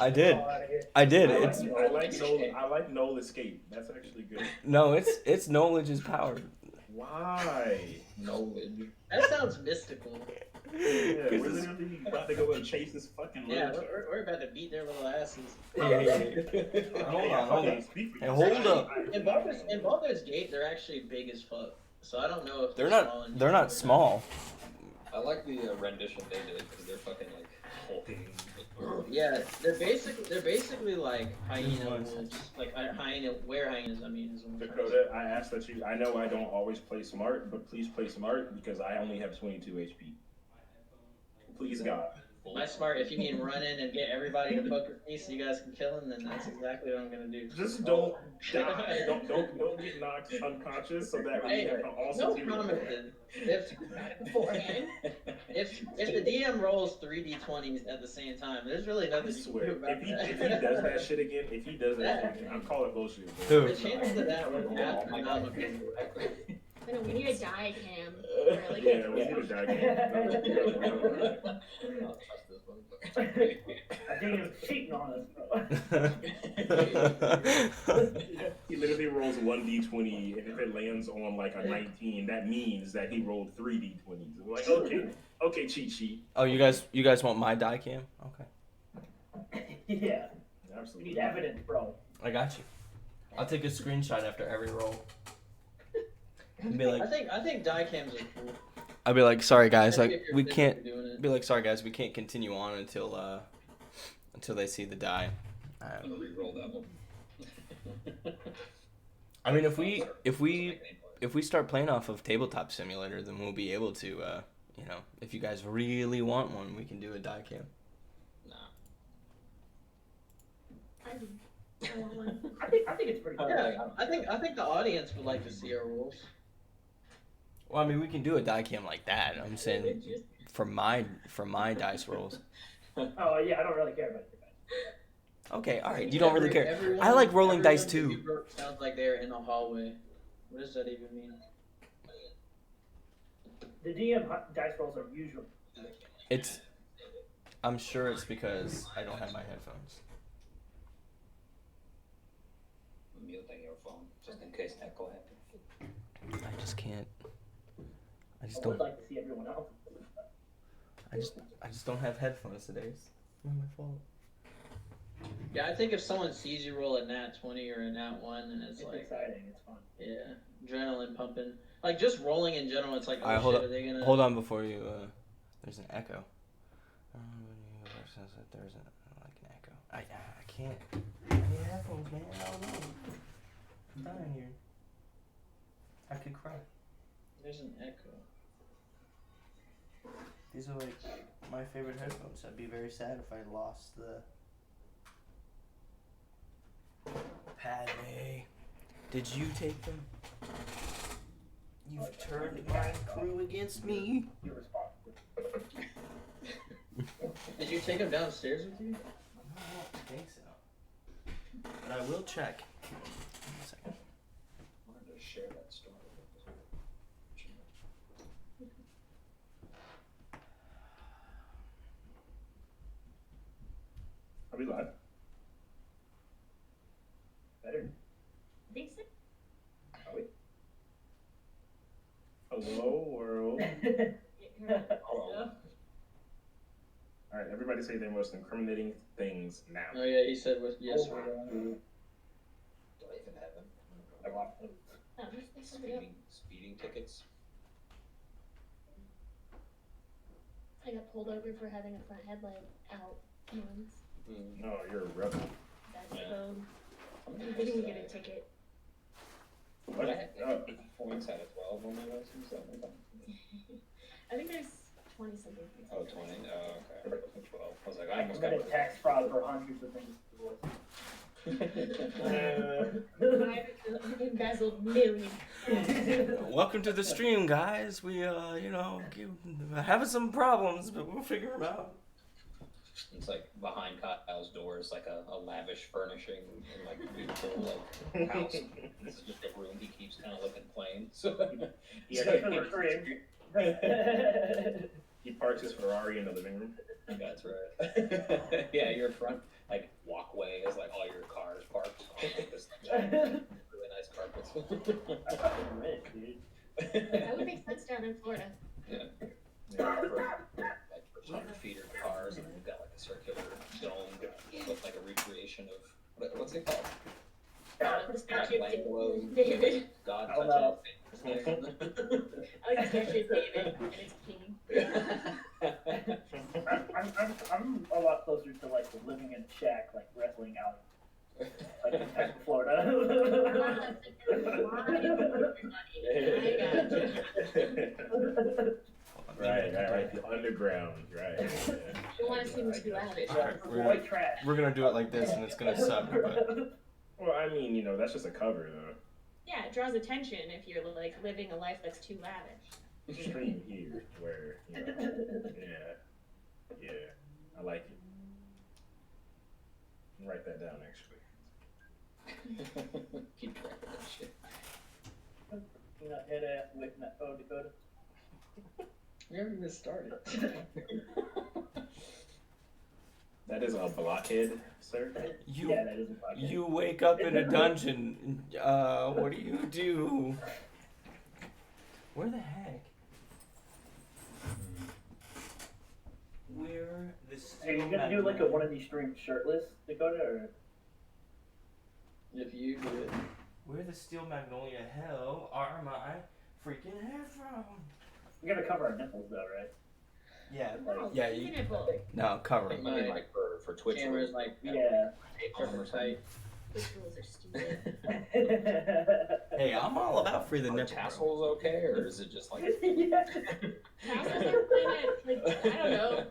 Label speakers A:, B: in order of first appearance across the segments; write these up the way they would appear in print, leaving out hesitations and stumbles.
A: I did. I did. It's
B: I like Noel Escape. That's actually good.
A: no, it's Gnolledge's power.
B: Why?
C: Gnolledge.
D: That sounds mystical.
B: Yeah, we're literally about to go and chase this fucking
D: Yeah,
B: little.
D: we're about to beat their little asses.
A: Hold on.
B: Speak for
A: Hey,
B: yourself.
A: hold up.
D: In Baldur's Gate, they're actually big as fuck. So I don't know if
A: They're
D: small
A: not.
D: and
A: They're not
D: medium.
A: small.
C: I like the rendition they did because they're fucking like hulking.
D: Yeah, they're basically like hyena wolves, like hyena hyenas. I mean, is what I'm trying to say.
B: Dakota, I ask that you. I know I don't always play smart, but please play smart because I only have 22 HP. Please, God.
D: My smart, if you mean run in and get everybody to fuck with me so you guys can kill him, then that's exactly what I'm gonna do.
B: Just don't die. Don't get knocked unconscious so that we can also.
D: No promises. If the DM rolls 3d20s at the same time, there's really
B: I
D: nothing you can
B: swear,
D: do about
B: if he does that shit again, I'm calling bullshit.
A: Who?
D: The chances of that were astronomical.
E: No, we need a die cam. Really?
B: Yeah, we need a die cam.
F: I think he was cheating on us, bro.
B: He literally rolls 1d20, and if it lands on like a 19, that means that he rolled 3d20s. I'm like, okay, cheat sheet.
A: Oh, you guys want my die cam? Okay.
F: Yeah. We
B: Absolutely.
F: need evidence, bro.
A: I got you. I'll take a screenshot after every roll. And be like,
D: I think die cams are cool.
A: I'll be like, sorry guys, like
D: If you're
A: we
D: physically
A: can't.
D: doing it.
A: Be like, sorry guys, we can't continue on until they see the die.
C: I'm gonna re-roll that one.
A: I mean, if we start playing off of Tabletop Simulator, then we'll be able to, if you guys really want one, we can do a die cam.
C: Nah.
E: I want one.
F: I think it's pretty cool.
D: Yeah, I think the audience would like to see our rolls.
A: Well, I mean, we can do a die cam like that. I'm saying for my dice rolls.
F: Oh, yeah, I don't really care about your guys.
A: Okay, all right. You don't really care.
D: Everyone-
A: I like rolling dice
D: everyone
A: too.
D: who wrote sounds like they're in the hallway. What does that even mean?
F: The DM dice rolls are usually.
A: I'm sure it's because I don't have my headphones.
C: Muting your phone just in case echo happens.
A: I just can't. I just
F: I would
A: don't.
F: like to see everyone else.
A: I just don't have headphones today. It's not my fault.
D: Yeah, I think if someone sees you roll a nat 20 or a nat 1, then it's
F: It's
D: like,
F: exciting. It's fun.
D: yeah, adrenaline pumping. Like just rolling in general, it's like, oh
A: All right,
D: shit, are they gonna?
A: Hold on before you. There's an echo. There's like an echo. I can't. I need headphones, man. I don't know. I'm dying here. I could cry.
D: There's an echo.
A: These are like my favorite headphones. I'd be very sad if I lost the. Padme, did you take them? You've turned my crew against me.
F: You're responsible.
D: Did you take him downstairs with you?
A: I don't think so. But I will check. One second.
C: I wanted to share that story.
B: Are we live?
F: Better.
E: I think so.
B: Are we? Hello, world.
C: Hello.
B: All right, everybody say their most incriminating things now.
D: Oh yeah, he said yes.
F: Oh,
D: we're on.
C: Do I even have them?
B: I want them.
E: Oh, there's somebody else.
C: Speeding tickets.
E: I got pulled over for having a front headlight out once.
B: No, you're a rebel.
E: That's
C: Yeah.
E: code. I didn't get a ticket.
B: What?
C: Points out of 12 on my license.
E: I think there's 20 something.
C: Oh, 20. Oh, okay. 12. I was like, I
F: I
C: almost got
F: committed tax fraud for hundreds of things.
E: I embezzled millions.
A: Welcome to the stream, guys. We, having some problems, but we'll figure them out.
C: It's like behind Kyle's door is like a lavish furnishing and like beautiful like house. This is just a room he keeps kind of looking plain. So
B: He parks his Ferrari in the living room.
C: that's right. Yeah, your front like
F: That's fucking rich, dude.
E: That would make sense down in Florida.
C: Yeah. Yeah, for 100 feet of cars, and then we've got like a circular dome, look like a recreation of what's it called?
E: The statue
C: Like
E: of David.
C: God
F: I don't know.
C: touches things.
E: I like the statue of David and it's king.
F: I'm a lot closer to like living in a shack, like wrestling out, like in Texas, Florida.
B: Right, the underground, right. Yeah.
E: You want to seem too lavish.
F: White trash.
A: We're gonna do it like this, and it's gonna suck. But
B: Well, I mean, you know, that's just a cover, though.
E: Yeah, it draws attention if you're like living a life that's too lavish.
B: Stream here, where, you know, yeah, I like it. Write that down, actually.
C: Keep track of that shit.
F: You know, head ass with that phone, Dakota.
C: We haven't even started.
B: That is a blockhead, sir.
F: Yeah, that is a podcast.
A: you wake up in a dungeon. What do? Where the heck? Where the
F: Are you gonna do like one of these streams shirtless, Dakota, or?
C: If you do it.
A: Where the steel magnolia hell are my freaking headphones?
F: We gotta cover our nipples though, right?
A: Yeah,
E: No,
A: yeah,
E: you
A: you
E: can nipple.
A: no cover
C: I
A: 'em.
C: mean, like for Twitch.
D: Cameras like
F: Yeah.
D: super tight.
E: Those rules are stupid.
A: Hey, I'm all about free the
C: Are
A: nipple.
C: tassels okay, or is it just like
F: Yeah.
E: Tassels are kind of like, I don't know.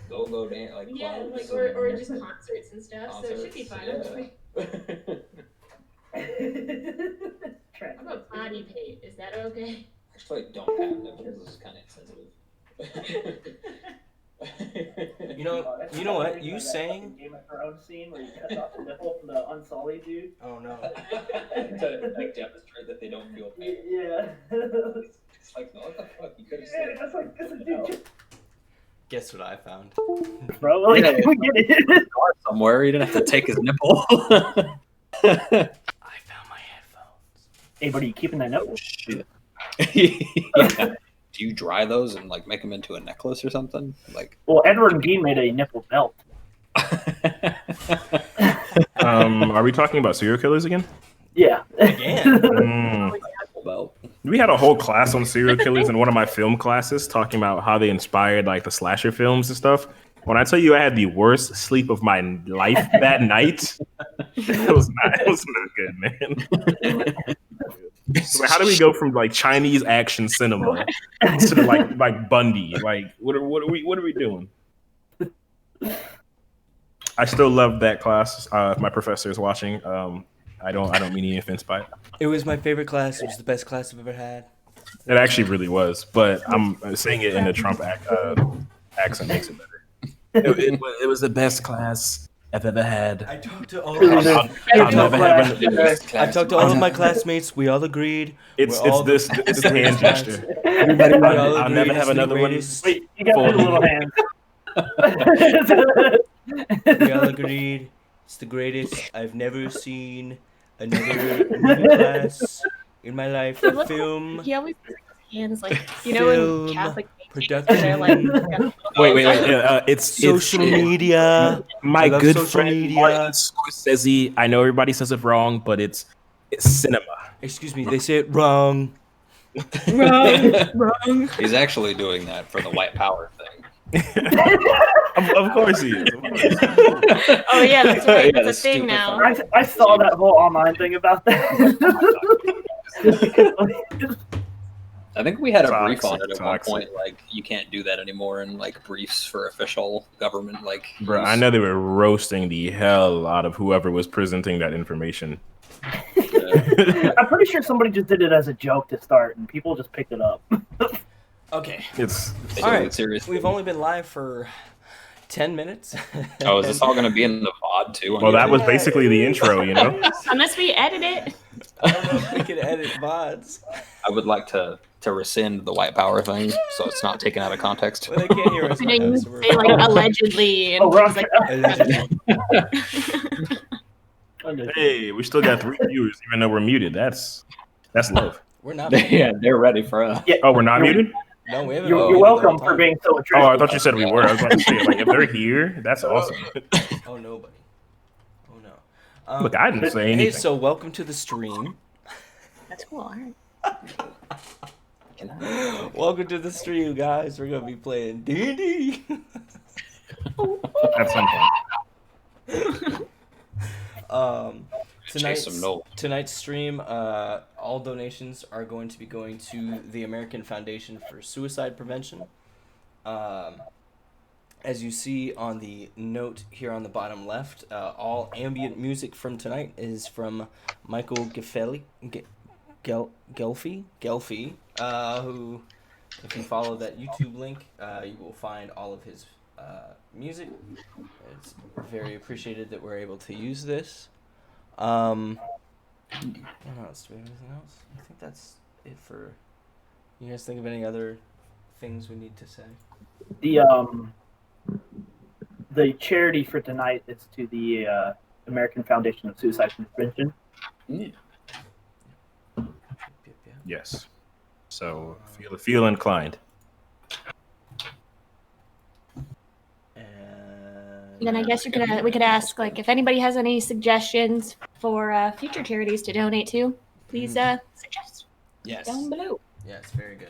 C: go dance like
E: Yeah,
C: clubs
E: like or
C: and
E: just concerts and stuff. So it should be fine.
C: concerts,
E: How about body paint? Is that okay?
C: Actually, don't have nipples. This is kind of insensitive.
A: You know,
F: That's
A: you know what?
F: like
A: You
F: that
A: saying?
F: fucking Game of Thrones scene where you cut off the nipple from the Unsullied dude.
A: Oh no.
C: To like demonstrate that they don't feel pain.
F: Yeah.
C: It's like, no, what the fuck? You could have
F: Yeah,
C: said
F: that's like, that's a dude.
A: Guess what I found?
F: Bro, like,
G: Yeah.
F: we get it.
G: Somewhere, you didn't have to take his nipple.
A: I found my headphones.
F: Hey, buddy, you keeping that note?
G: Shit. Yeah. Do you dry those and like make them into a necklace or something? Like,
F: Well, Edward and Gein made a nipple belt.
H: Are we talking about serial killers again?
F: Yeah.
A: Again.
H: Mm.
G: well,
H: We had a whole class on serial killers in one of my film classes, talking about how they inspired like the slasher films and stuff. When I tell you I had the worst sleep of my life that night, it was not good, man. So how do we go from like Chinese action cinema to like Bundy? Like what are we doing? I still love that class. If my professor is watching, I don't mean any offense by it.
A: It was my favorite class. It was the best class I've ever had.
H: It actually really was, but I'm saying it in a Trump accent makes it better. It was the best class I've ever had.
A: I talked to all.
H: I'll never have
A: I talked to all of my classmates. We all agreed.
H: It's
A: we're all
H: this
A: the
H: it's the hand
A: best
H: gesture.
A: class. We all
H: I'll
A: agreed
H: never
A: it's
H: have
A: the
H: another one.
A: greatest.
F: Wait, you got the little hands.
A: We all agreed it's the greatest. I've never seen another movie class in my life.
I: It looks
A: Film
I: He always puts his hands like, you know, in
A: Film,
I: Catholic
A: production.
I: they're like,
H: Wait. It's
A: social media.
H: My
A: I love
H: good
A: social
H: friend
A: media.
H: Martin Scorsese. I know everybody says it wrong, but it's cinema.
A: Excuse me, they say it wrong.
I: wrong.
G: he's actually doing that for the white power thing.
H: Of course he is.
I: Oh yeah, that's right.
G: Yeah,
I: That's a
G: the
I: thing
G: stupid
I: now.
F: I saw that whole online thing about that.
G: I think we had a
H: Toxic,
G: brief on it at one
H: toxic.
G: point. Like, you can't do that anymore in like briefs for official government. Like,
H: Bro, I know they were roasting the hell out of whoever was presenting that information.
F: I'm pretty sure somebody just did it as a joke to start, and people just picked it up.
A: Okay.
H: It's
G: They
A: All
G: took
A: right.
G: it seriously.
A: We've only been live for 10 minutes.
G: Oh, is this all going to be in the VOD too?
H: well, that was basically the intro, you know.
I: Unless we edit it.
A: I don't know if we can edit VODs.
G: I would like to rescind the white power thing, so it's not taken out of context.
A: Well, they can't hear us
I: I
A: right
I: know
A: now,
I: you
A: so we're
I: say like allegedly and
F: Oh, we're
I: things like
A: Allegedly.
H: Hey, we still got 3 viewers, even though we're muted. That's That's love.
A: We're not.
G: Yeah, they're ready for us.
F: Yeah,
H: Oh, we're not
F: You're-
H: muted?
A: No, we haven't.
F: You're,
A: been
F: you're
A: muted the whole
F: welcome for
A: time.
F: being so
H: Oh,
F: attractive.
H: I thought you said we were. I was about to say, like, if they're here, that's awesome.
A: Oh, nobody. Oh no.
H: Look, I didn't say
A: Hey,
H: anything.
A: so welcome to the stream.
I: That's cool. All right.
G: Can I?
A: Welcome to the stream, guys. We're gonna be playing D&D.
H: At some point.
G: Chase some Gnolledge.
A: Tonight's stream, all donations are going to be going to the American Foundation for Suicide Prevention. As you see on the note here on the bottom left, all ambient music from tonight is from Michael Gelfie, who, if you follow that YouTube link, you will find all of his music. It's very appreciated that we're able to use this. What else? Do we have anything else? I think that's it for. You guys think of any other things we need to say?
F: The charity for tonight is to the American Foundation of Suicide Prevention.
A: Yep.
H: Yes. So feel inclined.
A: And
I: Then I guess we could ask like if anybody has any suggestions for future charities to donate to, please suggest
A: yes.
I: down below.
A: Yeah, it's very good.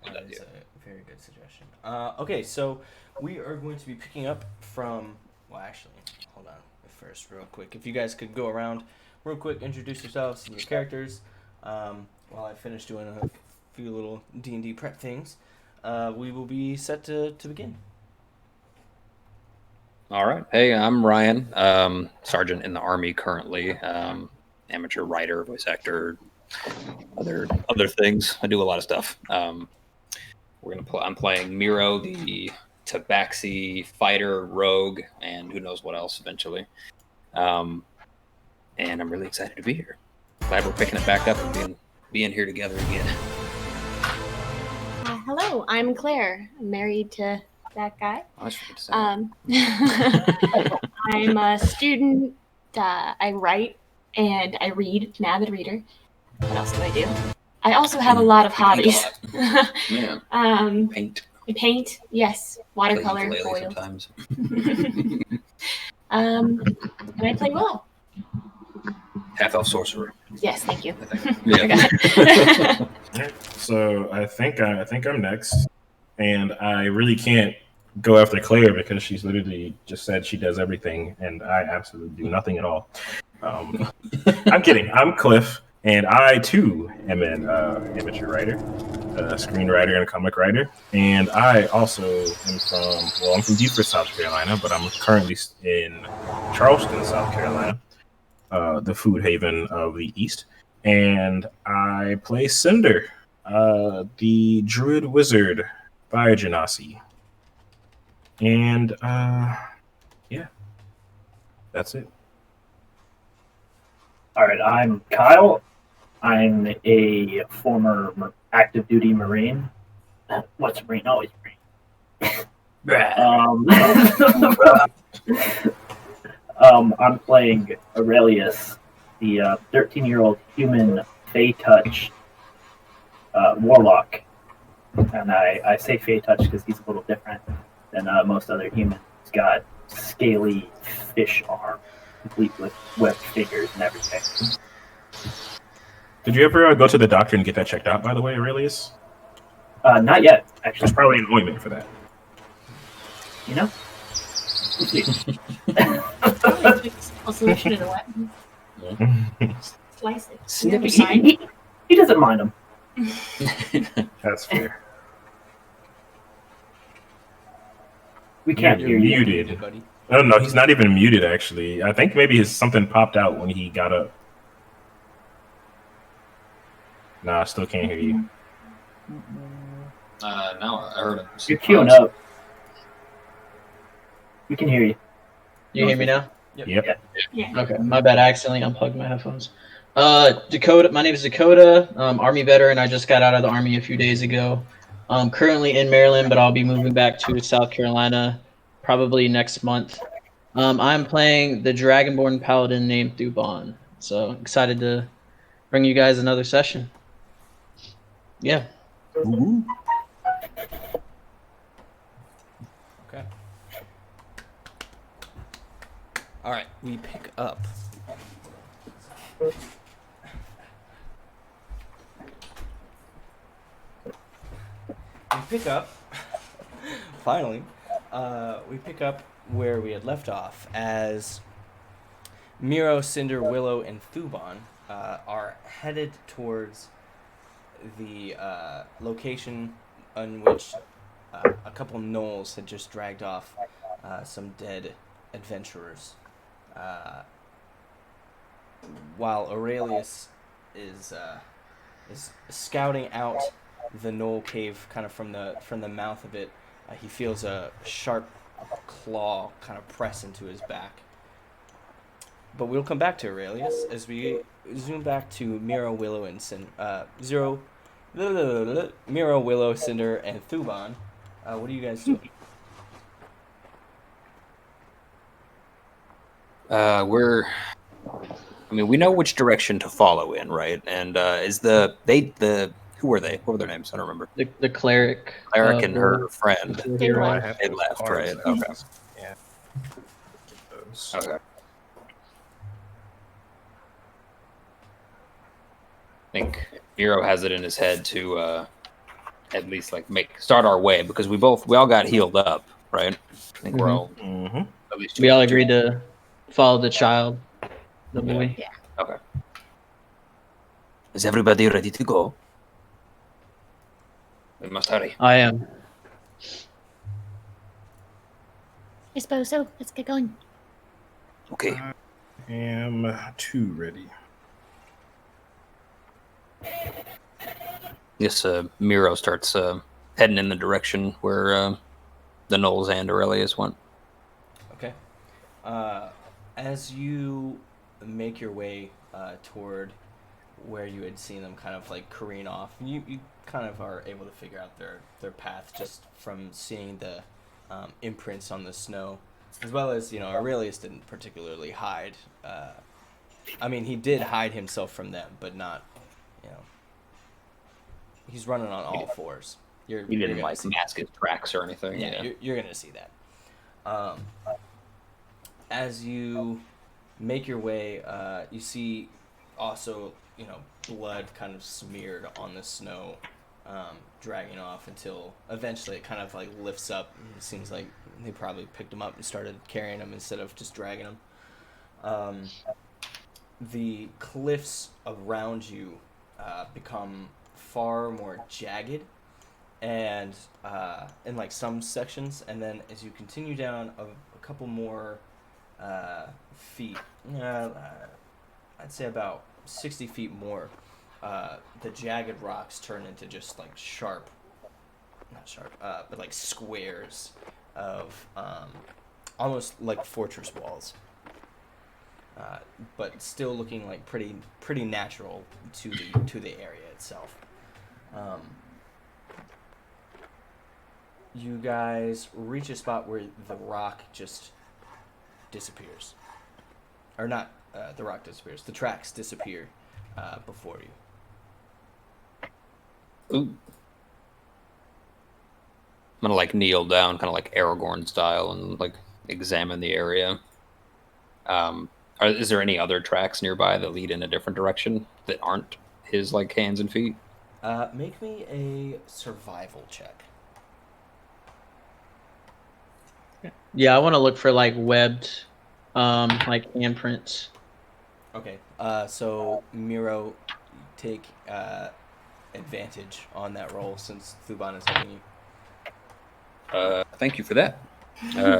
G: Good
A: That
G: idea.
A: is a very good suggestion. Okay, so we are going to be picking up from. Well, actually, hold on first, real quick. If you guys could go around, real quick, introduce yourselves and your characters. While I finish doing a few little D&D prep things, we will be set to begin.
G: All right. Hey, I'm Ryan, sergeant in the Army currently, amateur writer, voice actor, other things. I do a lot of stuff. I'm playing Miro, the Tabaxi fighter rogue, and who knows what else eventually. And I'm really excited to be here. Glad we're picking it back up and being here together again.
I: Hello, I'm Claire. I'm married to that guy.
G: Oh, I should say.
I: I'm a student. I write and I read. An avid reader. What else do I do? I also have a lot of hobbies.
G: Yeah. Paint.
I: I paint. Yes, watercolor,
G: Play ukulele
I: oils.
G: sometimes.
I: And I play well.
G: Half elf sorcerer.
I: Yes, thank you.
G: Yeah.
H: So I think I'm next, and I really can't go after Claire because she's literally just said she does everything, and I absolutely do nothing at all. I'm kidding. I'm Cliff, and I too am an amateur writer, a screenwriter, and a comic writer. And I also am I'm from Beaufort, South Carolina, but I'm currently in Charleston, South Carolina, the food haven of the East. And I play Cinder, the druid wizard, Fire Genasi. And yeah, that's it.
F: All right, I'm Kyle. I'm a former active duty Marine. What's Marine? Always Marine. I'm playing Aurelius, the 13-year-old human Fey Touch warlock. And I say Fey Touch because he's a little different than most other humans. He's got scaly fish arm, complete with webbed fingers and everything.
H: Did you ever go to the doctor and get that checked out, by the way, Aurelius?
F: Not yet, actually.
H: There's probably an ointment for that.
F: You know?
I: A solution in a weapon. Slice it.
F: He,
I: Never mind.
F: he doesn't mind them.
H: That's fair.
F: We can't
A: You're
F: hear you.
H: muted.
A: buddy.
H: No, he's not even muted, actually. I think maybe something popped out when he got up. Nah, I still can't hear you.
G: Now I heard him.
F: You're queuing up. We can hear you.
J: You hear me now?
H: Yep.
I: Yeah.
J: Okay, my bad. I accidentally unplugged my headphones. Dakota. My name is Dakota. Army veteran. I just got out of the Army a few days ago. I'm currently in Maryland, but I'll be moving back to South Carolina probably next month. I'm playing the Dragonborn Paladin named Thuban. So excited to bring you guys another session. Yeah.
A: Okay. All right, we pick up. Finally, we pick up where we had left off as Miro, Cinder, Willow, and Thuban are headed towards the location on which a couple gnolls had just dragged off some dead adventurers. While Aurelius is scouting out the gnoll cave, kind of from the mouth of it, he feels a sharp claw kind of press into his back. But we'll come back to Aurelius as we zoom back to Miro, Willow, and Miro, Willow, Cinder, and Thuban. What are you guys doing?
G: We know which direction to follow in, right? And who were they? What were their names? I don't remember.
J: The cleric.
G: Cleric and her friend.
I: They
H: Oh, I
I: left.
H: have
G: They
H: those
G: left,
H: cards.
G: right? Okay.
H: Yeah. Those.
G: Okay. I think Miro has it in his head to at least start our way, because we all got healed up, right? I think we're all at least
J: We all agreed to follow the child, the boy.
I: Yeah.
G: Okay. Is everybody ready to go? We must hurry.
J: I am.
I: I suppose so. Let's get going.
G: Okay.
H: I am too ready.
G: Yes, Miro starts heading in the direction where the Gnolls and Aurelius went.
A: Okay. As you make your way toward where you had seen them kind of like careen off, you kind of are able to figure out their path just from seeing the imprints on the snow, as well as, Aurelius didn't particularly hide. He did hide himself from them, but not, he's running on all fours.
G: He didn't mask his tracks or anything.
A: Yeah, you're gonna see that. As you make your way, you see also, blood kind of smeared on the snow, dragging off until eventually it kind of like lifts up. It seems like they probably picked him up and started carrying him instead of just dragging him. The cliffs around you become far more jagged, and in like some sections, and then as you continue down a couple more feet, I'd say about 60 feet more, the jagged rocks turn into just like but like squares of almost like fortress walls, but still looking like pretty natural to the area itself. You guys reach a spot where the rock just disappears. Or not, the rock disappears. The tracks disappear before you.
G: Ooh. I'm gonna kneel down, kind of like Aragorn style, and examine the area. Is there any other tracks nearby that lead in a different direction that aren't his hands and feet?
A: Make me a survival check.
J: Yeah, I want to look for webbed, handprints.
A: Okay. So Miro, take advantage on that roll since Thuban is helping you.
G: Thank you for that.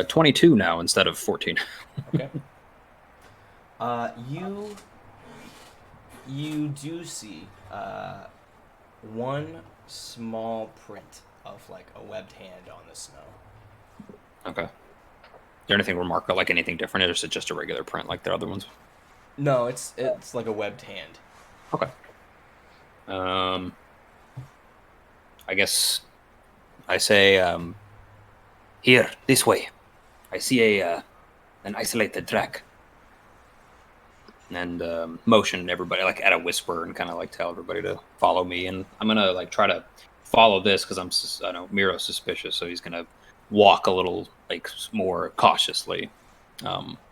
G: 22 now instead of 14.
A: Okay. You do see one small print of a webbed hand on the snow.
G: Okay. Is there anything remarkable, anything different, or is it just a regular print like the other ones?
A: No, it's like a webbed hand.
G: Okay. I guess I say, here, this way. I see an isolated track. and motion everybody like at a whisper and kind of like tell everybody to follow me. And I'm gonna like try to follow this because I know Miro's suspicious, so he's gonna walk a little like more cautiously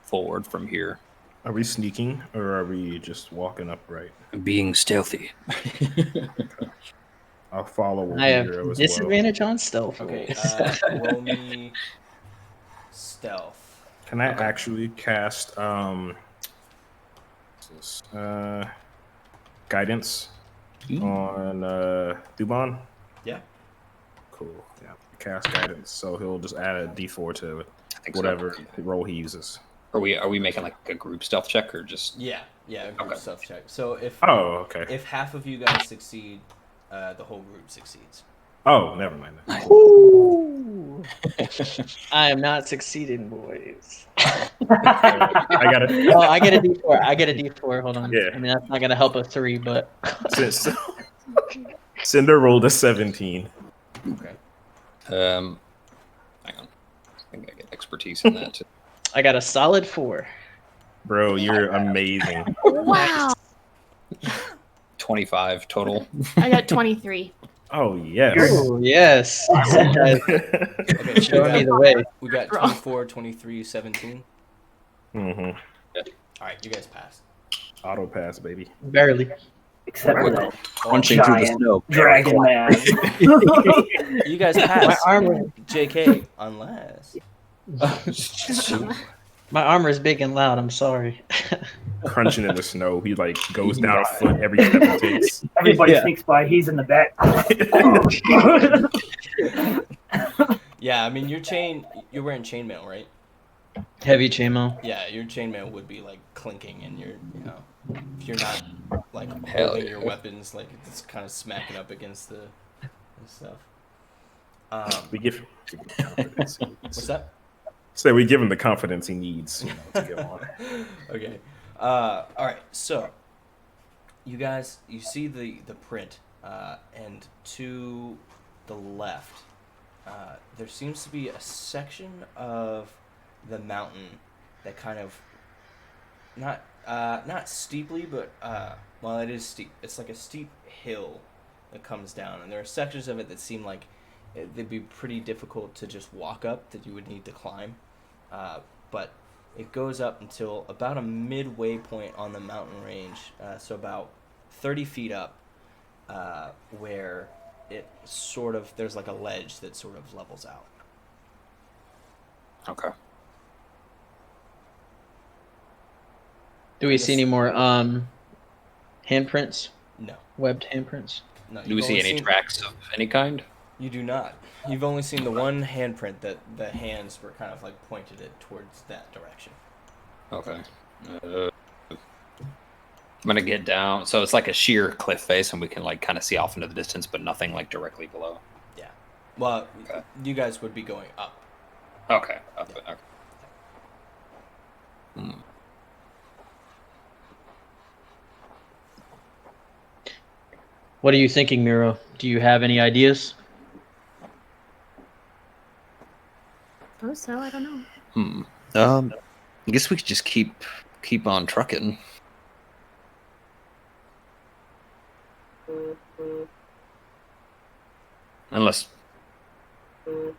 G: forward from here.
H: Are we sneaking or are we just walking upright?
G: Being stealthy.
H: I'll follow.
J: I have
H: Miro as
J: disadvantage on stealth.
A: Okay, roll me stealth.
H: Can I actually cast guidance on Dubon?
A: Yeah.
H: Cool. Yeah. Cast guidance, so he'll just add a D4 to whatever roll he uses.
G: Are we making like a group stealth check or just?
A: Yeah, a group stealth check. So if if half of you guys succeed, the whole group succeeds.
H: Oh, never mind.
J: I am not succeeding, boys.
H: I got it.
J: Oh, I get a D4. I get a D4. Hold on.
H: Yeah.
J: I mean, that's not gonna help a 3, but
H: Cinder rolled a 17.
A: Okay.
G: Hang on. I think I get expertise in that too.
J: I got a solid 4.
H: Bro, you're amazing.
I: Wow.
G: 25 total.
I: I got 23.
H: Oh yes.
J: Oh yes.
A: Okay,
J: Showing me the way.
A: We got 24, 23, 17.
H: Mm-hmm.
A: All right, you guys passed.
H: Auto pass, baby.
J: Barely.
F: Except for that
G: Crunching through the
F: giant
G: snow.
F: dragon man.
A: You guys passed.
J: My armor.
A: JK, unless.
J: My armor is big and loud. I'm sorry.
H: Crunching in the snow. He like goes down a foot every step he takes.
F: Everybody sneaks by. He's in the back.
A: Yeah, I mean, you're wearing chainmail, right?
J: Heavy chainmail.
A: Yeah, your chainmail would be like clinking, and if you're not like
G: Hell
A: holding
G: yeah.
A: your weapons, like it's kind of smacking up against the stuff.
H: We give him confidence.
A: What's that?
H: So we give him the confidence he needs, to get on.
A: Okay. All right. So, you guys, you see the print, and to the left, there seems to be a section of the mountain that kind of not steeply, but well, it is steep. It's like a steep hill that comes down, and there are sections of it that seem like they'd be pretty difficult to just walk up, that you would need to climb. But it goes up until about a midway point on the mountain range, so about 30 feet up, where it sort of, there's like a ledge that sort of levels out.
G: Okay.
J: Do we see any more handprints?
A: No.
J: Webbed handprints?
A: No.
G: Do we see any tracks of any kind?
A: You do not. You've only seen the one handprint that the hands were kind of like pointed it towards that direction.
G: Okay. I'm gonna get down. So it's like a sheer cliff face, and we can like kind of see off into the distance, but nothing like directly below.
A: Yeah. Well,
G: Okay.
A: You guys would be going up.
G: Okay. Up, okay.
J: What are you thinking, Miro? Do you have any ideas?
I: Suppose so. I don't know.
G: I guess we could just keep on trucking. Unless.
I: I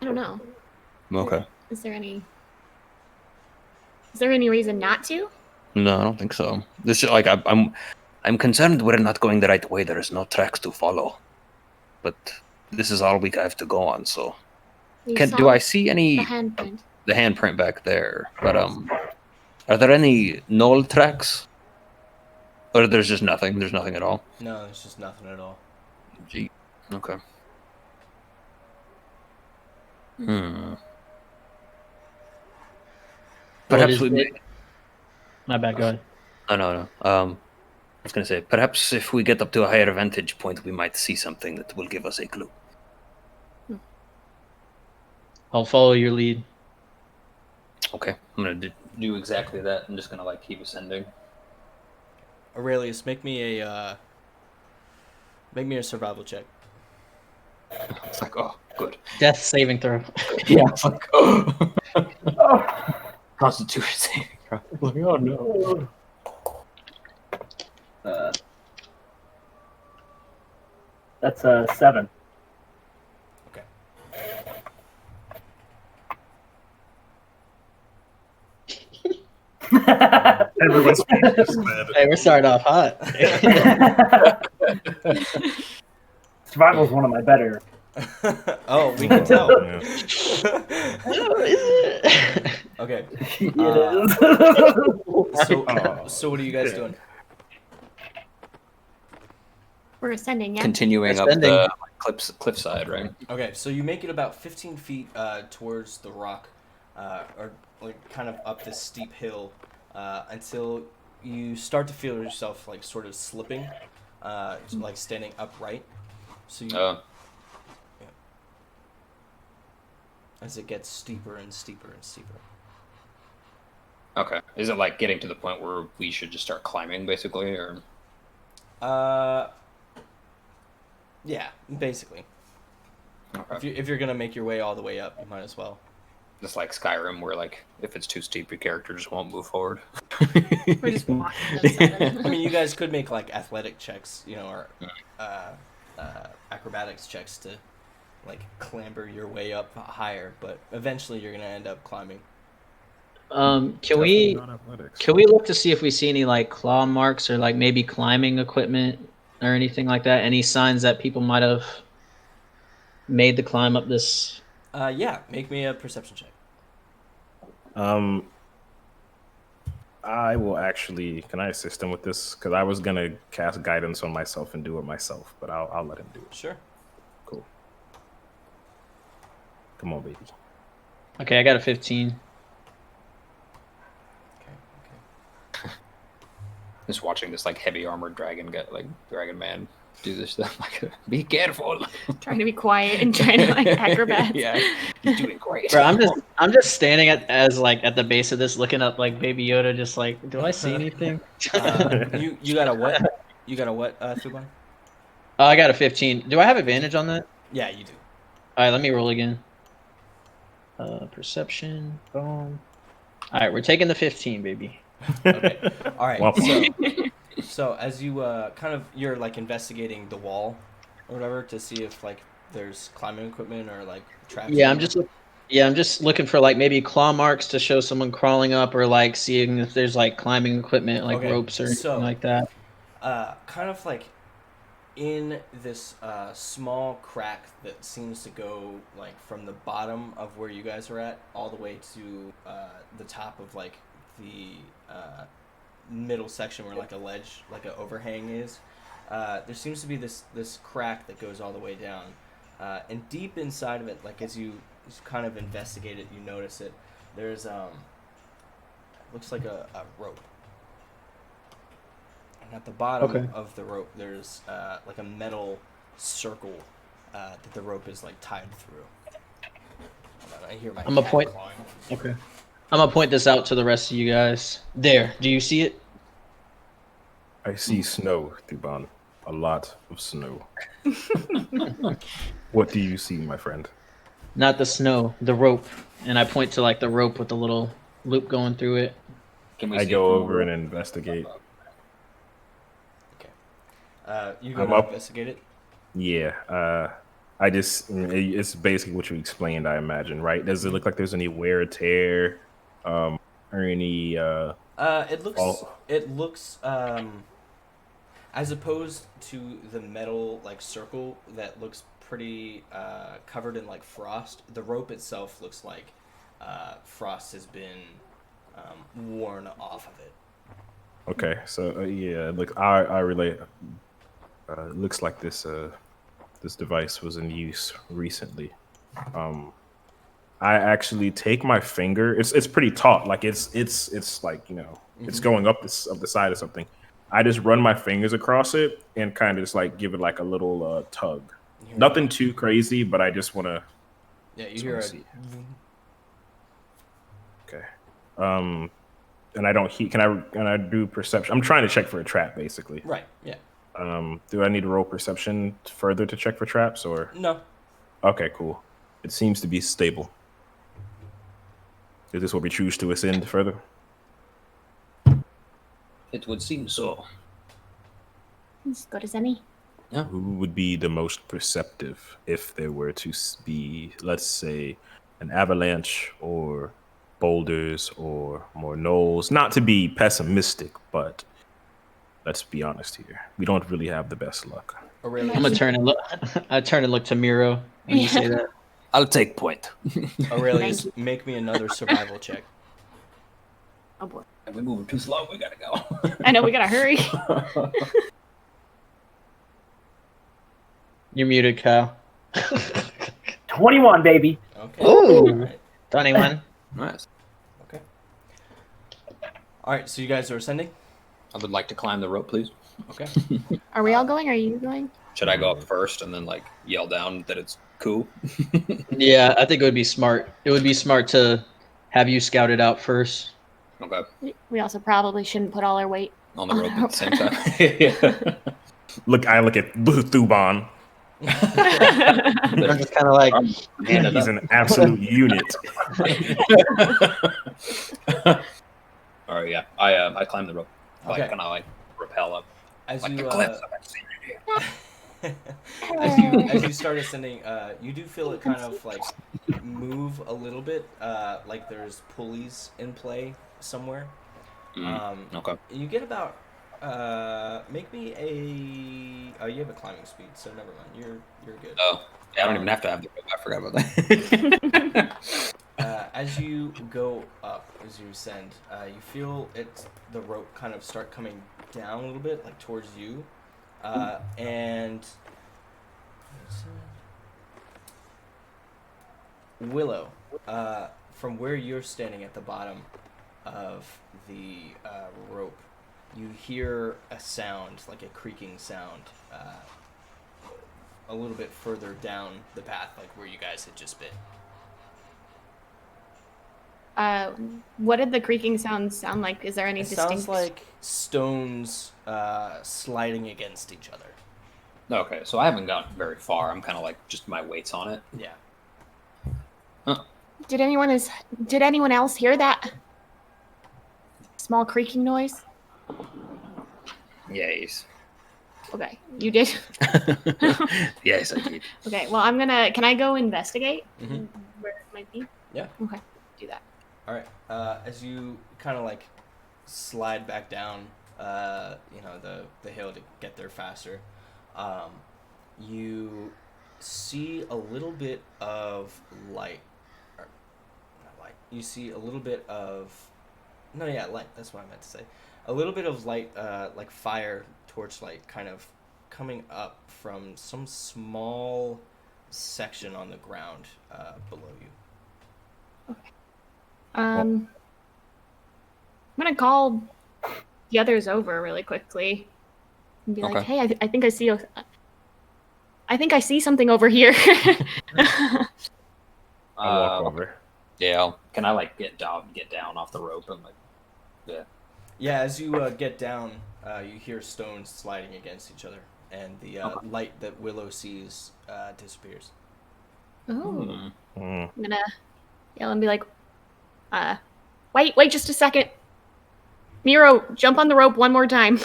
I: don't know.
G: Okay.
I: Is there any reason not to?
G: No, I don't think so. This is like I'm concerned we're not going the right way. There is no tracks to follow, but this is all we have to go on. So, do I see any
I: the handprint?
G: handprint back there? But are there any Gnoll tracks, or there's just nothing? There's nothing at all.
A: No, there's just nothing at all.
G: Gee. Okay. Perhaps we may.
J: My bad, go ahead.
G: Oh, no. I was going to say, perhaps if we get up to a higher vantage point, we might see something that will give us a clue.
J: I'll follow your lead.
G: Okay, I'm going to do exactly that. I'm just going to like keep ascending.
A: Aurelius, make me a survival check.
G: It's like, oh, good.
J: Death saving throw.
G: Yeah, it's like, oh. Constitution saving throw.
F: Oh no. That's 7.
A: Okay.
H: Everyone's speechless, man.
J: Hey, we're starting off hot.
F: Survival is one of my better.
A: Oh, we can tell.
H: Yeah.
J: Oh, is it?
A: Okay.
F: It is.
A: So what are you guys doing?
I: We're ascending, yeah.
G: Continuing up
J: Ascending.
G: the cliffside, right?
A: Okay, so you make it about 15 feet towards the rock, or like kind of up this steep hill, until you start to feel yourself like sort of slipping, like standing upright. So you, as it gets steeper and steeper and steeper.
G: Okay. Is it like getting to the point where we should just start climbing, basically, or?
A: Yeah, basically.
G: Okay.
A: If you're gonna make your way all the way up, you might as well.
G: Just like Skyrim, where like if it's too steep, your character just won't move forward.
I: We're just walking.
A: I mean, you guys could make like athletic checks, or acrobatics checks to like clamber your way up higher, but eventually you're gonna end up climbing.
J: Can we look to see if we see any like claw marks or like maybe climbing equipment or anything like that? Any signs that people might have made the climb up this?
A: Yeah, make me a perception check.
H: I will actually. Can I assist him with this? Because I was gonna cast guidance on myself and do it myself, but I'll let him do it.
A: Sure.
H: Cool. Come on, baby.
J: Okay, I got a 15.
A: Okay.
G: Just watching this like heavy armored dragon man do this stuff. Like, be careful.
I: Trying to be quiet and trying to like acrobat.
G: Yeah, you're doing great.
J: Bro, I'm just standing at the base of this, looking up like Baby Yoda, just like, do I see anything?
A: You got a what? You got a what, Thuban?
J: Oh, I got a 15. Do I have advantage on that?
A: Yeah, you do.
J: All right, let me roll again. Perception. Boom. All right, we're taking the 15, baby.
A: Okay. All right.
H: Well,
A: So as you you're like investigating the wall or whatever to see if like there's climbing equipment or like traps.
J: Yeah, I'm just looking for like maybe claw marks to show someone crawling up, or like seeing if there's like climbing equipment like ropes or anything like that.
A: Kind of like in this small crack that seems to go like from the bottom of where you guys are at all the way to the top of like the middle section where like a ledge, like an overhang is. There seems to be this crack that goes all the way down, and deep inside of it, like as you kind of investigate it, you notice it. There's looks like a rope, and at the bottom of the rope, there's like a metal circle that the rope is like tied through. Hold on, I hear my
J: I'm a
A: cat
J: point.
A: clawing.
J: Okay. I'm gonna point this out to the rest of you guys. There. Do you see it?
H: I see snow, Thuban. A lot of snow. What do you see, my friend?
J: Not the snow, the rope. And I point to like the rope with the little loop going through it.
H: I go over and investigate.
A: Okay. You go
H: I'm
A: to
H: up.
A: investigate it?
H: Yeah. It's basically what you explained, I imagine, right? Does it look like there's any wear or tear, or any?
A: It looks as opposed to the metal like circle that looks pretty covered in like frost. The rope itself looks like frost has been worn off of it.
H: Okay, so yeah, look, I relate. Looks like this device was in use recently. I actually take my finger. It's pretty taut, like it's like it's going up the side of something. I just run my fingers across it and kind of just like give it like a little tug. Nothing too crazy, but I just want to.
A: Yeah, you hear it.
H: Okay. And I don't heat. Can I do perception? I'm trying to check for a trap, basically.
A: Right. Yeah.
H: Do I need to roll perception further to check for traps, or
A: no?
H: Okay, cool. It seems to be stable. Is this what we choose to ascend further?
G: It would seem so.
I: As good as any.
H: Who would be the most perceptive if there were to be, let's say, an avalanche or boulders or more knolls? Not to be pessimistic, but let's be honest here. We don't really have the best luck.
A: Aurelius,
J: I'm gonna turn and look. I turn and look to Miro when you say that.
G: I'll take point.
A: Aurelius,
I: Thank
A: make me another survival check.
I: Oh boy.
G: We're moving too slow. We gotta go.
I: I know we gotta hurry.
J: You're muted, Kyle.
F: 21, baby.
A: Okay.
J: Ooh.
A: All right.
J: 21.
G: Nice.
A: Okay. All right. So you guys are ascending.
G: I would like to climb the rope, please.
A: Okay.
I: Are we all going? Are you going?
G: Should I go up first and then like yell down that it's cool?
J: Yeah, I think it would be smart. It would be smart to have you scout it out first.
G: Okay.
I: We also probably shouldn't put all our weight
G: On the rope at the same time.
H: I look at Thuban.
J: I'm just kind of like,
H: He's an absolute unit.
G: All right, yeah. I climb the rope.
A: Okay.
G: Kind of like rappel up.
A: As
G: Like
A: you
G: a cliff.
A: as you start ascending, you do feel it kind of like move a little bit, like there's pulleys in play somewhere.
G: Okay.
A: You get about make me a. Oh, you have a climbing speed, so never mind. You're good.
G: Oh, yeah, I don't even have to have the rope. I forgot about that.
A: As you go up, as you ascend, you feel the rope kind of start coming down a little bit, like towards you, and Willow, from where you're standing at the bottom of the rope, you hear a sound, like a creaking sound, a little bit further down the path, like where you guys had just been.
I: What did the creaking sound like? Is there any
A: It
I: distinct?
A: sounds like stones sliding against each other.
G: Okay, so I haven't gotten very far. I'm kind of like just my weight's on it.
A: Yeah.
I: Did anyone else hear that small creaking noise?
G: Yes.
I: Okay, you did.
G: Yes, I did.
I: Okay, well can I go investigate
A: Mhm.
I: where it might be?
A: Yeah.
I: Okay, do that.
A: All right. As you kind of like slide back down, the hill to get there faster, you see a little bit of light. Or, not light. You see a little bit of. No, yeah, light. That's what I meant to say. A little bit of light, like fire, torchlight, kind of coming up from some small section on the ground below you.
I: I'm gonna call the others over really quickly and be like,
G: Okay.
I: "Hey, I think I see something over here."
H: I'll walk over.
G: Yeah. Can I like get down off the rope and like, yeah.
A: Yeah, as you get down, you hear stones sliding against each other, and the light that Willow sees disappears.
I: Oh,
H: Mm.
I: I'm gonna yell and be like, wait just a second. Miro, jump on the rope one more time."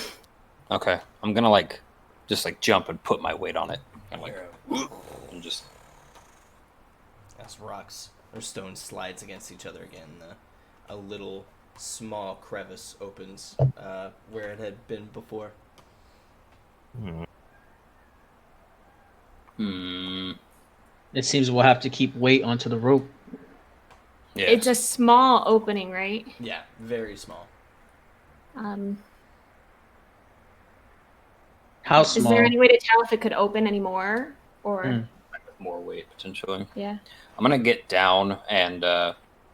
G: Okay. I'm gonna like just like jump and put my weight on it. And like and just
A: As rocks or stones slides against each other again, a little small crevice opens where it had been before.
J: it seems we'll have to keep weight onto the rope.
G: yeah.
I: It's a small opening, right?
A: Yeah, very small.
J: How
I: Is
J: small?
I: there any way to tell if it could open anymore, or
G: more weight potentially.
I: yeah?
G: I'm gonna get down and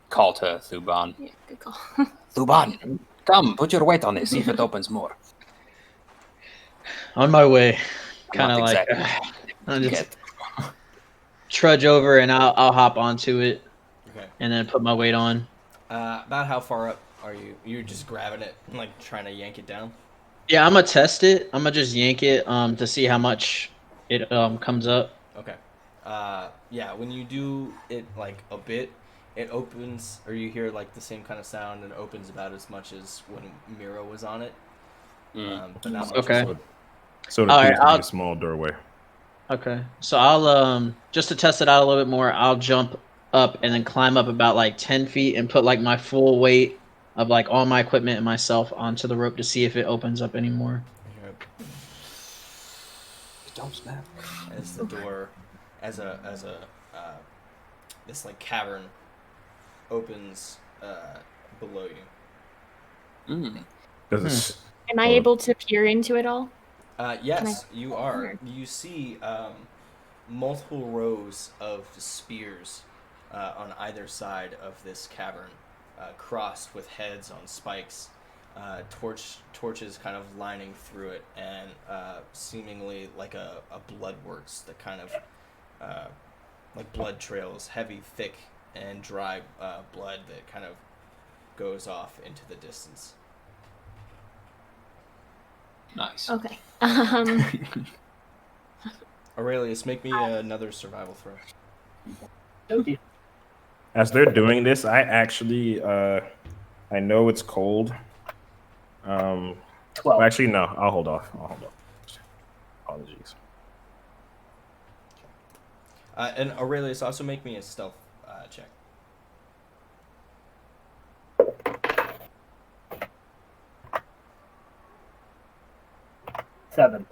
G: call to Thuban.
I: Yeah, good call.
G: Thuban, come, put your weight on it. See if it opens more.
J: On my way. Kind
G: Not
J: of like
G: exactly.
J: I'll just
G: Get-
J: trudge over and I'll hop onto it
A: Okay.
J: and then put my weight on.
A: About how far up are you? You're just grabbing it, and, like trying to yank it down.
J: Yeah, I'm gonna test it. I'm gonna just yank it to see how much it comes up.
A: Okay. Yeah, when you do it like a bit, it opens, or you hear like the same kind of sound, and opens about as much as when Miro was on it. but not much.
J: Okay.
H: So it
J: All right,
H: appears to be
J: I'll-
H: a small doorway.
J: Okay, so I'll just to test it out a little bit more, I'll jump up and then climb up about like 10 feet and put like my full weight of like all my equipment and myself onto the rope to see if it opens up anymore.
G: Don't snap.
A: As the door, as a this like cavern opens below you.
H: Does it?
I: Am I able to peer into it all?
A: Yes, you are. You see multiple rows of spears on either side of this cavern, crossed with heads on spikes, torches kind of lining through it, and seemingly like a bloodworks that kind of like blood trails, heavy, thick, and dry blood that kind of goes off into the distance.
G: Nice.
I: Okay.
A: Aurelius, make me another survival throw.
F: Okay.
H: As they're doing this, I actually I know it's cold.
F: 12.
H: Well, actually, no. I'll hold off. Apologies.
A: And Aurelius, also make me a stealth check.
F: Seven.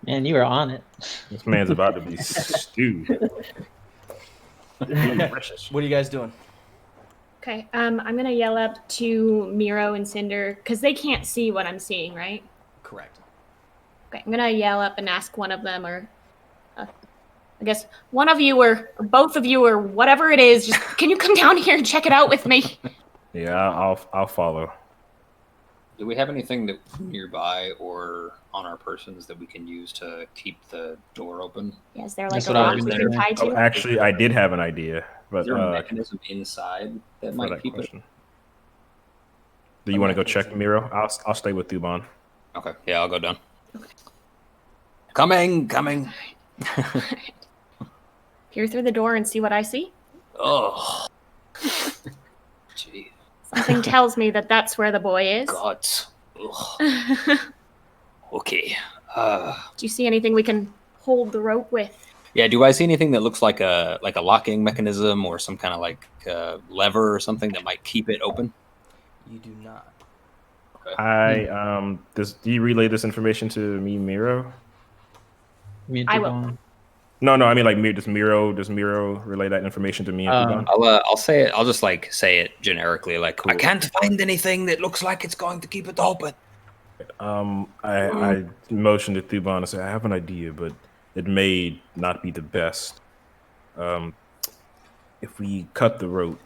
J: Man, you were on it.
H: This man's about to be stewed.
A: What are you guys doing?
I: Okay. I'm gonna yell up to Miro and Cinder because they can't see what I'm seeing, right?
A: Correct.
I: Okay. I'm gonna yell up and ask one of them, or I guess one of you, or both of you, or whatever it is. Just can you come down here and check it out with me?
H: Yeah, I'll follow.
G: Do we have anything that nearby or on our persons that we can use to keep the door open?
I: Yeah, is there like
J: That's
I: a
J: what I
I: rock
J: was
I: we
J: gonna
I: can
J: say.
I: tie to?
H: Oh, actually, I did have an idea, but
G: Is there a mechanism inside that
H: for
G: might
H: that
G: keep
H: question. Do you want to go check Miro? I'll stay with Thuban.
G: it? Okay, yeah, I'll go down. Coming.
I: Peer through the door and see what I see.
G: Oh, gee,
I: Something tells me that that's where the boy is.
G: God. Okay.
I: Do you see anything we can hold the rope with?
G: Yeah. Do I see anything that looks like a locking mechanism or some kind of like lever or something that might keep it open?
A: You do not.
H: Do you relay this information to me, Miro?
J: Me and
I: I
J: Devon.
I: will.
H: No, I mean like does Miro relay that information to me and Thuban?
G: I'll say it. I'll just like say it generically. Like I can't find anything that looks like it's going to keep it open.
H: I motioned to Thuban and said I have an idea, but it may not be the best. If we cut the rope,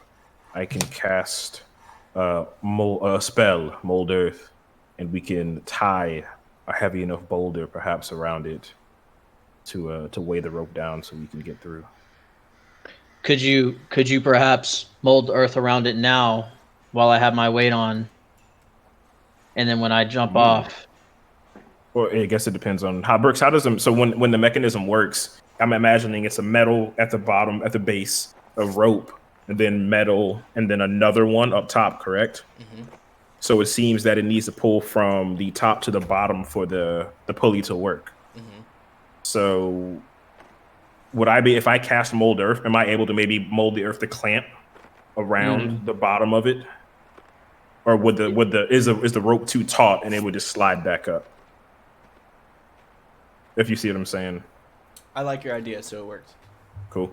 H: I can cast a spell, Mold Earth, and we can tie a heavy enough boulder perhaps around it to weigh the rope down so we can get through.
J: Could you perhaps mold earth around it now while I have my weight on, and then when I jump off?
H: Well, I guess it depends on how Brooks. How does them? So when the mechanism works, I'm imagining it's a metal at the bottom, at the base, a rope, and then metal, and then another one up top. Correct.
A: Mm-hmm.
H: So it seems that it needs to pull from the top to the bottom for the pulley to work.
A: Mm-hmm.
H: So would I be, if I cast Mold Earth, am I able to maybe mold the earth to clamp around the bottom of it? Or is the rope too taut and it would just slide back up? If you see what I'm saying.
A: I like your idea, so it worked.
H: Cool.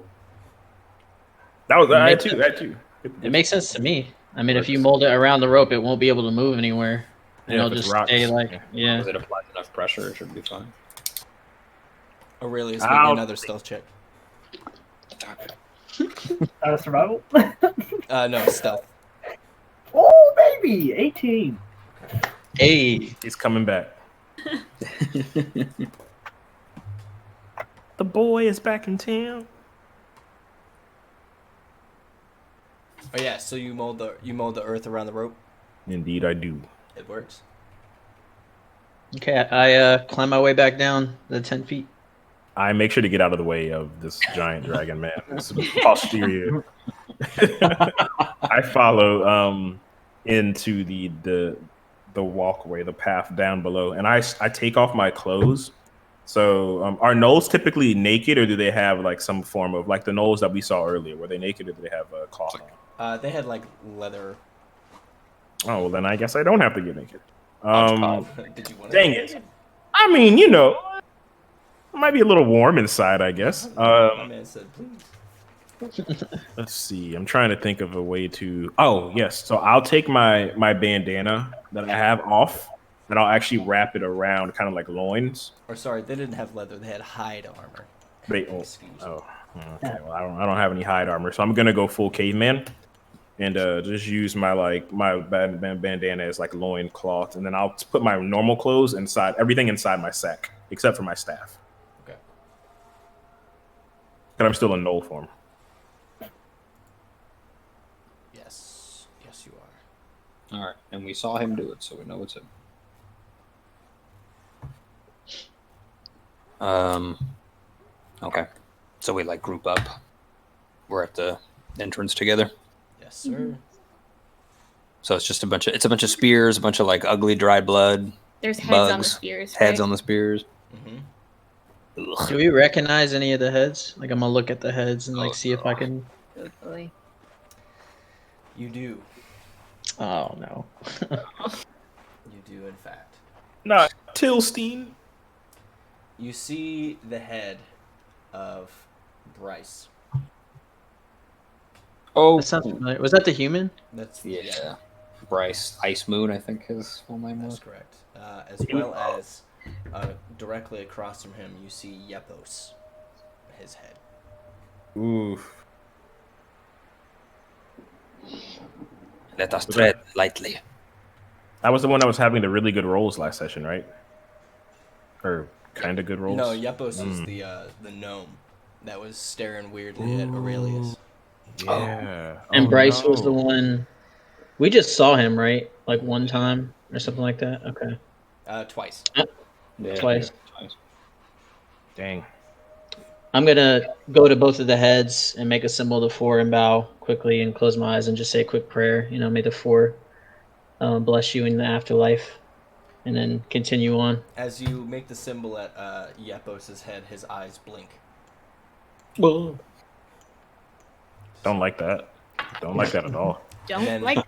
H: That was that too.
J: It makes sense to me. I mean, if you mold it around the rope, it won't be able to move anywhere. And
H: Yeah,
J: it'll
H: if it's
J: just
H: rocks,
J: stay like,
G: As
J: yeah.
G: it applies enough pressure, it should be fine.
A: Aurelius, make me another stealth check.
F: Survival?
A: No, stealth.
F: Oh, baby! 18.
J: Hey,
H: He's coming back. The boy is back in town.
A: Oh yeah, so you mold the earth around the rope.
H: Indeed, I do.
A: It works.
J: okay, I climb my way back down the 10 feet.
H: I make sure to get out of the way of this giant dragon man. This posterior I follow into the walkway, the path down below, and I take off my clothes. So are gnolls typically naked, or do they have like some form of like the gnolls that we saw earlier? Were they naked, or do they have a cloth on?
A: They had like leather.
H: Oh well, then I guess I don't have to get naked.
A: Did you want
H: Dang it! I mean, you know, it might be a little warm inside, I guess.
A: My man said, please.
H: Let's see. I'm trying to think of a way to. Oh yes. So I'll take my bandana that I have off, and I'll actually wrap it around, kind of like loins.
A: Or sorry, they didn't have leather. They had hide armor. Excuse me.
H: Okay. Well, I don't have any hide armor, so I'm gonna go full caveman, and just use my bandana as like loin cloth, and then I'll put my normal clothes inside, everything inside my sack except for my staff.
A: Okay.
H: But I'm still in gnoll form.
A: Yes, you are.
G: All right, and we saw him do it, so we know it's him. Okay, so we like group up. We're at the entrance together.
A: Yes, sir.
G: So it's just a bunch of spears, a bunch of like ugly dried blood.
I: There's heads
G: bugs,
I: on the spears.
G: Heads
I: right?
G: on the spears.
A: Mm-hmm.
J: Do we recognize any of the heads? Like, I'm gonna look at the heads and like see if I can.
I: Hopefully.
A: You do.
J: Oh no.
A: You do, in fact.
H: Not Tilstein.
A: You see the head of Bryce.
G: Oh,
J: That sounds familiar. Was that the human?
A: That's
G: yeah. Bryce Ice Moon, I think his full name was.
A: That's correct. As well as directly across from him, you see Yepos, his head.
H: Oof.
G: Let us tread lightly.
H: That was the one that was having the really good rolls last session, right? Or kind of good rolls.
A: No, Yepos was the gnome that was staring weirdly at Aurelius.
H: Yeah.
J: And Bryce was the one. We just saw him, right? Like one time or something like that. Okay.
A: Twice.
G: Yeah,
J: Twice.
H: Dang.
J: I'm gonna go to both of the heads and make a symbol of the four and bow quickly and close my eyes and just say a quick prayer. You know, may the four bless you in the afterlife, and then continue on.
A: As you make the symbol at Yepos' head, his eyes blink.
J: Whoa.
H: Don't like that. Don't like that at all.
I: Don't
A: then,
I: like.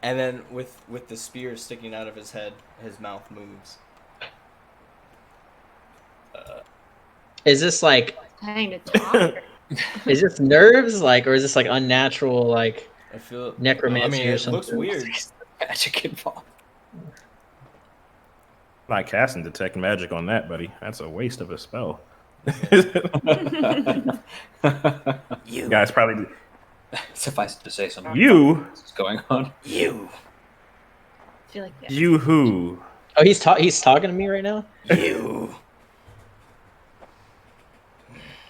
A: And then with the spear sticking out of his head, his mouth moves.
J: Is this like?
I: Trying to talk.
J: Is this nerves, like, or is this like unnatural, like
A: I feel
J: necromancy
A: I mean,
J: or
A: it
J: something?
A: looks weird.
G: Magic involved.
H: Not casting detect magic on that, buddy. That's a waste of a spell.
A: You
H: guys probably.
G: Suffice it to say, something is going on.
A: You.
I: I feel like that.
H: You who?
J: Oh, he's talking to me right now.
A: You.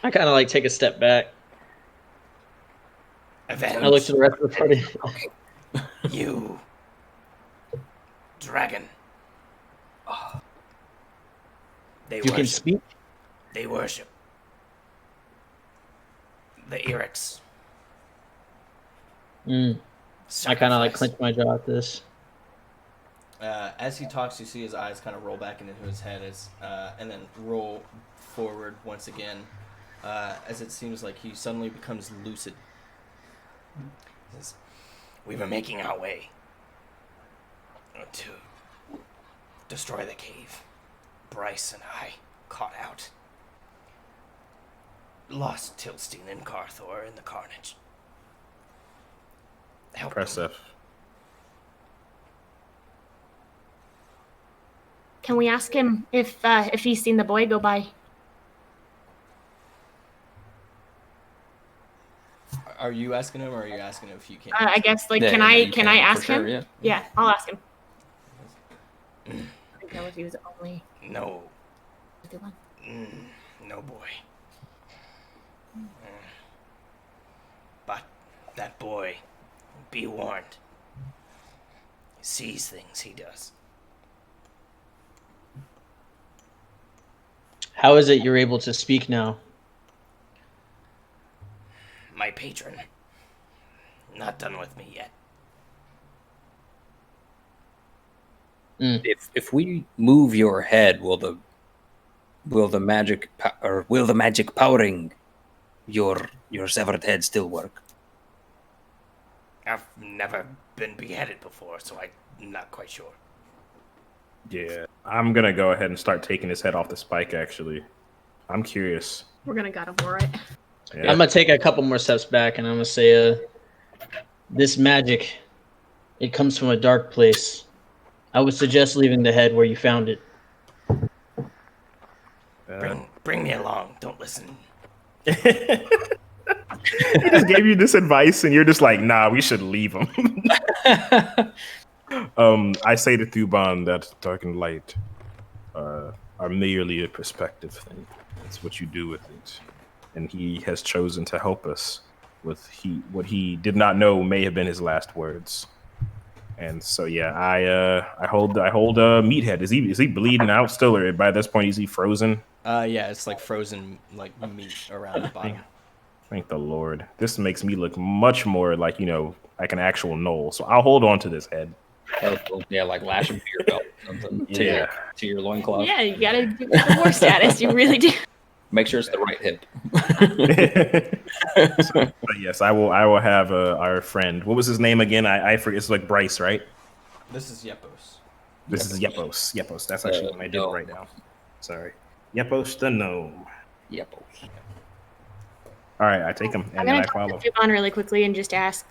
J: I kind of like take a step back.
A: Avenge.
J: I look to the rest of the party.
A: You. Dragon. They
J: You can
A: worship.
J: speak.
A: They worship. The Eryx.
J: I kind of like clench my jaw at this.
A: As he talks, you see his eyes kind of roll back into his head, and then roll forward once again, as it seems like he suddenly becomes lucid. He says, "We were making our way to destroy the cave. Bryce and I caught out. Lost Tilstein and Carthor in the carnage. Help them.
H: Impressive.
I: Can we ask him if he's seen the boy go by?
A: Are you asking him, or are you asking him if you can?
I: I guess like
G: Yeah,
I: can
G: yeah,
I: I
G: you
I: can
G: can,
I: I
G: for
I: ask
G: sure,
I: him?
G: yeah.
I: I'll ask him. I think that was he was only
A: No.
I: the one.
A: No, boy. But that boy, be warned. He sees things, he does.
J: How is it you're able to speak now?
A: My patron, not done with me yet.
G: If we move your head, will the magic powering your severed head still work?
A: I've never been beheaded before, so I'm not quite sure.
H: Yeah, I'm gonna go ahead and start taking his head off the spike. Actually, I'm curious.
I: We're gonna God of War it.
H: Yeah.
J: I'm gonna take a couple more steps back, and I'm gonna say, this magic, it comes from a dark place. I would suggest leaving the head where you found it.
A: Bring me along. Don't listen.
H: He just gave you this advice, and you're just like, nah, we should leave him. I say to Thuban that dark and light are merely a perspective thing. That's what you do with it. And he has chosen to help us with what he did not know may have been his last words. And so yeah, I hold Meathead. Is he bleeding out still, or by this point is he frozen?
A: Yeah, it's like frozen like meat around the bottom.
H: Thank the Lord. This makes me look much more like, like an actual gnoll. So I'll hold on to this head.
G: Yeah, like lash him to your belt or something.
H: Yeah.
G: To your loincloth.
I: Yeah, you gotta give it the war status. You really do.
G: Make sure it's the right hip.
H: But yes, I will have our friend. What was his name again? I forget. It's like Bryce, right?
A: This is Yepos.
H: This is Yepos. Yepos. That's actually what I did right now. Sorry. Yepos the gnome.
G: Yepos.
H: All right, I take him
I: I'm
H: and then
I: gonna
H: I
I: talk
H: follow.
I: to Thuban really quickly and just ask,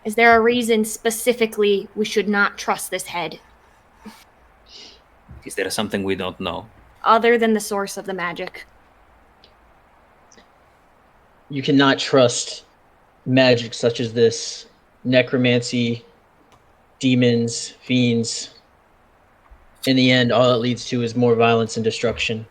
I: is there a reason specifically we should not trust this head,
G: Is there something we don't know?
I: other than the source of the magic?
J: You cannot trust magic such as this. Necromancy, demons, fiends. In the end, all it leads to is more violence and destruction.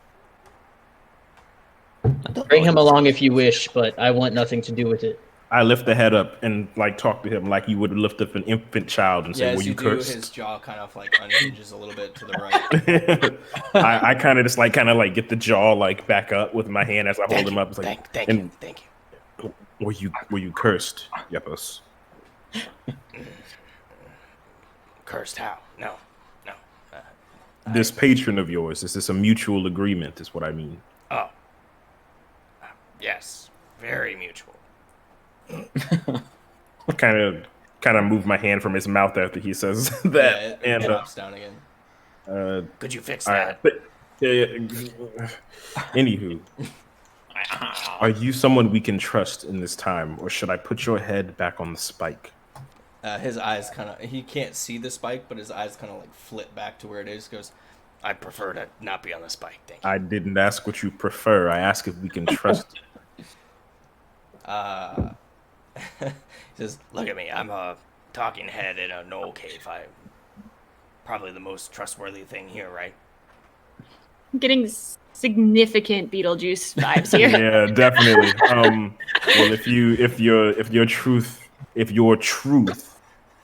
J: Bring him along if you wish, but I want nothing to do with it.
H: I lift the head up and talk to him like you would lift up an infant child and say,
A: Yeah,
H: "Were
A: as
H: you
A: you do,
H: cursed?"
A: his jaw kind of unhinges a little bit to the right.
H: I kind of just get the jaw back up with my hand as I hold him up. It's like,
A: Thank you.
H: Were you cursed, Yepos?
A: Cursed how? No.
H: This patron of yours, is this a mutual agreement? Is what I mean.
A: Oh. Yes. Very mutual.
H: kind of move my hand from his mouth after he says that,
A: Yeah, it
H: and
A: drops down again. Could you fix that?
H: But, anywho, are you someone we can trust in this time, or should I put your head back on the spike?
A: His eyes he can't see the spike, but his eyes kind of flip back to where it is. Goes, I'd prefer to not be on the spike. Thank you.
H: I didn't ask what you prefer. I asked if we can trust you.
A: He says, look at me. I'm a talking head in a gnoll cave. I'm probably the most trustworthy thing here, right?
I: I'm getting significant Beetlejuice vibes here.
H: Yeah, definitely. Well, if your truth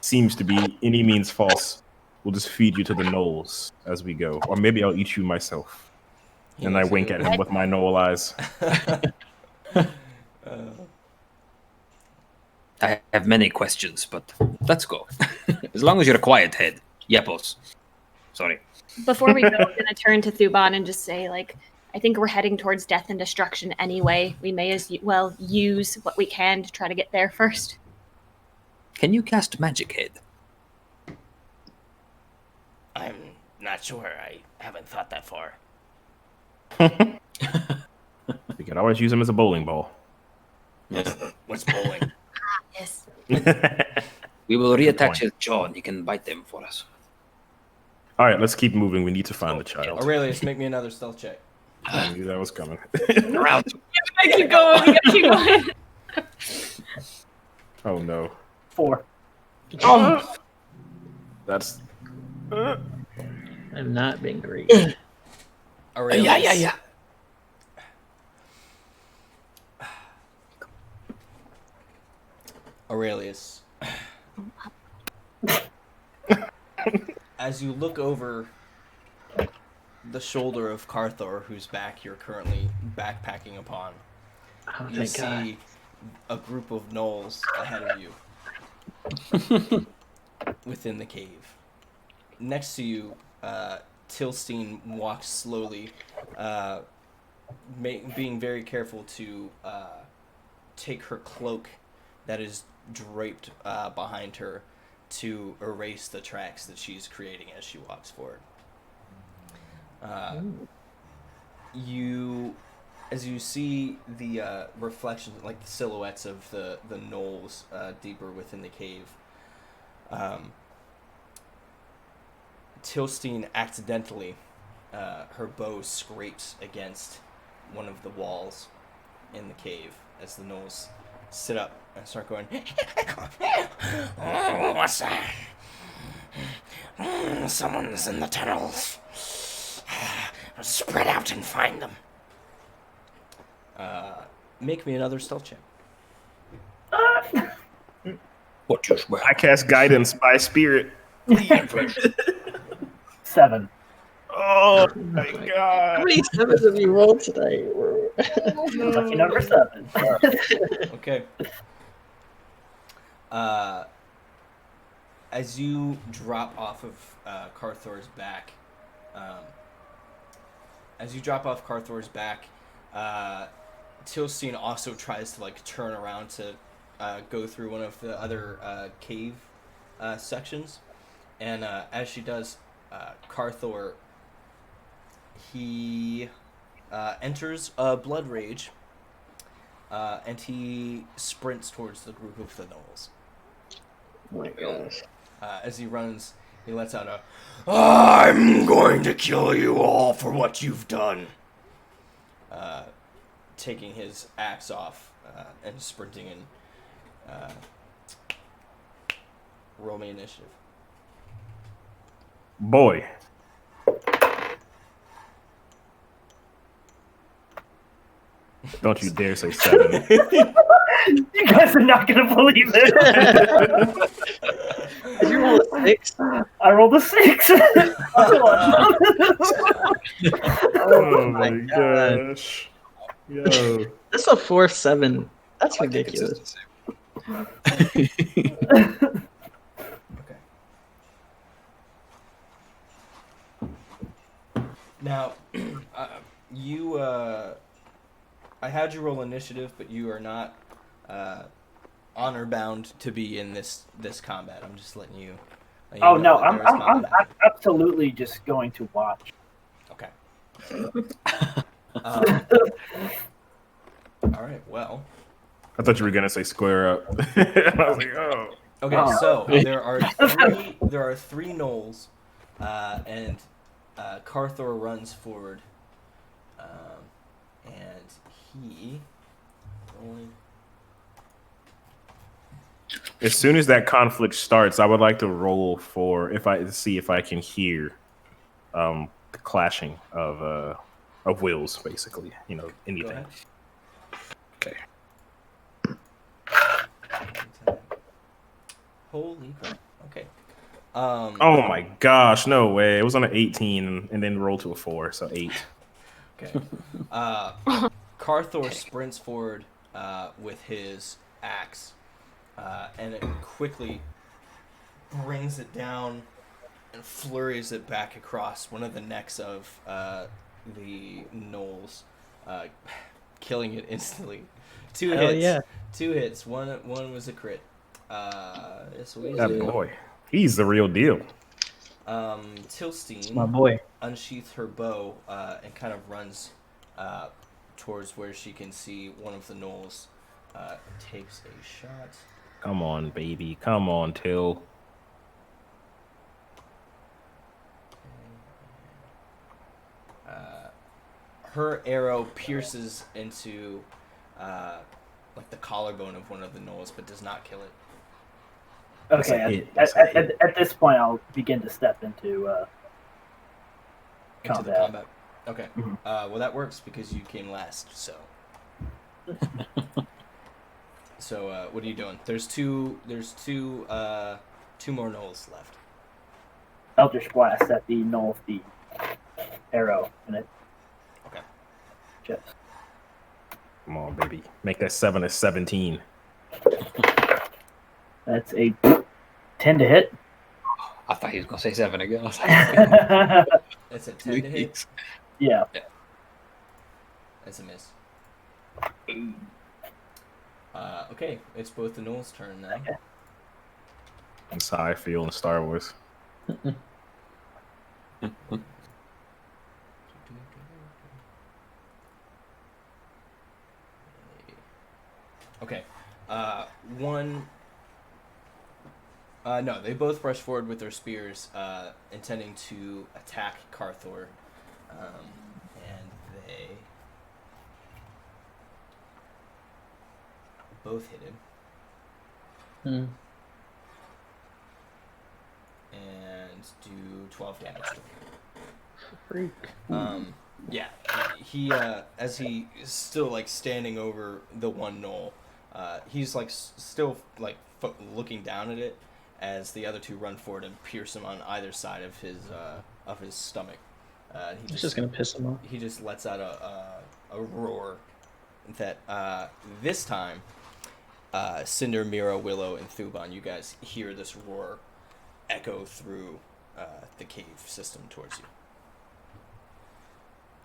H: seems to be any means false, we'll just feed you to the gnolls as we go, or maybe I'll eat you myself. And I wink at him with my gnoll eyes.
G: I have many questions, but let's go. As long as you're a quiet head. Yepos. Sorry.
I: Before we go, I'm gonna turn to Thuban and just say, I think we're heading towards death and destruction anyway. We may as well use what we can to try to get there first.
G: Can you cast Magic Head?
A: I'm not sure. I haven't thought that far.
H: You can always use him as a bowling ball.
A: What's bowling?
I: Yes.
G: We will reattach his jaw and he can bite them for us.
H: All right, let's keep moving. We need to find the child.
A: Aurelius, make me another stealth check.
H: I knew that was coming.
G: Around.
I: We gotta keep going. We gotta keep going.
H: Oh no.
J: 4.
H: Oh. That's.
J: I've not been great.
A: Aurelius.
G: Yeah.
A: Aurelius. As you look over the shoulder of Carthor, whose back you're currently backpacking upon, you see a group of gnolls ahead of you within the cave. Next to you, Tilstein walks slowly, being very careful to take her cloak that is draped behind her to erase the tracks that she's creating as she walks forward. As you see the reflections, like the silhouettes of the gnolls deeper within the cave, Tilstein accidentally, her bow scrapes against one of the walls in the cave as the gnolls sit up and start going, oh, what's that? Someone's in the tunnels. Spread out and find them. Make me another stealth check.
G: What you swear?
H: I cast guidance by spirit.
F: 7.
H: Oh my god.
J: How many 7s have you rolled today?
F: Lucky number 7.
A: Okay. As you drop off of Carthor's back, Tilstein also tries to like turn around to go through one of the other cave sections, and as she does, Carthor he enters a blood rage, and he sprints towards the group of the gnolls.
J: Oh my gosh.
A: As he runs, he lets out a, "I'm going to kill you all for what you've done." Taking his axe off and sprinting in. Roll me initiative.
H: Boy. Don't you dare say 7.
F: You guys are not gonna believe it.
J: Did you roll a 6?
F: I rolled a 6.
H: Oh my gosh. Yo.
J: That's a 4-7. That's ridiculous.
A: Okay. Now, I had you roll initiative, but you are not honor bound to be in this combat. I'm just letting you.
F: Oh no, I'm absolutely just going to watch.
A: Okay. All right. Well.
H: I thought you were gonna say square up. I was like, oh.
A: Okay, so there are three gnolls, and Carthor runs forward, and he.
H: As soon as that conflict starts, I would like to roll for see if I can hear the clashing of wills, basically. You know, anything. Okay.
A: Holy crap! Okay.
H: Oh my gosh! No way! It was on an 18 and then rolled to a 4, so 8.
A: Okay. Carthor sprints forward with his axe, and it quickly brings it down and flurries it back across one of the necks of the gnolls, killing it instantly. Two hits. One was a crit.
H: That boy, he's the real deal.
A: Tilstein,
J: My boy,
A: unsheaths her bow and kind of runs towards where she can see one of the gnolls. Takes a shot.
H: Come on, baby. Come on, Till.
A: Her arrow pierces into like the collarbone of one of the gnolls, but does not kill it.
F: Okay, at this point, I'll begin to step into
A: Into the combat. Okay.
F: Mhm.
A: Well, that works because you came last. So. So what are you doing? There's two more gnolls left.
F: Eldritch Blast at the gnoll with the arrow in it.
A: Okay.
F: Just.
H: Come on, baby. Make that 7 a 17.
F: That's a 10 to hit.
G: I thought he was gonna say 7 again. I was like,
A: That's a 10 to hit.
F: Yeah.
A: That's a miss. Okay, it's both the Gnolls' turn now.
F: Okay.
H: That's how I feel in Star Wars.
A: Okay. One. No, they both rush forward with their spears, intending to attack Carthor. And they both hit him. And do 12 damage to him.
J: Freak.
A: Yeah, he as he is still like standing over the one Gnoll, he's like still like looking down at it as the other two run forward and pierce him on either side of his stomach.
J: It's just gonna piss him off.
A: He just lets out a roar that this time, Cinder, Mira, Willow, and Thuban, you guys hear this roar echo through the cave system towards you.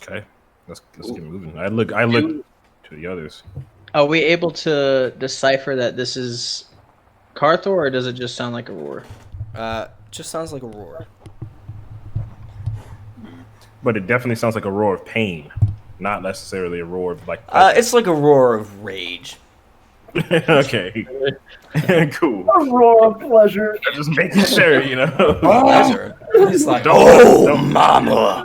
H: Okay, let's get moving. I look to the others.
J: Are we able to decipher that this is Carthor, or does it just sound like a roar?
A: Just sounds like a roar.
H: But it definitely sounds like a roar of pain, not necessarily a roar of like.
A: It's like a roar of rage.
H: Okay, cool.
F: A roar of pleasure.
H: I'm just making sure, you know.
A: Pleasure. He's like,
H: don't
A: mama.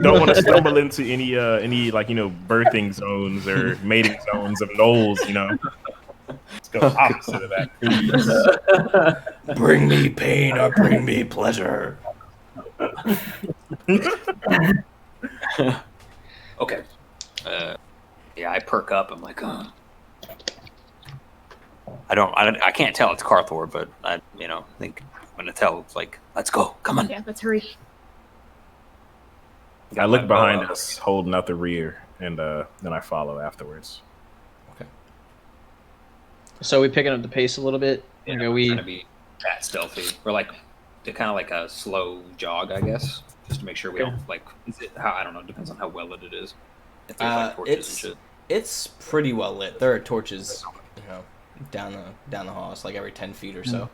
H: Don't want to stumble into any like birthing zones or mating zones of Gnolls, you know. Let's go opposite of that, please.
A: Bring me pain or bring me pleasure.
G: okay. Yeah, I perk up. I'm like, I can't tell it's Carthor, but I think I'm gonna tell. It's like, let's go, come on.
I: Yeah, let's hurry.
H: I look behind us, holding out the rear, and then I follow afterwards.
A: Okay.
J: So we picking up the pace a little bit.
G: Yeah,
J: Are
G: we're trying to be that stealthy. We're like, kind of like a slow jog, I guess, just to make sure we don't like. Is it how? I don't know. Depends on how well lit it is. If there's like torches and shit.
A: It's pretty well lit. There are torches, down the hall. It's like every 10 feet or so.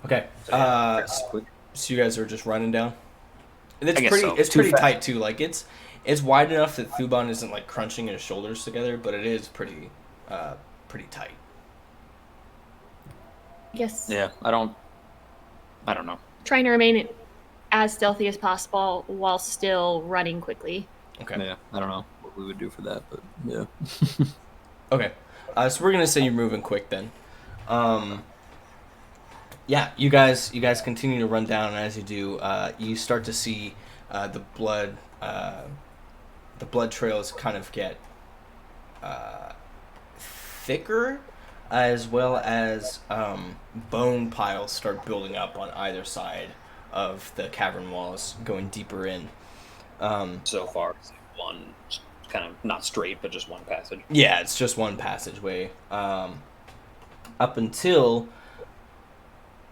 A: Okay. So you guys are just running down. And it's pretty. So. It's pretty tight too. Like it's wide enough that Thuban isn't like crunching his shoulders together, but it is pretty tight.
I: Yes.
G: Yeah, I don't know.
I: Trying to remain as stealthy as possible while still running quickly.
A: Okay.
G: Yeah, I don't know what we would do for that, but yeah.
A: Okay. So we're gonna say you're moving quick then. Yeah, you guys continue to run down, and as you do, you start to see the blood trails kind of get thicker, as well as bone piles start building up on either side of the cavern walls, going deeper in.
G: So far, it's like one kind of not straight, but just one passage.
A: Yeah, it's just one passageway. Up until.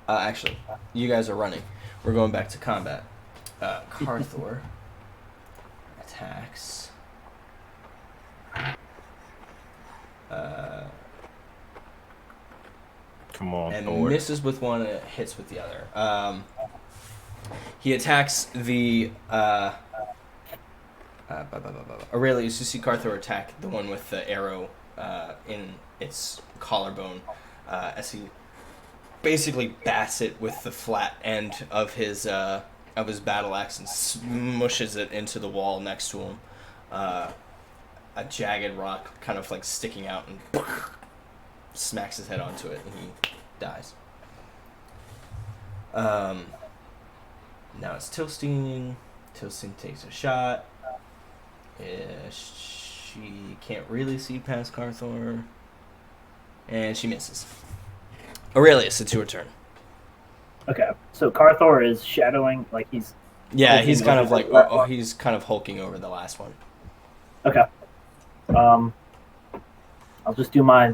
A: Actually, you guys are running. We're going back to combat. Carthor attacks.
H: Come on,
A: and
H: Thor.
A: misses with one and hits with the other. He attacks the Aurelius. You see Carthor attack the one with the arrow in its collarbone as he basically bats it with the flat end of his battle axe and smushes it into the wall next to him. A jagged rock kind of like sticking out and smacks his head onto it, and he dies. Now it's Tilstein. Tilstein takes a shot. She can't really see past Carthor, and she misses. Aurelius, it's your turn.
F: Okay, so Carthor is shadowing, like he's.
A: Yeah, he's kind of like he's kind of hulking over the last one.
F: Okay. I'll just do my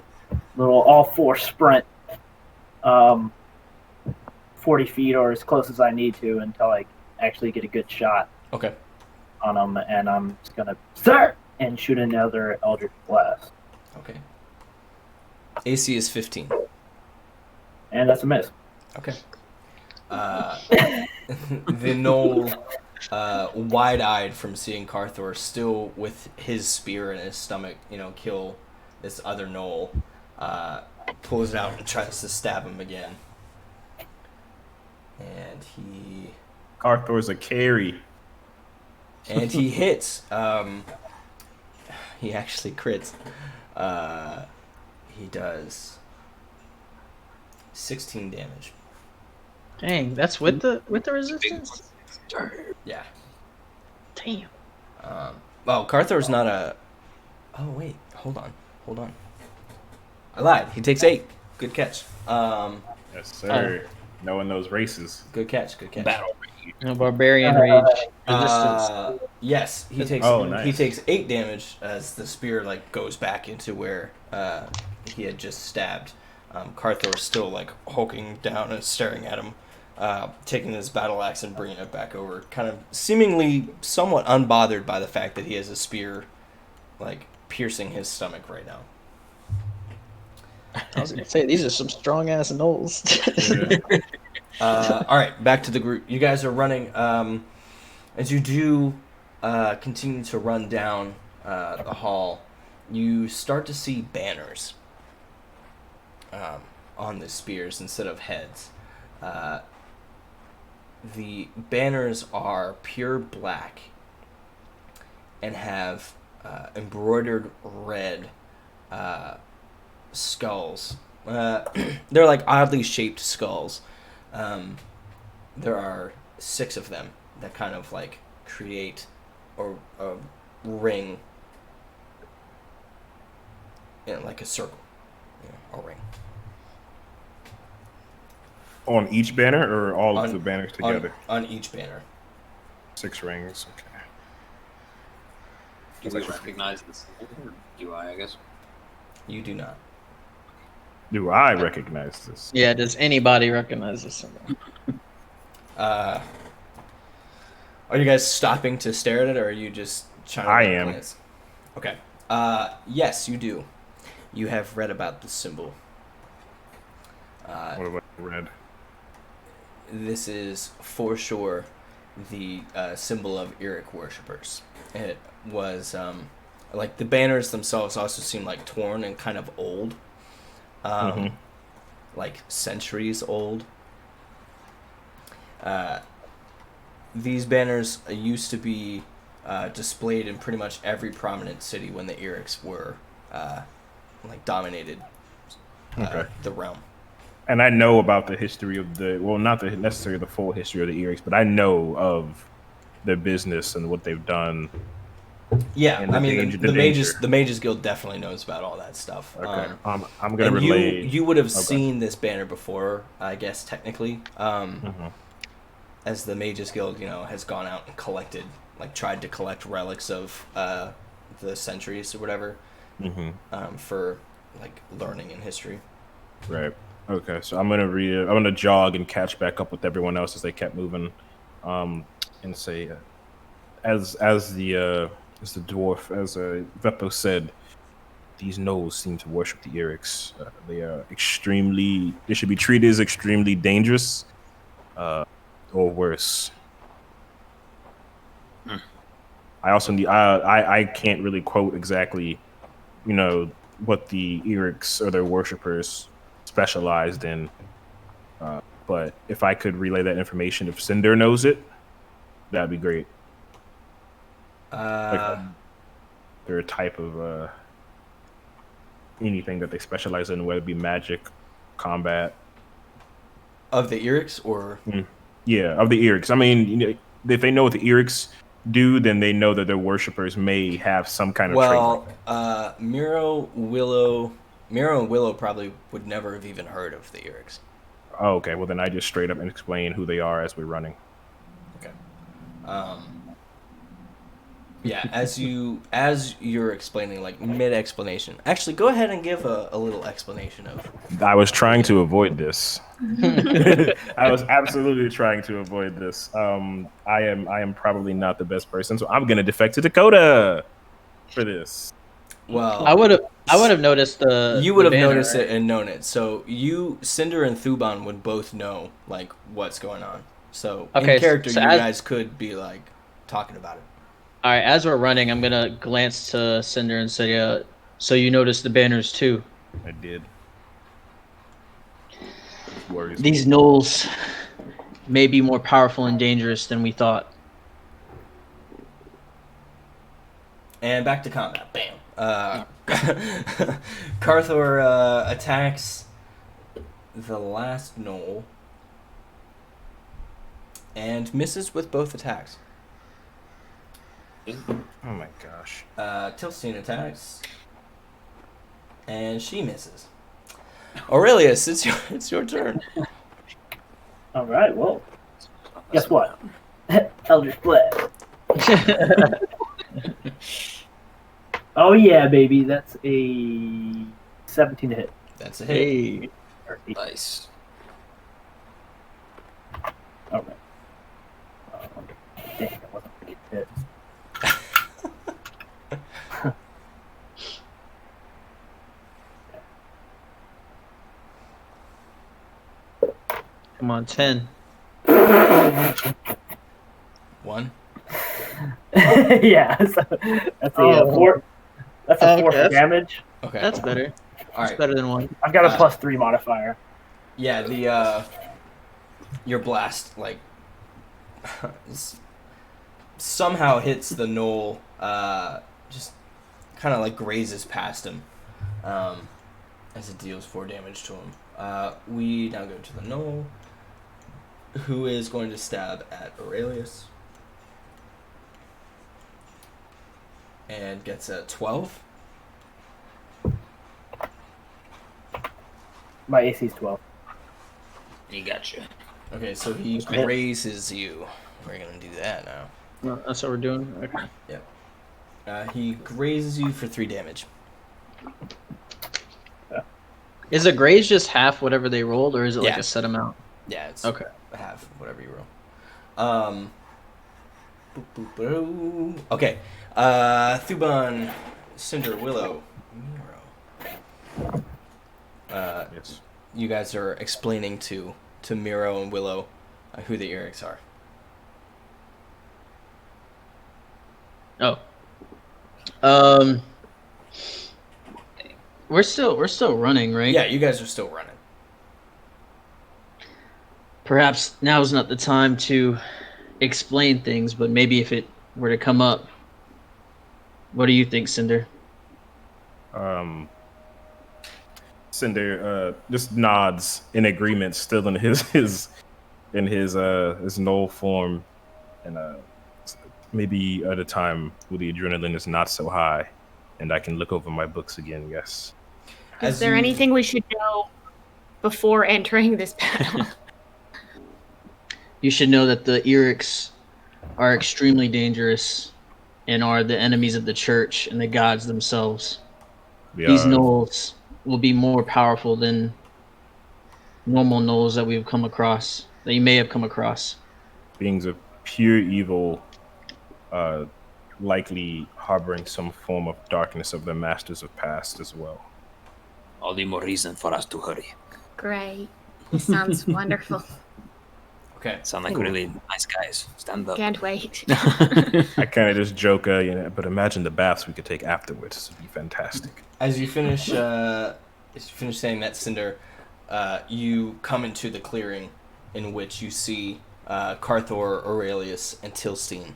F: little all-four sprint, 40 feet or as close as I need to until I actually get a good shot.
A: Okay.
F: On him, and I'm just gonna start and shoot another Eldritch Blast.
A: Okay. AC is 15.
F: And that's a miss.
A: Okay. The Gnoll, wide-eyed from seeing Carthor, still with his spear in his stomach, kill this other Gnoll, pulls it out and tries to stab him again. And he...
H: Carthor's a carry.
A: And he hits. He actually crits. He does 16 damage.
J: Dang, that's with the resistance.
A: Yeah.
J: Damn.
A: Well, Carthor's not a... Oh, wait. Hold on. I lied. He takes 8. Good catch.
H: Yes, sir. Knowing those races.
A: Good catch.
G: Battle.
J: Barbarian rage. Resistance.
A: Yes, he takes
H: nice.
A: he takes 8 damage as the spear goes back into where he had just stabbed. Carthor's still hulking down and staring at him, taking his battle axe and bringing it back over, kind of seemingly somewhat unbothered by the fact that he has a spear piercing his stomach right now.
J: I was gonna say these are some strong ass gnolls.
A: All right, back to the group. You guys are running. As you do continue to run down the hall, you start to see banners on the spears instead of heads. The banners are pure black and have embroidered red skulls. They're oddly shaped skulls. There are 6 of them that kind of create a ring, like a circle, a ring.
H: On each banner or all of the banners together?
A: On each banner.
H: 6 rings, okay.
G: Do we recognize this? Or do I guess?
A: You do not.
H: Do I recognize this?
J: Yeah, does anybody recognize this symbol?
A: Are you guys stopping to stare at it, or are you just trying to...
H: I am.
A: Glance? Okay. Yes, you do. You have read about the symbol.
H: What about red?
A: This is for sure the symbol of Eric worshippers. It was the banners themselves also seem torn and kind of old, centuries old. These banners used to be displayed in pretty much every prominent city when the Erics were dominated the realm.
H: And I know about the history of not necessarily the full history of the Erics, but I know of their business and what they've done.
A: Yeah, I mean, the Mages Guild definitely knows about all that stuff.
H: Okay, I'm going to relay...
A: You would have seen this banner before, I guess, technically. As the Mages Guild, has gone out and collected, tried to collect relics of the centuries or whatever, for, learning and history.
H: Right. Okay, so I'm gonna read it. I'm gonna jog and catch back up with everyone else as they kept moving, and say, as the dwarf, as Veppo said, these gnolls seem to worship the Erics. They are they should be treated as extremely dangerous, or worse. I also need. I can't really quote exactly, what the Erics or their worshippers specialized in, but if I could relay that information, if Cinder knows it, that'd be great. They're a type of anything that they specialize in, whether it be magic, combat.
A: Of the Erics, or
H: yeah, of the Erics. I mean, if they know what the Erics do, then they know that their worshippers may have some kind of trait.
A: Miro and Willow probably would never have even heard of the Erics.
H: Oh, okay. Well, then I just straight up and explain who they are as we're running.
A: Okay. Yeah, as you're explaining, like mid explanation. Actually, go ahead and give a little explanation of.
H: I was trying to avoid this. I was absolutely trying to avoid this. I am probably not the best person, so I'm gonna defect to Dakota for this.
A: Well,
J: I would have noticed the.
A: You would have
J: banner,
A: noticed
J: right?
A: it and known it. So you, Cinder and Thuban would both know like what's going on. So
J: Okay,
A: in character,
J: so
A: you
J: as-
A: guys could be like talking about it.
J: All right, as we're running, I'm gonna glance to Cinder and say, "So you noticed the banners too?
H: I did. Worries.
J: These gnolls may be more powerful and dangerous than we thought."
A: And back to combat. Bam. Carthor attacks the last gnoll and misses with both attacks.
H: Oh my gosh.
A: Tilstein attacks and she misses. Aurelius, it's your turn.
F: All right. Well, guess what? Eldritch Blast. Oh yeah, baby. That's a 17 to hit.
A: That's a hit.
J: Hey,
F: Or 8.
G: Nice.
F: All right. Dang, that wasn't a good hit.
J: come on, 10.
A: 1.
F: Yeah, so that's a 4. That's a 4 for
J: that's-
F: damage.
A: Okay.
J: That's better.
A: All
J: That's
A: right.
J: better than 1.
F: I've got a +3 modifier.
A: Yeah, the your blast like somehow hits the gnoll, just kind of like grazes past him, as it deals 4 damage to him. We now go to the gnoll, who is going to stab at Aurelius, and gets a 12.
F: My AC is 12.
G: You gotcha.
A: Okay, so he grazes you. We're gonna do that now.
J: No, that's what we're doing. Okay.
A: He grazes you for 3 damage.
J: Is a graze just half whatever they rolled, or is it like
A: Yeah.
J: a set amount?
A: Yeah, it's
J: Okay.
A: half whatever you roll. Okay. Thuban, Cinder, Willow, Miro.
H: Yes.
A: You guys are explaining to Miro and Willow who the Erics are.
J: Oh. We're still running, right?
A: Yeah, you guys are still running.
J: Perhaps now's not the time to explain things, but maybe if it were to come up. What do you think, Cinder?
H: Cinder just nods in agreement, still in his null form, and maybe at a time where the adrenaline is not so high, and I can look over my books again. Yes.
I: Is there anything we should know before entering this battle?
J: You should know that the Erics are extremely dangerous and are the enemies of the church and the gods themselves. These gnolls will be more powerful than normal gnolls that we've come across, that you may have come across.
H: beings of pure evil, likely harboring some form of darkness of the masters of past as well.
G: All the more reason for us to hurry.
I: Great. This sounds wonderful.
A: Okay.
G: Sound like really nice guys. Stand up.
I: Can't wait.
H: I kind of just joke, but imagine the baths we could take afterwards. This would be fantastic.
A: As you finish saying that, Cinder, you come into the clearing in which you see Carthor, Aurelius, and Tilstein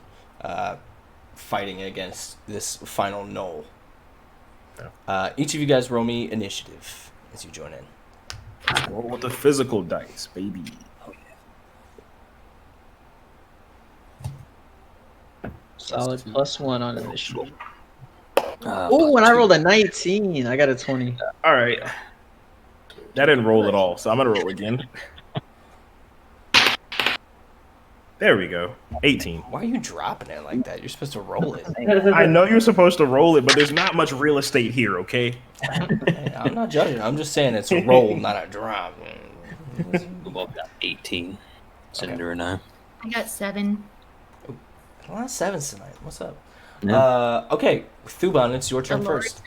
A: fighting against this final gnoll. Each of you guys roll me initiative as you join in.
H: Roll with the physical dice, baby.
J: Solid +1 on initiative.
G: Uh,
J: Oh, and I rolled a 19. I got a 20.
H: All right. That didn't roll at all, so I'm gonna roll again. There we go. 18.
A: Why are you dropping it like that? You're supposed to roll it.
H: I know you're supposed to roll it, but there's not much real estate here, okay?
A: Hey, I'm not judging. I'm just saying it's a roll, not a drop.
G: We both got 18. Cinder and I.
I: I got 7.
A: A lot of 7s tonight. What's up?
G: Yeah.
A: Okay, Thuban, it's your turn
I: The Lord.
A: first.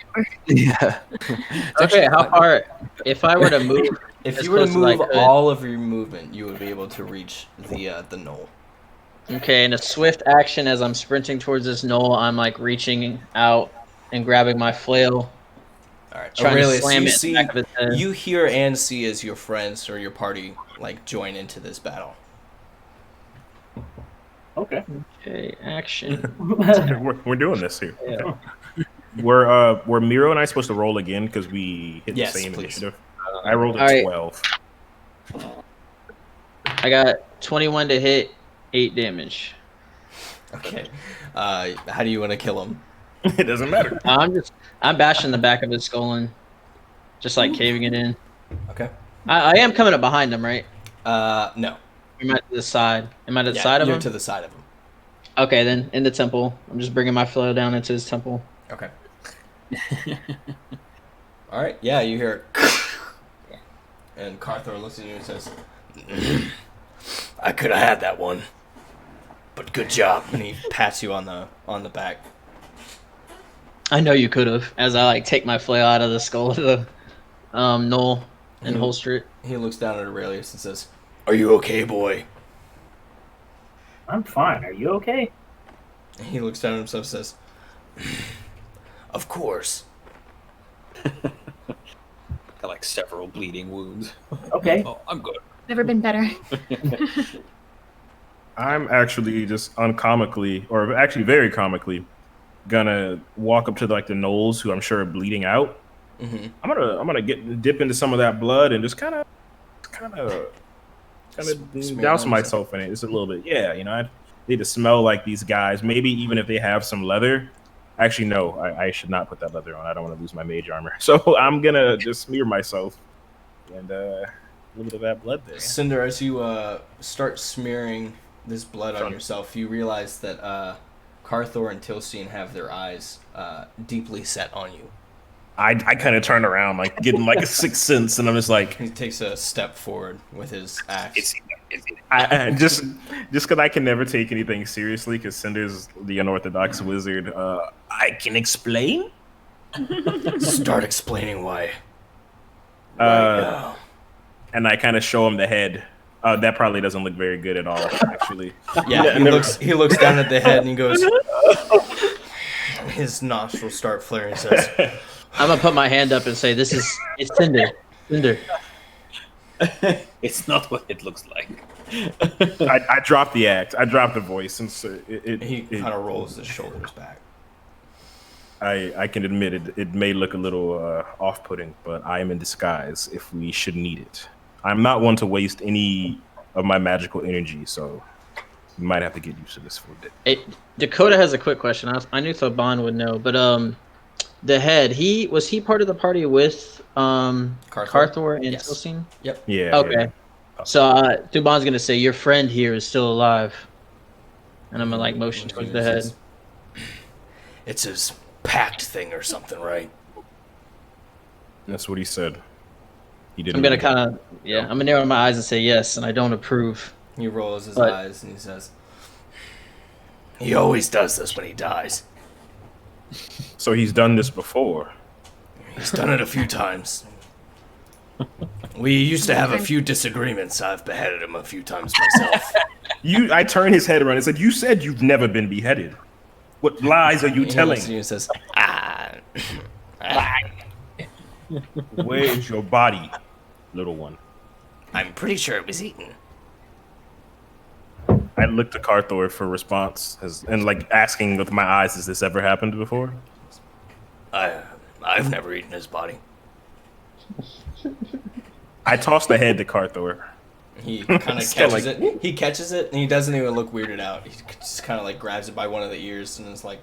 G: Yeah.
J: Okay, how far? If I were to move,
A: If
J: as
A: you were to
J: close as I
A: move
J: could.
A: all of your movement, you would be able to reach the knoll.
J: Okay, in a swift action as I'm sprinting towards this knoll, I'm like reaching out and grabbing my flail,
A: All right,
J: trying
A: Aurelius,
J: to slam
A: you
J: it in
A: see,
J: the back of his head.
A: you hear and see as your friends or your party like join into this battle.
F: Okay.
J: Okay, action.
H: we're doing this here.
J: Yeah.
H: Were Miro and I supposed to roll again because we hit
A: Yes,
H: the same
A: please.
H: initiative? I rolled a
J: All right.
H: 12.
J: I got 21 to hit, 8 damage.
A: Okay, how do you want to kill him?
H: It doesn't matter.
J: I'm bashing the back of his skull in, just like caving it in.
A: Okay.
J: I am coming up behind him, right?
A: No.
J: Am I to the side? Am I to the
A: Yeah,
J: side of
A: you're
J: him?
A: to the side of him.
J: Okay, then in the temple. I'm just bringing my flail down into his temple.
A: Okay. All right. Yeah, you hear. And Carthor looks at you and says, "I could have had that one, but good job." And he pats you on the back.
J: I know you could have. As I like take my flail out of the skull of the knoll and holster it.
A: He looks down at Aurelius and says, "Are you okay, boy?"
F: I'm fine. Are you okay?
A: And he looks down at himself and says, "Of course."
G: Got like several bleeding wounds.
F: Okay.
G: Oh, I'm good.
I: Never been better.
H: I'm actually just uncomically, or actually very comically, gonna walk up to like the gnolls who I'm sure are bleeding out.
A: Mm-hmm.
H: I'm gonna dip into some of that blood and just kind of
A: Smear
H: douse
A: on
H: myself in it just a little bit. Yeah, you know, I need to smell like these guys. Maybe even if they have some leather. Actually, no, I should not put that leather on. I don't want to lose my mage armor. So I'm gonna just smear myself and a little bit of that blood there.
A: Cinder, as you start smearing this blood on
H: Fun.
A: yourself, you realize that Carthor and Tilstein have their eyes deeply set on you.
H: I kind of turn around, like getting like a sixth sense, and I'm just like,
A: He takes a step forward with his axe.
H: I just because I can never take anything seriously, because Cinder's the unorthodox wizard. I can explain.
A: Start explaining why.
H: And I kind of show him the head. That probably doesn't look very good at all, actually.
A: Yeah, he looks down at the head and he goes. His nostrils start flaring. And says,
J: I'm gonna put my hand up and say, it's Cinder. Cinder.
G: It's not what it looks like.
H: I dropped the act. I dropped the voice, and so
A: he kind of rolls his shoulders back.
H: I can admit it may look a little off-putting, but I am in disguise if we should need it. I'm not one to waste any of my magical energy, so you might have to get used to this for a bit.
J: Dakota has a quick question. I knew Thoban would know, but the head, was he part of the party with Carthor and
A: Yes.
J: Tilstein?
A: Yep.
H: Yeah.
J: Okay.
H: yeah.
J: So Thuban's gonna say your friend here is still alive, and I'm gonna like motion towards the head.
A: It's his pact thing or something, right?
H: That's what he said. He didn't.
J: I'm gonna kind of I'm gonna narrow my eyes and say yes, and I don't approve.
A: He rolls his
J: But-
A: eyes and he says, "He always does this when he dies.
H: So he's done this before.
A: He's done it a few times. We used to have a few disagreements. I've beheaded him a few times myself."
H: I turned his head around and said, "You said you've never been beheaded. What lies are you
A: He
H: telling?
A: looks at you and says,
H: Where is your body, little one?"
A: "I'm pretty sure it was eaten."
H: I looked to Carthor for response, and like asking with my eyes, "Has this ever happened before?"
A: I've never eaten his body.
H: I tossed the head to Carthor.
A: He kind of
H: Still
A: catches
H: like-
A: it. He catches it, and he doesn't even look weirded out. He just kind of like grabs it by one of the ears and is like,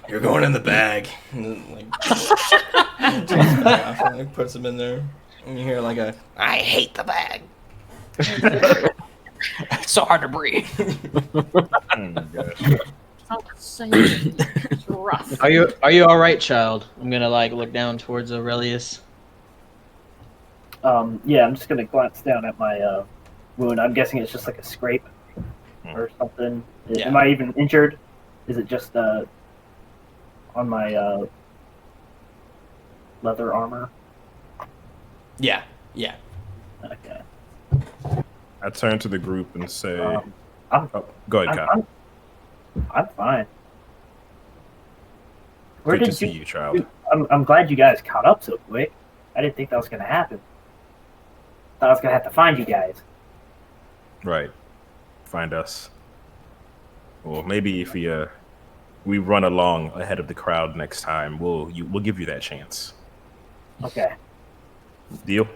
A: "You're going in the bag." And then, like puts him in there, and you hear like I hate the bag.
G: It's so hard to breathe.
I: It's rough.
J: Are you all right, child? I'm gonna like look down towards Aurelius.
F: Yeah, I'm just gonna glance down at my wound. I'm guessing it's just like a scrape or something.
A: Yeah.
F: Am I even injured? Is it just on my leather armor?
A: Yeah.
F: Okay.
H: I turn to the group and say, "Go ahead, Kyle."
F: I'm fine.
H: Good to see you, child.
F: I'm glad you guys caught up so quick. I didn't think that was gonna happen. Thought I was gonna have to find you guys.
H: Right. Find us. Well, maybe if we run along ahead of the crowd next time, we'll give you that chance.
F: Okay.
H: Deal?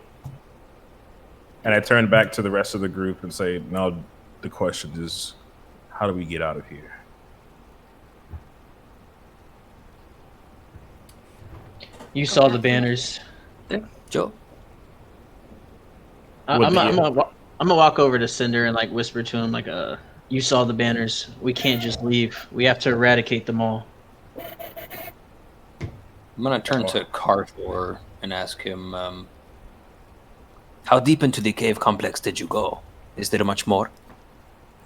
H: And I turn back to the rest of the group and say, now the question is, how do we get out of here?
J: You saw the banners.
G: Yeah, Joe.
J: I'm gonna walk over to Cinder and like whisper to him like, you saw the banners. We can't just leave. We have to eradicate them all.
G: I'm gonna turn to Carthor and ask him, how deep into the cave complex did you go? Is there much more?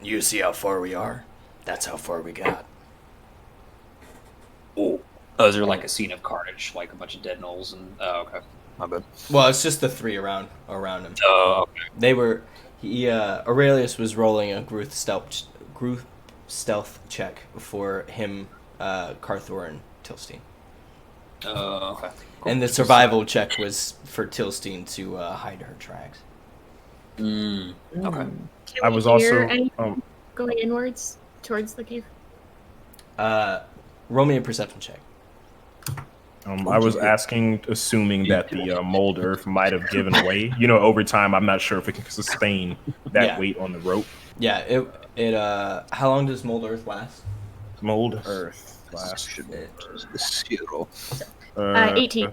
A: You see how far we are? That's how far we got.
G: Oh, is there like a scene of carnage, like a bunch of dead gnolls and? Oh, okay, my bad.
A: Well, it's just the three around him.
G: Oh, okay.
A: They were. Aurelius was rolling a group stealth check for him, Carthor, and Tilstein.
G: Okay. Cool.
A: And the survival check was for Tilstein to hide her tracks.
G: Okay.
H: I was also
I: going inwards towards the cave.
A: Roll me a perception check.
H: I was assuming that the mold earth might have given way. You know, over time, I'm not sure if it can sustain that weight on the rope.
A: Yeah, it how long does mold earth last?
H: Mold earth last.
I: 18.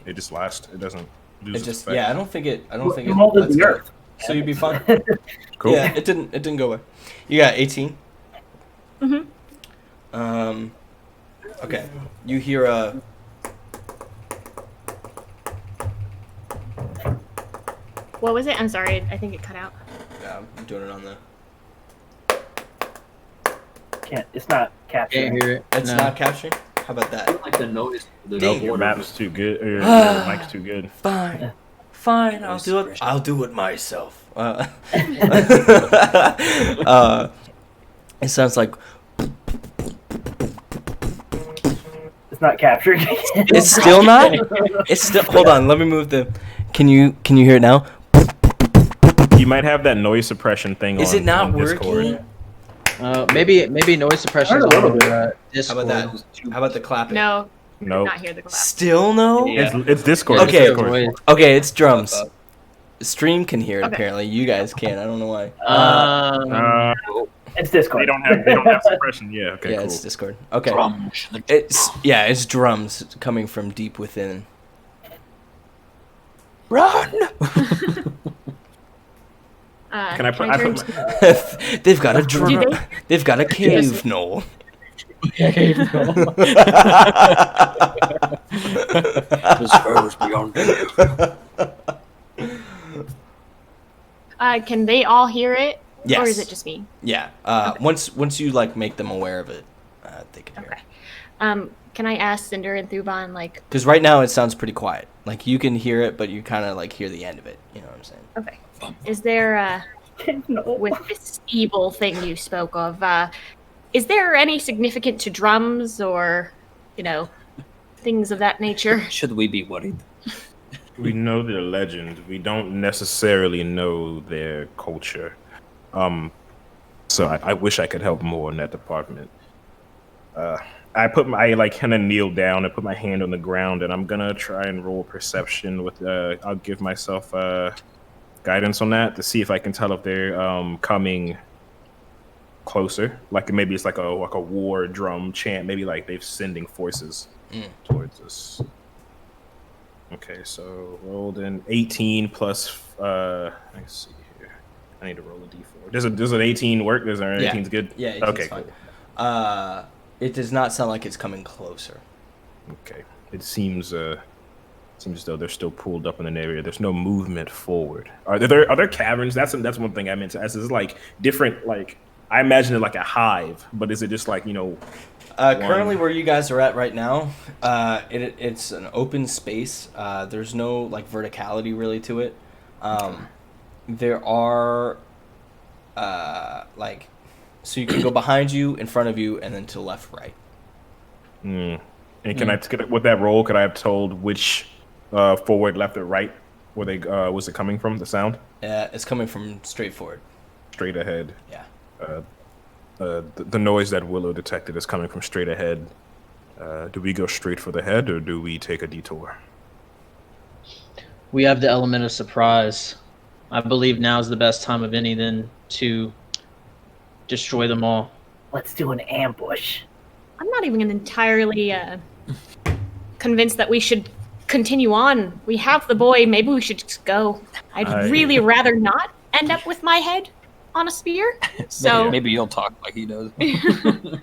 H: It just lasts. It doesn't lose its effect.
A: I don't think it
F: mold is
A: lets
F: the
A: go.
F: earth.
A: So you'd be fine.
H: Cool.
A: Yeah, it didn't go away. You got 18.
I: Mm-hmm.
A: Okay. You hear a.
I: What was it? I'm sorry. I think it cut out.
A: Yeah, I'm doing it on the.
F: It's not capturing.
J: Can't hear it.
A: It's
J: No.
A: not capturing. How about that?
G: Like the noise.
H: Nope, your map's too good. Or your mic's too good.
A: Fine. I'll do it. I'll do it myself. It sounds like
F: It's not capturing.
A: it's still not. It's still. Hold on. Let me move the. Can you hear it now?
H: You might have that noise suppression thing on.
A: Is it not
H: on Discord.
A: working?
J: Maybe noise suppression is on Discord.
A: How about that? How about the clapping?
I: No.
H: Nope.
I: Not hear the clap.
A: Still no.
G: Yeah.
H: It's Discord.
A: Okay.
H: It's Discord.
A: Okay, it's drums. Stream can hear it.
I: Okay.
A: Apparently, you guys can't. I don't know why.
F: It's Discord.
H: They don't have suppression. Yeah. Okay.
A: Yeah,
H: cool.
A: it's Discord. Okay.
G: Drums.
A: It's drums coming from deep within.
G: Run!
H: Can I put?
I: turn
A: They've got a drum.
I: Do they?
A: They've got a cave knoll.
G: This goes beyond belief.
I: Can they all hear it?
A: Yes.
I: Or is it just me?
A: Yeah.
I: Okay.
A: Once you like make them aware of it, they can hear.
I: Okay. Can I ask Cinder and Thuban like?
A: Because right now it sounds pretty quiet. Like you can hear it, but you kind of like hear the end of it. You know what I'm saying?
I: Okay. Is there with this evil thing you spoke of? Is there any significant to drums or, things of that nature?
G: Should we be worried?
H: We know their legend. We don't necessarily know their culture. So I wish I could help more in that department. I kind of kneel down and put my hand on the ground, and I'm gonna try and roll perception with. I'll give myself guidance on that to see if I can tell if they're coming closer. Like maybe it's like a war drum chant. Maybe like they're sending forces towards us. Okay, so rolled an 18 plus. Let's see here. I need to roll a d4. Does an 18 work? Does an 18's good?
A: Yeah, 18's
H: okay,
A: fine.
H: cool.
A: It does not sound like it's coming closer.
H: Okay. It seems as though they're still pulled up in an area. There's no movement forward. Are there caverns? That's one thing I meant to ask. Is like different, like I imagine it like a hive, but is it just like,
A: Currently where you guys are at right now, it's an open space. There's no like verticality really to it. There are so you can go behind you, in front of you, and then to the left, right.
H: And can I with that roll? Could I have told which forward, left, or right? Where they was it coming from? The sound?
A: It's coming from straight forward.
H: Straight ahead.
A: Yeah.
H: The noise that Willow detected is coming from straight ahead. Do we go straight for the head, or do we take a detour?
J: We have the element of surprise. I believe now is the best time of any then to destroy them all.
F: Let's do an ambush.
I: I'm not even entirely convinced that we should continue on. We have the boy. Maybe we should just go. I'd really rather not end up with my head on a spear. So
G: maybe you'll talk like he does.
H: The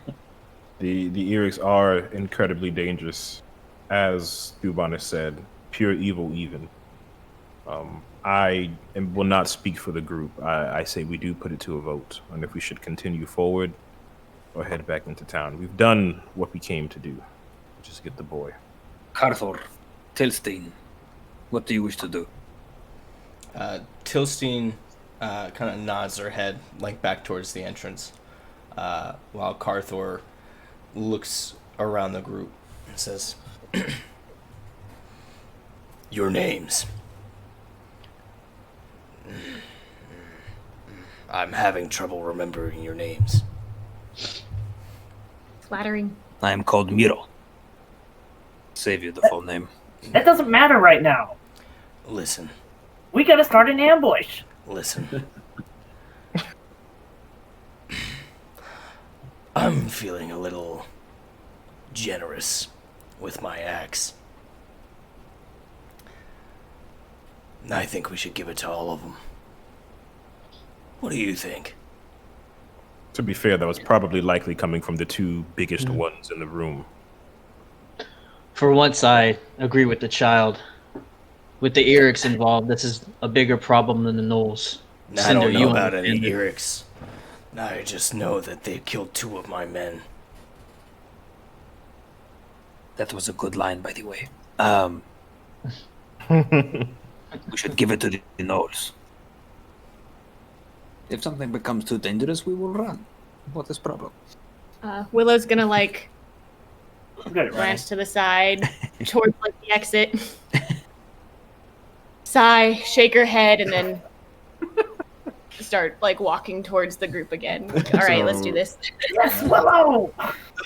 H: Erics are incredibly dangerous, as Duban has said. Pure evil, even. I will not speak for the group. I say we do put it to a vote, and if we should continue forward or head back into town. We've done what we came to do, which is get the boy.
G: Carthor, Tilstein, what do you wish to do?
A: Tilstein kind of nods her head like back towards the entrance, while Carthor looks around the group and says, "Your names." I'm having trouble remembering your names.
I: Flattering.
G: I am called Miro. Save you the full name.
F: That doesn't matter right now.
A: Listen.
F: We gotta start an ambush.
A: Listen. I'm feeling a little generous with my axe. I think we should give it to all of them. What do you think?
H: To be fair, that was probably likely coming from the two biggest ones in the room.
J: For once, I agree with the child. With the Erics involved, this is a bigger problem than the Gnolls.
A: I don't know about any Erics. I just know that they killed 2 of my men.
G: That was a good line, by the way. We should give it to the Gnolls. If something becomes too dangerous, we will run. What is the problem?
I: Willow's gonna like
F: I'm good at running.
I: glance to the side towards like the exit. Sigh, shake her head, and then start like walking towards the group again. All right, let's do this.
F: Yes, Willow.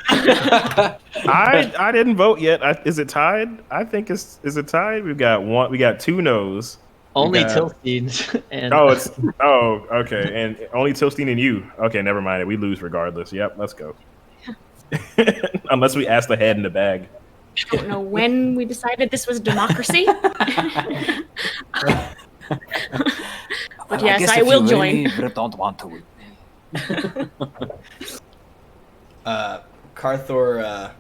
H: I didn't vote yet. Is it tied? I think is it tied? We got 2 no's.
J: Only Tilstein and
H: Okay, and only Tilstein and you. Okay, never mind. We lose regardless. Yep, let's go. Unless we ask the head in the bag.
I: I don't know when we decided this was democracy. But yes, I will join.
G: Don't want to.
A: Carthor,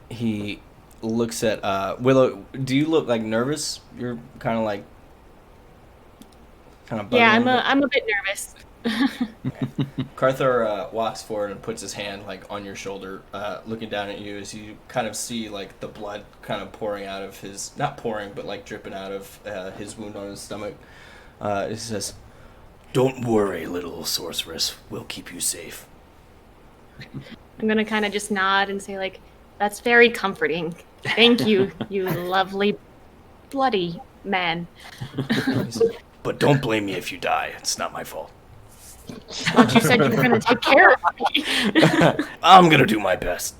A: he looks at Willow. Do you look like nervous? You're kind of like.
I: Yeah, I'm a bit nervous.
A: Okay. Carthor walks forward and puts his hand like on your shoulder, looking down at you as you kind of see like the blood kind of pouring out of his, not pouring, but like dripping out of his wound on his stomach. He says, "Don't worry, little sorceress. We'll keep you safe."
I: I'm gonna kind of just nod and say like, "That's very comforting. Thank you, you lovely, bloody man."
A: But don't blame me if you die. It's not my fault.
I: But you said you were gonna take care of me.
A: I'm gonna do my best.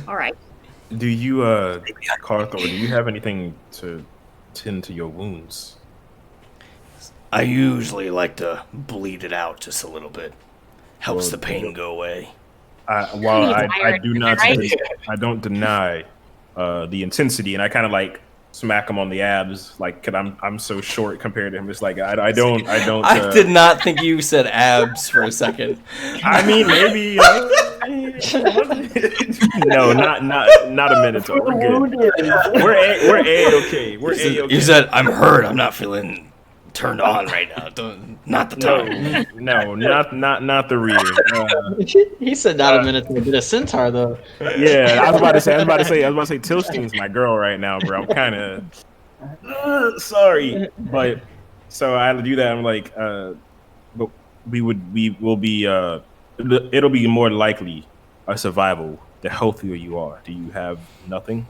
I: All right.
H: Do you, Carthor, do you have anything to tend to your wounds?
A: I usually like to bleed it out just a little bit. Helps the pain go away.
H: While I do not, I don't deny the intensity, and I kind of like smack him on the abs, like, cause I'm so short compared to him. It's like I don't.
A: I did not think you said abs for a second.
H: I mean, maybe. No, not a minotaur. We're good. We're a-okay. We're a-okay.
A: You said I'm hurt. I'm not feeling turned on right now. Not the time.
H: No, not the rear.
J: He said not a minotaur, but a centaur though.
H: Yeah, I was about to say Tilstein's my girl right now, bro. I'm kind of sorry, but so I do that. I'm like, but we will be. It'll be more likely a survival the healthier you are. Do you have nothing?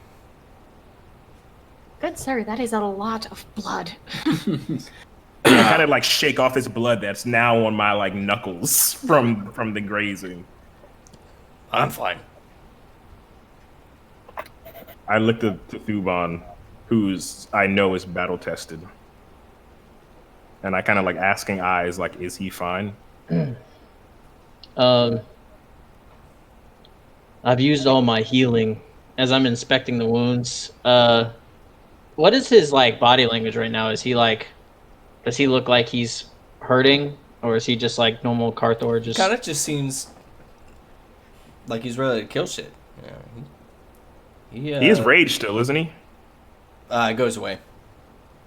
I: Good sir, that is a lot of blood.
H: I kind of like shake off this blood that's now on my like knuckles from the grazing.
A: I'm fine.
H: I looked at Thuban, who's I know is battle tested, and I kind of like asking eyes, like, is he fine?
J: I've used all my healing as I'm inspecting the wounds. What is his like body language right now? Is he like, does he look like he's hurting, or is he just like normal Carthor? Just
A: kind of just seems like he's ready to kill shit. Yeah,
H: he is rage still, isn't he?
A: It goes away.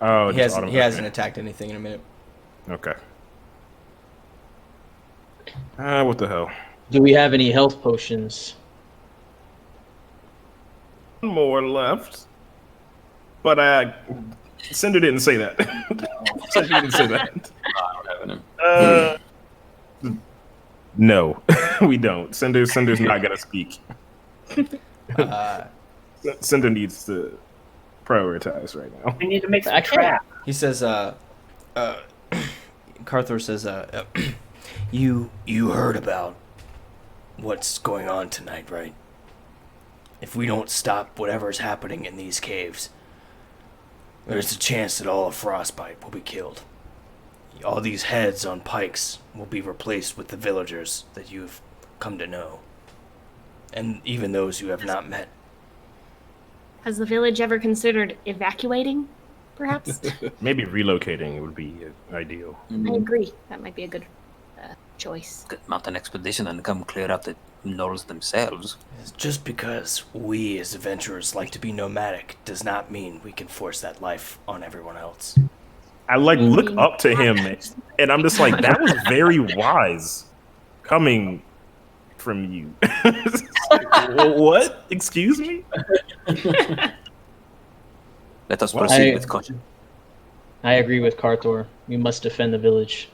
H: Oh,
A: he hasn't attacked anything in a minute.
H: Okay. What the hell?
J: Do we have any health potions?
H: One more left, but Cinder didn't say that. Cinder didn't say that.
C: I don't have any.
H: No, we don't. Cinder's not gonna speak. Cinder needs to prioritize right now.
F: We need to make a trap.
A: He says, Carthor says, you heard about what's going on tonight, right? If we don't stop whatever's happening in these caves, there's a chance that all of Frostbite will be killed. All these heads on pikes will be replaced with the villagers that you've come to know. And even those you have not met.
I: Has the village ever considered evacuating, perhaps?
H: Maybe relocating would be ideal.
I: I agree. That might be a good choice.
G: Mount an expedition and come clear out the gnolls themselves.
A: Just because we as adventurers like to be nomadic does not mean we can force that life on everyone else.
H: I like look up to him, and I'm just like, that was very wise coming from you. What? Excuse me?
G: Let us proceed with caution.
J: I agree with Carthor. We must defend the village.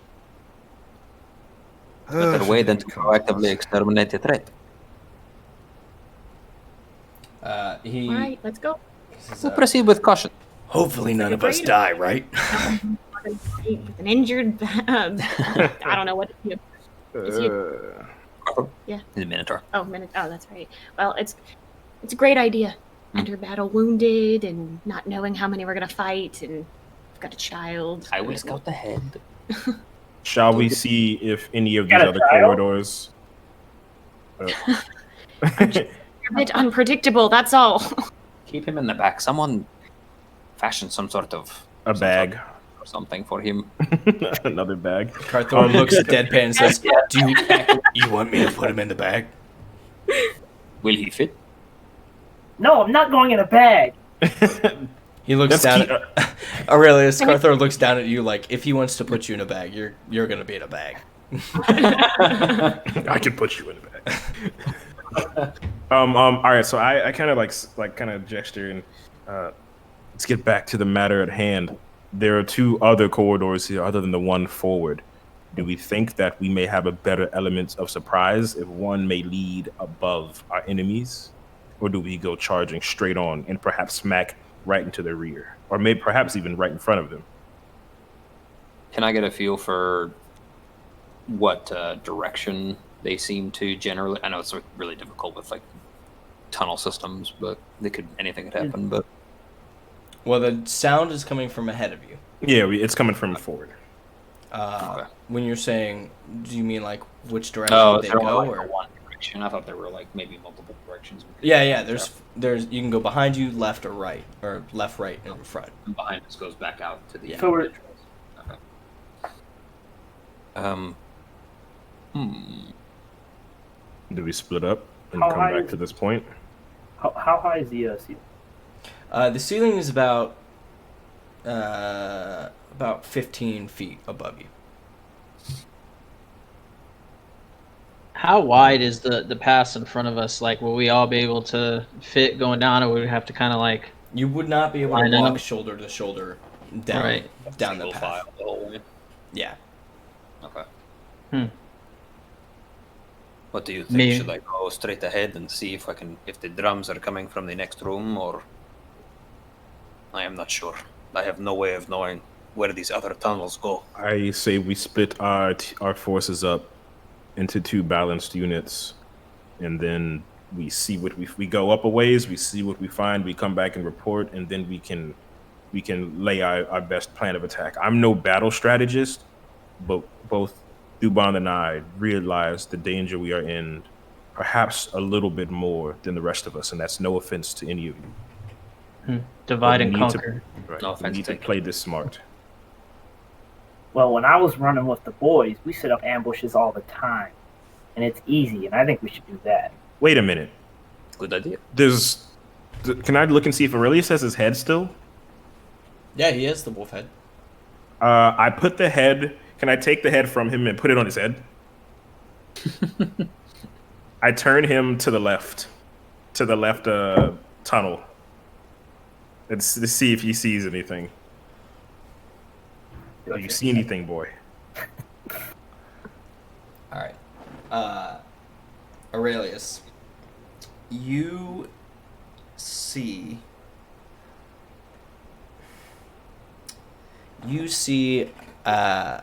G: Better way than to proactively exterminate the threat.
I: All right, let's go.
G: We'll proceed with caution.
A: Hopefully none of us die, right?
I: With an injured, I don't know what to do. Yeah.
G: The Minotaur.
I: Oh, oh, that's right. Well, it's a great idea. Enter battle wounded and not knowing how many we're gonna fight, and we've got a child.
G: I will scout the head.
H: Shall we see if any of these other corridors?
I: You're a bit unpredictable. That's all.
G: Keep him in the back. Someone fashion some sort of
H: bag
G: or something for him.
H: Another bag.
A: Carthor looks deadpan and says, "Do you want me to put him in the bag?
G: Will he fit?"
F: No, I'm not going in a bag.
A: He looks down. Aurelius, Carthor looks down at you like, if he wants to put you in a bag, you're gonna be in a bag.
H: I can put you in a bag. All right. So I kind of like kind of gesture and let's get back to the matter at hand. There are two other corridors here, other than the one forward. Do we think that we may have a better element of surprise if one may lead above our enemies, or do we go charging straight on and perhaps smack right into their rear, or maybe perhaps even right in front of them?
G: Can I get a feel for what direction they seem to generally? I know it's really difficult with like tunnel systems, but anything could happen. But
A: well, the sound is coming from ahead of you.
H: Yeah, it's coming from forward.
A: When you're saying, do you mean like which direction they go,
G: like
A: or
G: one direction. I thought there were like maybe multiple directions.
A: Yeah. There's you can go behind you, left or right, or left, right, and front.
G: And behind us goes back out to the
F: So we're-
G: entrance. Okay.
H: Do we split up and
F: How
H: come
F: high
H: back
F: is-
H: to this point?
F: How high is the ceiling?
A: The ceiling is about 15 feet above you.
J: How wide is the pass in front of us? Like, will we all be able to fit going down, or would we have to kind of like?
A: You would not be able to
J: Line
A: walk
J: up.
A: shoulder to shoulder down
J: Right.
A: down the
G: Single
A: path.
G: file the whole way.
A: Yeah.
G: Okay. What do you think?
J: Me-
G: Should I go straight ahead and see if the drums are coming from the next room, or I am not sure. I have no way of knowing where these other tunnels go.
H: I say we split our forces up into 2 balanced units, and then we see what we go up a ways. We see what we find. We come back and report, and then we can lay our best plan of attack. I'm no battle strategist, but both Dubon and I realize the danger we are in, perhaps a little bit more than the rest of us, and that's no offense to any of you.
J: Divide
H: But
J: and
H: we need to-
J: conquer.
H: Right.
G: No
H: we
G: offense
H: need to
G: taken.
H: play this smart.
F: Well, when I was running with the boys, we set up ambushes all the time, and it's easy. And I think we should do that.
H: Wait a minute.
G: Good idea.
H: Can I look and see if Aurelius has his head still?
A: Yeah, he has the wolf head.
H: I put the head. Can I take the head from him and put it on his head? I turn him to the left tunnel. Let's see if he sees anything. Do you see anything, boy?
A: All right. Aurelius, you see how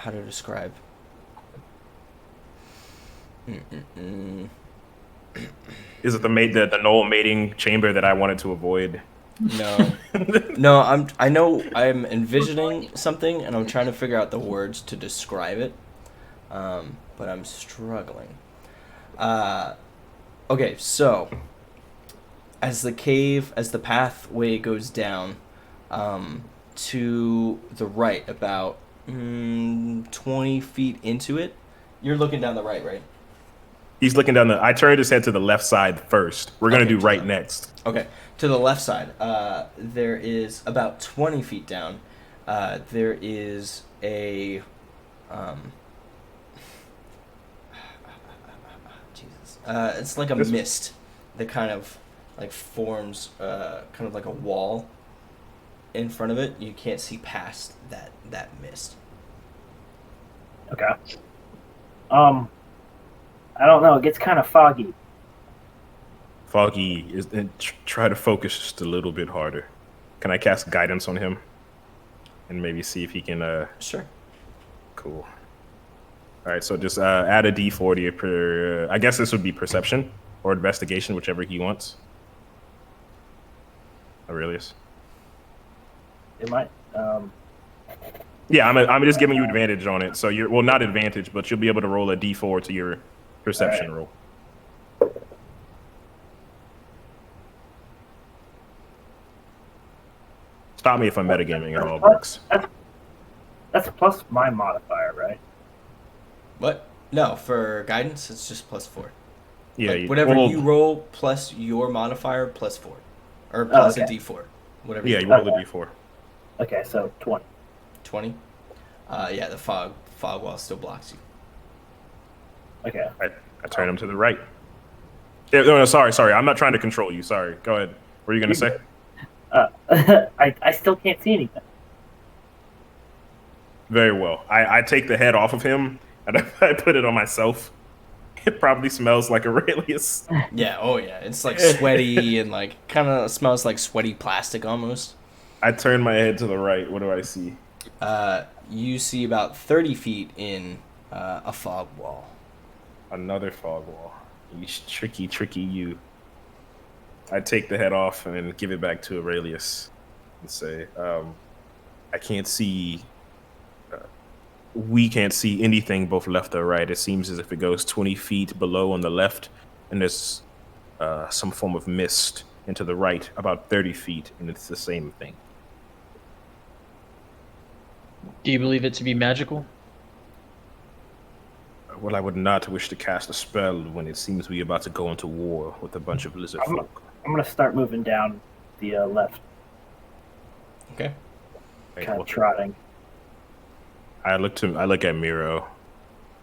A: to describe.
H: Is it the Knoll mating chamber that I wanted to avoid?
A: No. No, I know I'm envisioning something and I'm trying to figure out the words to describe it. But I'm struggling. Okay, so as the pathway goes down, to the right, about 20 feet into it, you're looking down the right?
H: He's looking down I turned his head to the left side first. We're gonna do right next.
A: Okay, to the left side, there is about 20 feet down. There is a Jesus. It's like a mist that kind of like forms kind of like a wall in front of it. You can't see past that mist.
F: Okay. I don't know. It gets kind of foggy.
H: Foggy is try to focus just a little bit harder. Can I cast guidance on him and maybe see if he can?
A: Sure.
H: Cool. All right, so just add a D40 per. I guess this would be perception or investigation, whichever he wants. Aurelius.
F: It might.
H: Yeah, I'm just giving you advantage on it. So you're not advantage, but you'll be able to roll a D4 to your perception roll. Stop me if I'm metagaming at all, Brooks.
F: That's plus my modifier, right?
A: What? No, for guidance, it's just +4.
H: Yeah,
A: like, whatever you roll plus your modifier +4, or plus a D4, whatever.
H: Yeah, you roll a D4.
F: Okay, so 20.
A: 20. Yeah, the fog wall still blocks you.
F: Okay.
H: I turn him to the right. Yeah, no, sorry. I'm not trying to control you. Sorry. Go ahead. What are you gonna say?
F: I still can't see anything.
H: Very well. I take the head off of him and I put it on myself. It probably smells like Aurelius.
A: Yeah. Oh yeah. It's like sweaty and like kind of smells like sweaty plastic almost.
H: I turn my head to the right. What do I see?
A: You see about 30 feet in a fog wall.
H: Another fog wall. You tricky you. I take the head off and give it back to Aurelius and say, I can't see we can't see anything both left or right. It seems as if it goes 20 feet below on the left, and there's some form of mist into the right, about 30 feet, and it's the same thing.
J: Do you believe it to be magical?
H: Well, I would not wish to cast a spell when it seems we're about to go into war with a bunch of lizard folk.
F: I'm gonna start moving down the left,
A: Okay.
F: kind of trotting.
H: I look at Miro.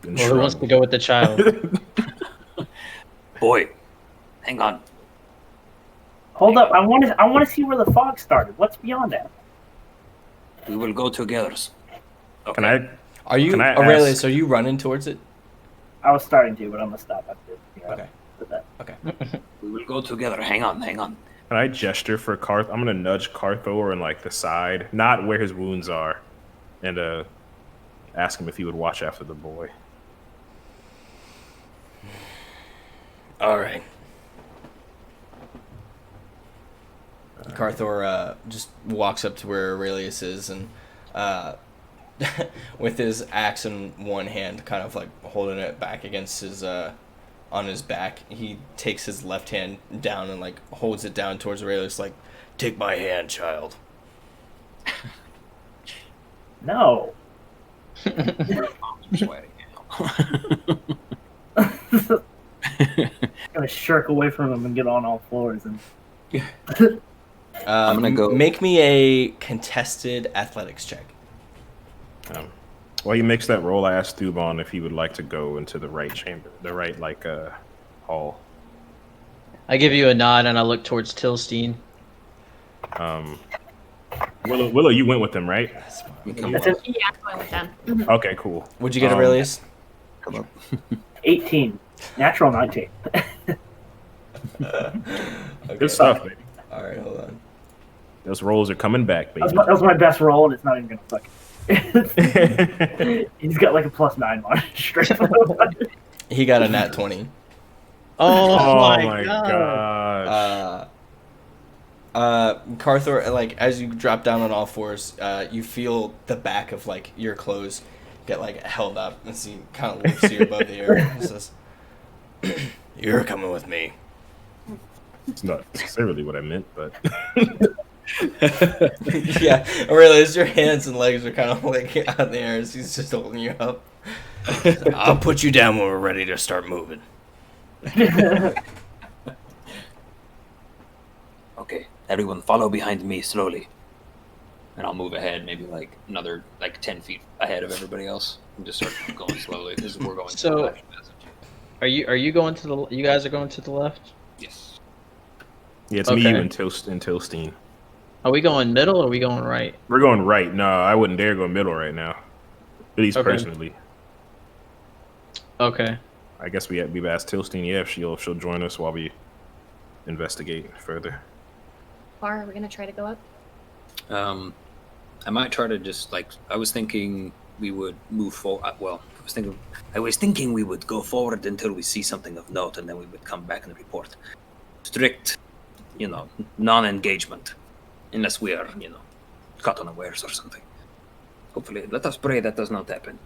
H: And
J: Or who wants to go with the child?
G: Boy, hang on.
F: Hold up! I want to see where the fog started. What's beyond that?
G: We will go together. Okay.
H: Can I
A: Aurelius,
H: ask-
A: are you running towards it?
F: I was starting to, but I'm gonna stop after.
A: Okay.
F: That.
G: We will go together. Hang on.
H: Can I gesture for Carth? I'm gonna nudge Carthor in like the side, not where his wounds are, and ask him if he would watch after the boy.
A: All right. Carthor just walks up to where Aurelius is and with his axe in one hand, kind of like holding it back against his on his back, he takes his left hand down and like holds it down towards Aurelius, like, "Take my hand, child."
F: No. Gonna shirk away from him and get on all fours and.
G: I'm gonna go.
A: Make me a contested athletics check.
H: While he makes that roll, I asked Thuban if he would like to go into the right chamber, the right hall.
J: I give you a nod and I look towards Tilstein.
H: Willow, you went with them, right?
I: Yeah, I'm going with them.
H: Okay, cool.
A: What'd you get, Aurelius?
G: Come up.
F: 18, natural 19.
A: Okay.
H: Good stuff, baby.
A: All right, hold on.
H: Those rolls are coming back, baby.
F: That was my best roll, and it's not even gonna fuck. He's got like a +9 on straight.
A: He got a nat 20.
J: Oh,
H: my gosh.
A: Carthor, like, as you drop down on all fours, you feel the back of like your clothes get like held up, and so he kind of lifts you above the air and says, "You're coming with me."
H: It's not necessarily what I meant, but
A: Yeah, Aurelius, your hands and legs are kind of like out in the air as he's just holding you up. I'll put you down when we're ready to start moving.
G: Okay, everyone follow behind me slowly. And I'll move ahead, maybe like another 10 feet ahead of everybody else, and just start going slowly. This is we're going.
J: So,
G: to the left.
J: are you going to the? You guys are going to the left?
G: Yes.
H: yeah, it's
J: Okay.
H: me, you, and Tilstein.
J: Are we going middle or are we going right?
H: We're going right. No, I wouldn't dare go middle right now. At least
J: Okay.
H: personally.
J: Okay.
H: I guess we've asked Tilstein, if she'll join us while we investigate further.
I: Far, are we gonna try to go up?
G: I might try to just I was thinking we would move forward. Well, I was thinking we would go forward until we see something of note, and then we would come back and report. Strict, non-engagement, unless we are, caught unawares or something. Hopefully, let us pray that does not happen.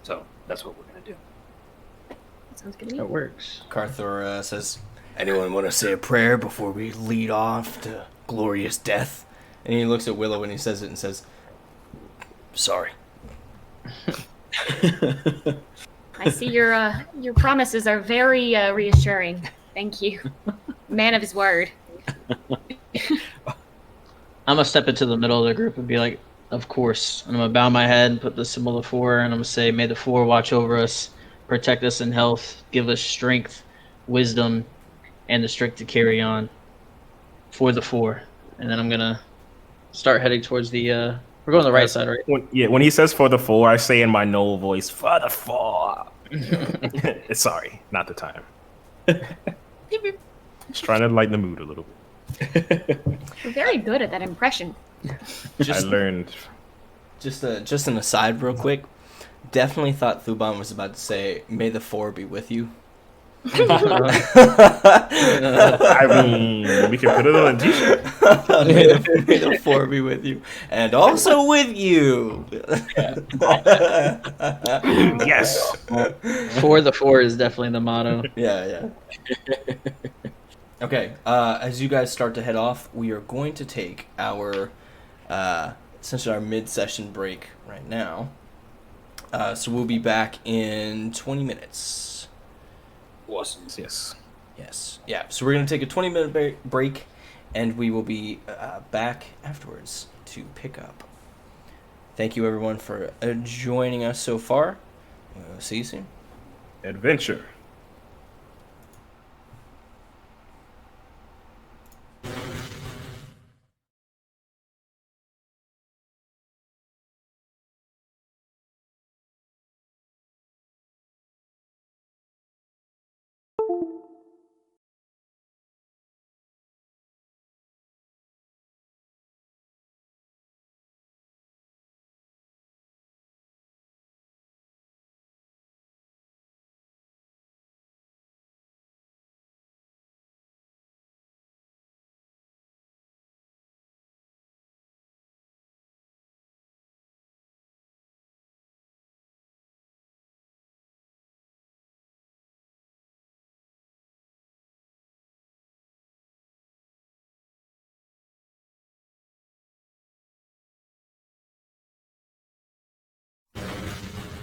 G: So that's what we're gonna do.
I: That sounds good to me.
J: That works.
A: Carthor says, "Anyone want to say a prayer before we lead off to glorious death?" And he looks at Willow and he says it and says, "Sorry."
I: I see your promises are very reassuring. Thank you. Man of his word.
J: I'm gonna step into the middle of the group and be like, "Of course." And I'm gonna bow my head and put the symbol of 4, and I'm gonna say, "May the 4 watch over us, protect us in health, give us strength, wisdom, and the strength to carry on for the 4." And then I'm gonna start heading towards the. We're going the right side, right?
H: When he says for the 4, I say in my Gnoll voice, for the 4. Sorry, not the time. Just trying to lighten the mood a little bit.
I: You're very good at that impression.
H: I learned.
A: Just an aside, real quick. Definitely thought Thuban was about to say, "May the 4 be with you."
H: I mean, we can put it on a t-shirt.
A: May the 4 be with you, and also with you.
H: Yes.
J: For the 4 is definitely the motto.
A: Yeah. Okay, as you guys start to head off, we are going to take our, essentially our mid-session break right now. So we'll be back in 20 minutes.
H: Awesome. Yes.
A: Yes. Yeah, so we're going to take a 20-minute break, and we will be back afterwards to pick up. Thank you, everyone, for joining us so far. We'll see you soon.
H: Adventure.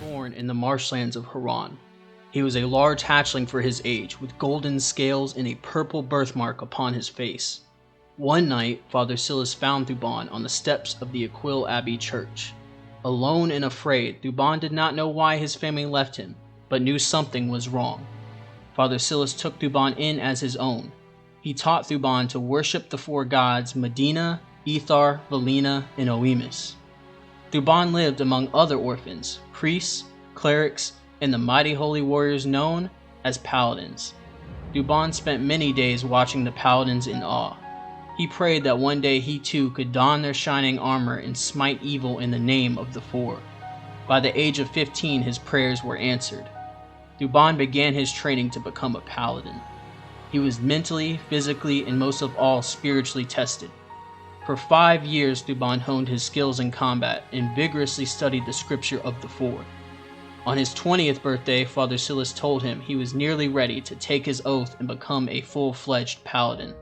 J: Born in the marshlands of Haran. He was a large hatchling for his age, with golden scales and a purple birthmark upon his face. One night, Father Silas found Thuban on the steps of the Aquil Abbey Church. Alone and afraid, Thuban did not know why his family left him, but knew something was wrong. Father Silas took Thuban in as his own. He taught Thuban to worship the 4 gods Medina, Ethar, Valina, and Oemus. Thuban lived among other orphans, priests, clerics, and the mighty holy warriors known as paladins. Thuban spent many days watching the paladins in awe. He prayed that one day he too could don their shining armor and smite evil in the name of the 4. By the age of 15, his prayers were answered. Thuban began his training to become a paladin. He was mentally, physically, and most of all spiritually tested. For 5 years, Thuban honed his skills in combat and vigorously studied the scripture of the 4. On his 20th birthday, Father Silas told him he was nearly ready to take his oath and become a full-fledged paladin.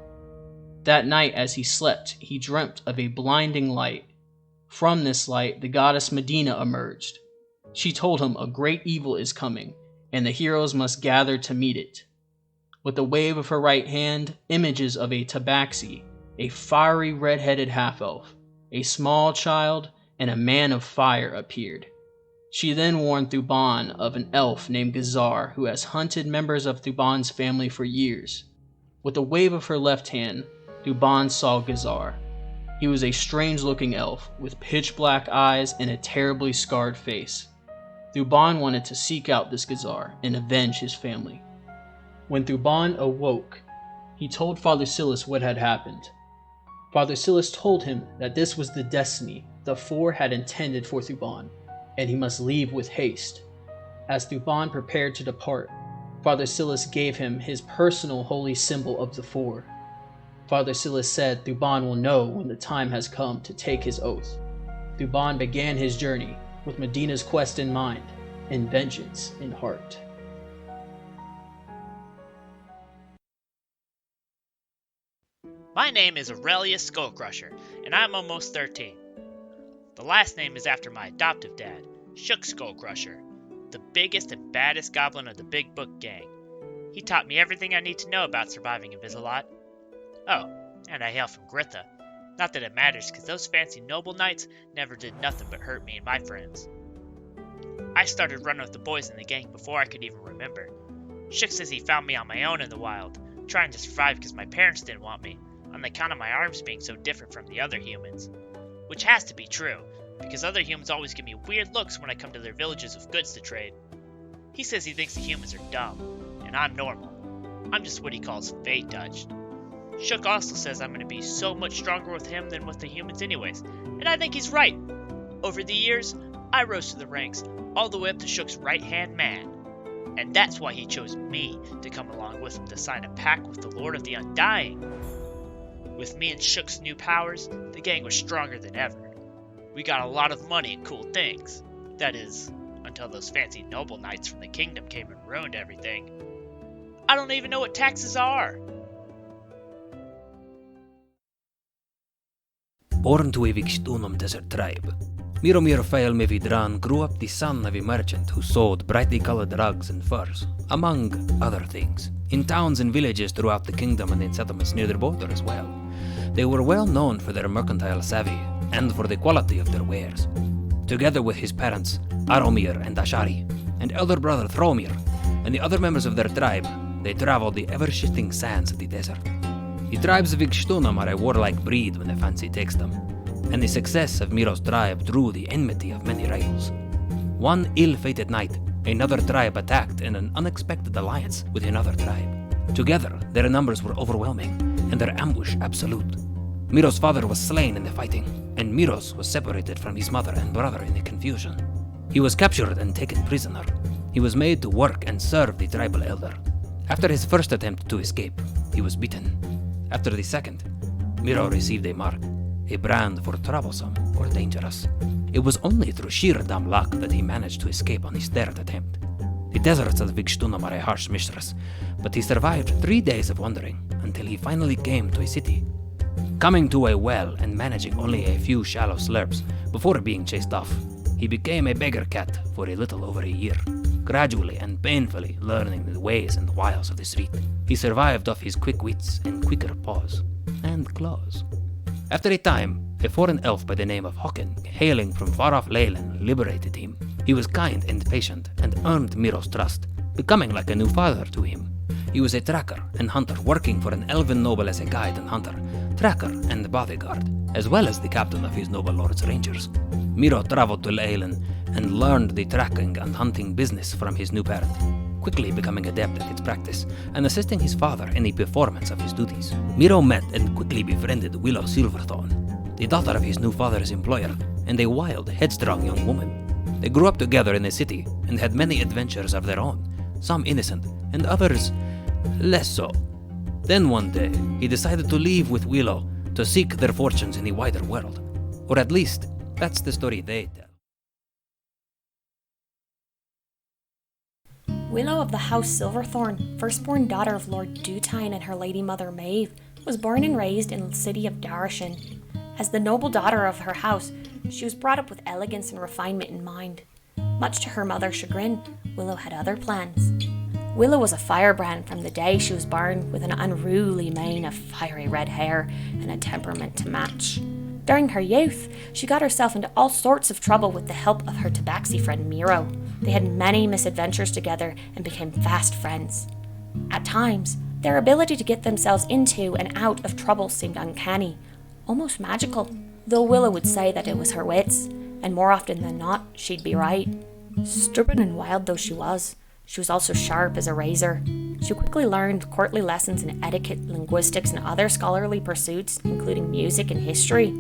J: That night, as he slept, he dreamt of a blinding light. From this light, the goddess Medina emerged. She told him a great evil is coming, and the heroes must gather to meet it. With a wave of her right hand, images of a tabaxi, a fiery red-headed half-elf, a small child, and a man of fire appeared. She then warned Thuban of an elf named Gazar who has hunted members of Thuban's family for years. With a wave of her left hand, Thuban saw Gazar. He was a strange-looking elf with pitch-black eyes and a terribly scarred face. Thuban wanted to seek out this Gazar and avenge his family. When Thuban awoke, he told Father Silas what had happened. Father Silas told him that this was the destiny the 4 had intended for Thuban, and he must leave with haste. As Thuban prepared to depart, Father Silas gave him his personal holy symbol of the 4. Father Silas said Thuban will know when the time has come to take his oath. Thuban began his journey with Medina's quest in mind and vengeance in heart.
K: My name is Aurelius Skullcrusher, and I'm almost 13. The last name is after my adoptive dad, Shook Skullcrusher, the biggest and baddest goblin of the Big Book gang. He taught me everything I need to know about surviving Invisilat. Oh, and I hail from Gritha. Not that it matters, because those fancy noble knights never did nothing but hurt me and my friends. I started running with the boys in the gang before I could even remember. Shook says he found me on my own in the wild, trying to survive because my parents didn't want me, on the account of my arms being so different from the other humans. Which has to be true, because other humans always give me weird looks when I come to their villages with goods to trade. He says he thinks the humans are dumb, and I'm normal. I'm just what he calls fate touched. Shook also says I'm going to be so much stronger with him than with the humans anyways, and I think he's right. Over the years, I rose to the ranks, all the way up to Shook's right-hand man. And that's why he chose me to come along with him to sign a pact with the Lord of the Undying. With me and Shook's new powers, the gang was stronger than ever. We got a lot of money and cool things. That is, until those fancy noble knights from the kingdom came and ruined everything. I don't even know what taxes are.
L: Born to a Vixtunum desert tribe, Miromir Fael Mevidran grew up the son of a merchant who sold brightly colored rugs and furs, among other things, in towns and villages throughout the kingdom and in settlements near their border as well. They were well known for their mercantile savvy and for the quality of their wares. Together with his parents, Aromir and Ashari, and elder brother Thromir, and the other members of their tribe, they traveled the ever-shifting sands of the desert. The tribes of Ixtunum are a warlike breed when the fancy takes them, and the success of Miro's tribe drew the enmity of many rivals. One ill-fated night, another tribe attacked in an unexpected alliance with another tribe. Together, their numbers were overwhelming, and their ambush absolute. Miro's father was slain in the fighting, and Miros was separated from his mother and brother in the confusion. He was captured and taken prisoner. He was made to work and serve the tribal elder. After his first attempt to escape, he was beaten. After the second, Miro received a mark, a brand for troublesome or dangerous. It was only through sheer dumb luck that he managed to escape on his third attempt. The deserts of Vixtunum are a harsh mistress, but he survived 3 days of wandering until he finally came to a city. Coming to a well and managing only a few shallow slurps before being chased off, he became a beggar cat for a little over a year, gradually and painfully learning the ways and wiles of the street. He survived off his quick wits and quicker paws and claws. After a time, a foreign elf by the name of Hocken, hailing from far-off Leyland, liberated him. He was kind and patient and earned Miro's trust, becoming like a new father to him. He was a tracker and hunter working for an elven noble as a guide and hunter, tracker and bodyguard, as well as the captain of his noble lord's rangers. Miro traveled to Leyland and learned the tracking and hunting business from his new parent, quickly becoming adept at its practice and assisting his father in the performance of his duties. Miro met and quickly befriended Willow Silverthorn, the daughter of his new father's employer, and a wild, headstrong young woman. They grew up together in the city and had many adventures of their own, some innocent and others less so. Then one day, he decided to leave with Willow to seek their fortunes in the wider world. Or at least, that's the story they tell.
I: Willow of the House Silverthorn, firstborn daughter of Lord Dutine and her lady mother Maeve, was born and raised in the city of Darashin. As the noble daughter of her house, she was brought up with elegance and refinement in mind. Much to her mother's chagrin, Willow had other plans. Willow was a firebrand from the day she was born, with an unruly mane of fiery red hair and a temperament to match. During her youth, she got herself into all sorts of trouble with the help of her tabaxi friend Miro. They had many misadventures together and became fast friends. At times, their ability to get themselves into and out of trouble seemed uncanny, almost magical, though Willow would say that it was her wits, and more often than not, she'd be right. Stubborn and wild though she was also sharp as a razor. She quickly learned courtly lessons in etiquette, linguistics, and other scholarly pursuits, including music and history.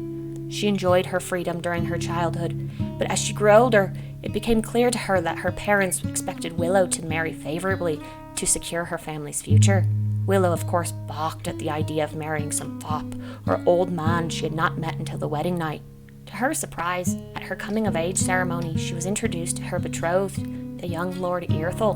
I: She enjoyed her freedom during her childhood, but as she grew older, it became clear to her that her parents expected Willow to marry favorably to secure her family's future. Willow, of course, balked at the idea of marrying some fop or old man she had not met until the wedding night. To her surprise, at her coming-of-age ceremony, she was introduced to her betrothed, the young Lord Earthel,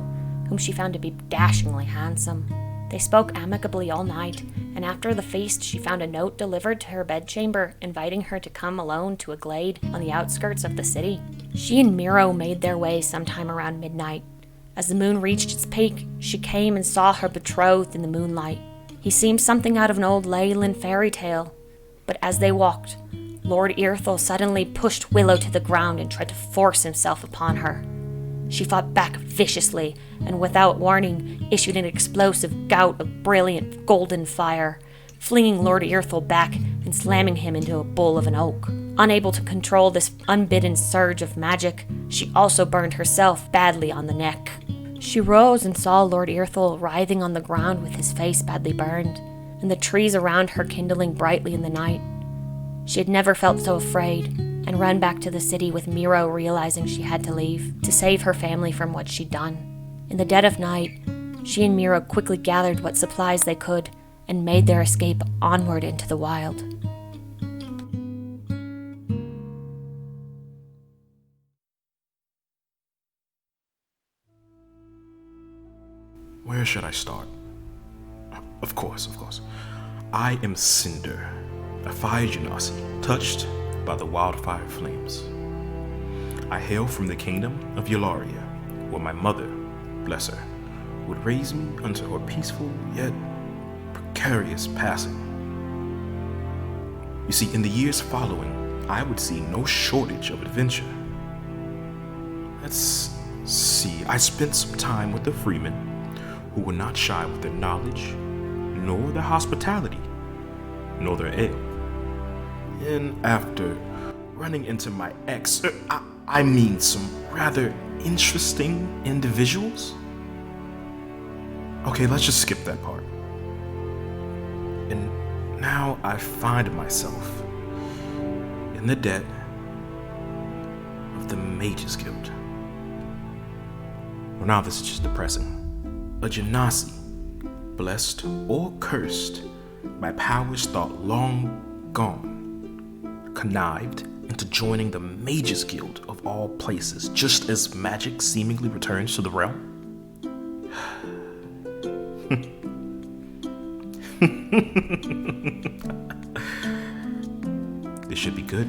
I: whom she found to be dashingly handsome. They spoke amicably all night, and after the feast she found a note delivered to her bedchamber inviting her to come alone to a glade on the outskirts of the city. She and Miro made their way sometime around midnight. As the moon reached its peak, she came and saw her betrothed in the moonlight. He seemed something out of an old Leyland fairy tale. But as they walked, Lord Earthel suddenly pushed Willow to the ground and tried to force himself upon her. She fought back viciously, and without warning, issued an explosive gout of brilliant golden fire, flinging Lord Earthel back and slamming him into a bowl of an oak. Unable to control this unbidden surge of magic, she also burned herself badly on the neck. She rose and saw Lord Earthel writhing on the ground with his face badly burned, and the trees around her kindling brightly in the night. She had never felt so afraid, and ran back to the city with Miro realizing she had to leave to save her family from what she'd done.
M: In the dead of night, she and Mira quickly gathered what supplies they could and made their escape onward into the wild.
H: Where should I start? Of course. I am Cinder, a fire genasi, touched by the wildfire flames. I hail from the kingdom of Eularia, where my mother, bless her, would raise me unto her peaceful yet precarious passing. You see, in the years following, I would see no shortage of adventure. Let's see, I spent some time with the freemen, who were not shy with their knowledge, nor their hospitality, nor their ale. And after running into my ex, I mean some rather interesting individuals. Okay, let's just skip that part. And now I find myself in the debt of the Mages Guild. Well, now this is just depressing. A genasi, blessed or cursed by powers thought long gone, connived into joining the Mages Guild of all places, just as magic seemingly returns to the realm. This should be good.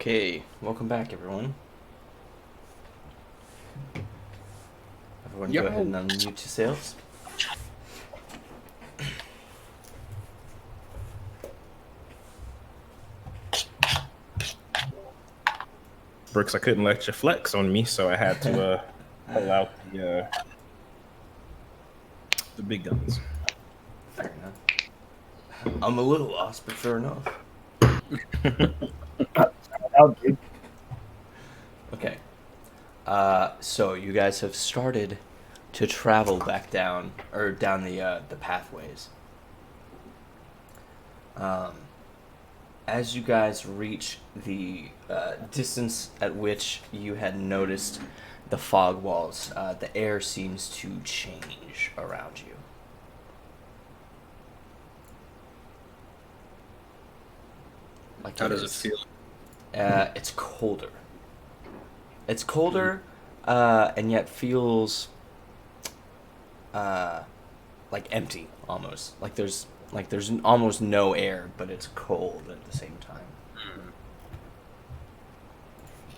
A: Okay, welcome back, everyone. Everyone, go ahead and unmute yourselves.
H: Brooks, I couldn't let you flex on me, so I had to pull out the big guns.
A: Fair enough. I'm a little lost, but fair enough. Okay. So you guys have started to travel back down the pathways. As you guys reach the distance at which you had noticed the fog walls, the air seems to change around you. Like
G: How does it feel?
A: It's colder. It's colder, and yet feels like empty almost. Like there's almost no air, but it's cold at the same time.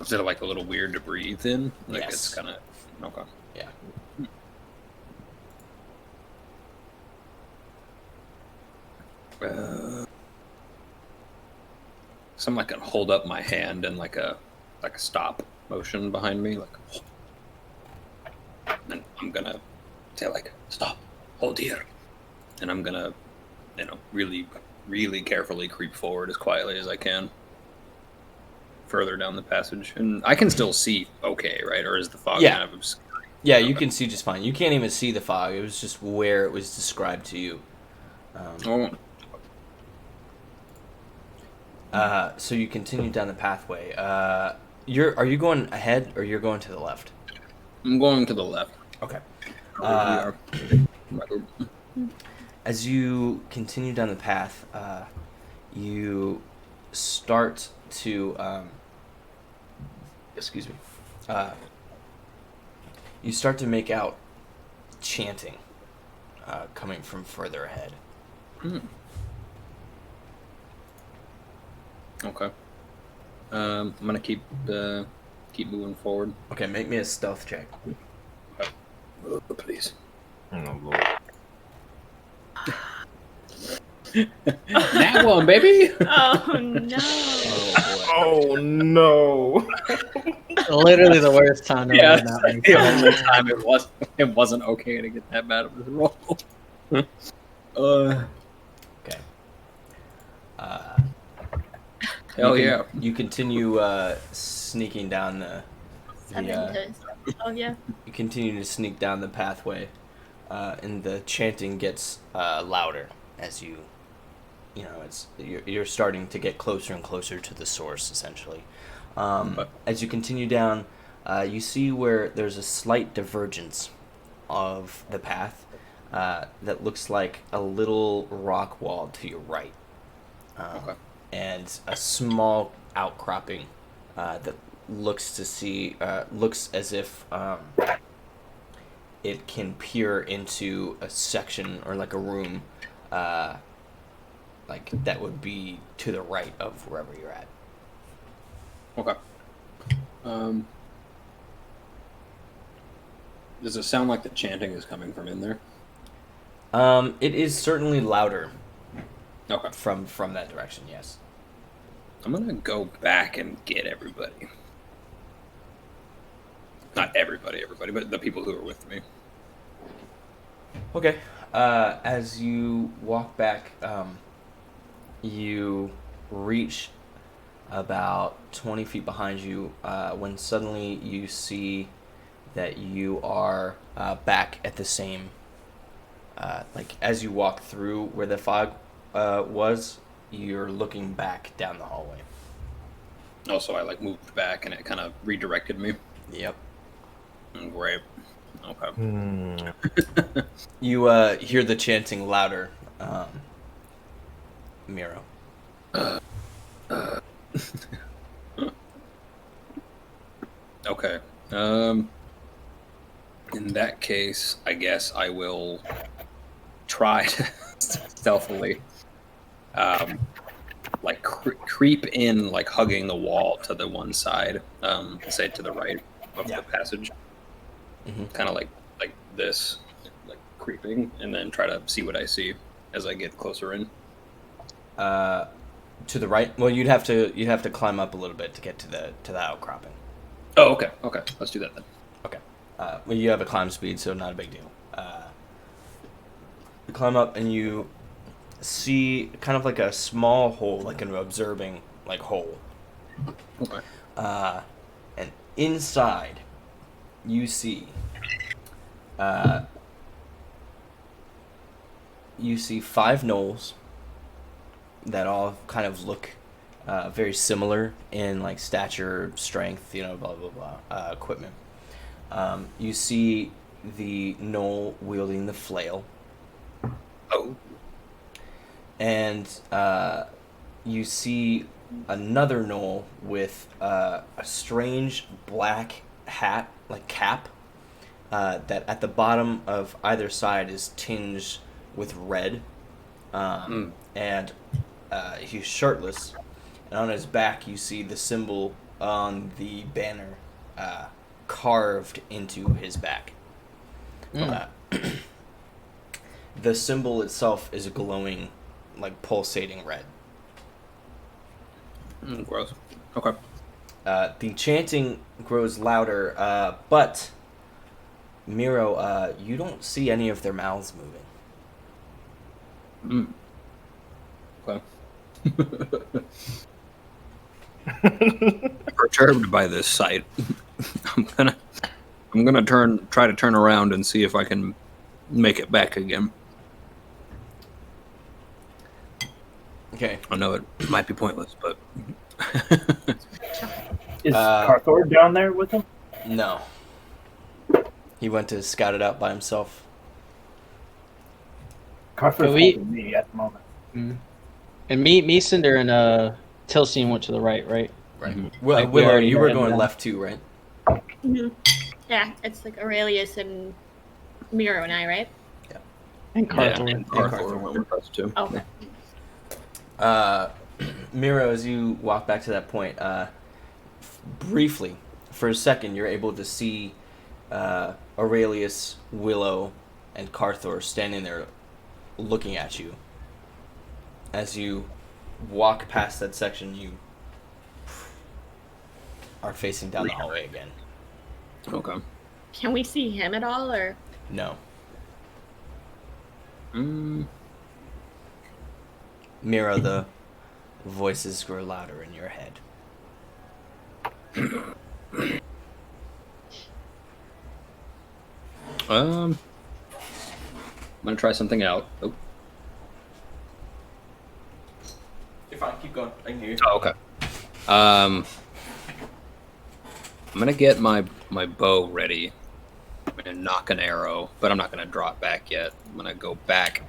G: Is it like a little weird to breathe in? Like
A: Yes.
G: It's kind of okay.
A: Yeah.
G: So I'm like gonna hold up my hand in like a stop motion behind me, like, and I'm gonna say like, stop, hold here, and I'm gonna, really, really carefully creep forward as quietly as I can, further down the passage, and I can still see okay, right? Or is the fog kind of obscuring?
A: Yeah, you can see just fine. You can't even see the fog. It was just where it was described to you. So you continue down the pathway. Are you going ahead or you're going to the left?
G: I'm going to the left.
A: Okay. As you continue down the path, you start to you start to make out chanting coming from further ahead.
G: Okay. I'm gonna keep moving forward.
A: Okay, make me a stealth check.
G: Oh, please.
H: Oh Lord.
G: That one, baby.
I: Oh no.
H: Oh no.
J: Literally the worst time to
G: Yeah,
J: roll that one.
G: the only time it wasn't okay to get that bad of a roll.
A: Okay.
G: Hell yeah.
A: You continue sneaking down
E: Oh yeah.
A: you continue to sneak down the pathway, and the chanting gets louder as you're starting to get closer and closer to the source, essentially. As you continue down, you see where there's a slight divergence of the path that looks like a little rock wall to your right. And a small outcropping that looks as if it can peer into a section or like a room like that would be to the right of wherever you're at.
G: Okay. Does it sound like the chanting is coming from in there?
A: It is certainly louder.
G: Okay.
A: From that direction, yes.
G: I'm gonna go back and get everybody. Not everybody, but the people who are with me.
A: Okay. As you walk back, you reach about 20 feet behind you when suddenly you see that you are back at the same, like as you walk through where the fog was, you're looking back down the hallway.
G: Oh, so I moved back and it kind of redirected me.
A: Yep.
G: Great. Okay.
A: You hear the chanting louder, Miro.
G: Okay. In that case, I guess I will try to stealthily like creep in, like hugging the wall to the one side, say to the right of the passage, kind of like this, like creeping, and then try to see what I see as I get closer in.
A: To the right. Well, you'd have to climb up a little bit to get to the outcropping.
G: Oh, okay. Let's do that then.
A: Okay. Well, you have a climb speed, so not a big deal. You climb up and you see kind of like a small hole, like an observing like hole.
G: Okay.
A: And inside, you see. You see 5 gnolls that all kind of look very similar in like stature, strength, blah blah blah, equipment. You see the gnoll wielding the flail.
G: Oh.
A: And you see another gnoll with a strange black hat, like cap, that at the bottom of either side is tinged with red. And he's shirtless. And on his back you see the symbol on the banner carved into his back. The symbol itself is glowing, like pulsating red.
G: Gross. Okay.
A: The chanting grows louder, but Miro, you don't see any of their mouths moving.
G: Okay. Perturbed by this sight, I'm gonna try to turn around and see if I can make it back again.
A: Okay.
G: I know it might be pointless, but
F: is Carthor down there with him?
A: No. He went to scout it out by himself.
F: Carthor's holding me at the moment.
J: And me, Cinder, and Tilsine went to the right, right?
A: Right.
J: Mm-hmm.
A: Well,
J: Like,
A: Willow, you were
J: had
A: going
J: them.
A: left too, right?
I: Mhm. Yeah, it's like Aurelius and Miro and I, right?
J: And Carthor.
G: and Carthor went with us too.
I: Okay.
A: Miro, as you walk back to that point, briefly, for a second, you're able to see Aurelius, Willow, and Carthor standing there looking at you. As you walk past that section, you are facing down the hallway again.
G: Okay.
I: Can we see him at all, or?
A: No. Miro, the voices grow louder in your head.
G: I'm gonna try something out. Oh.
A: You're fine. Keep going. I can hear you.
G: Oh, okay. I'm gonna get my bow ready. I'm gonna knock an arrow, but I'm not gonna draw it back yet. I'm gonna go back.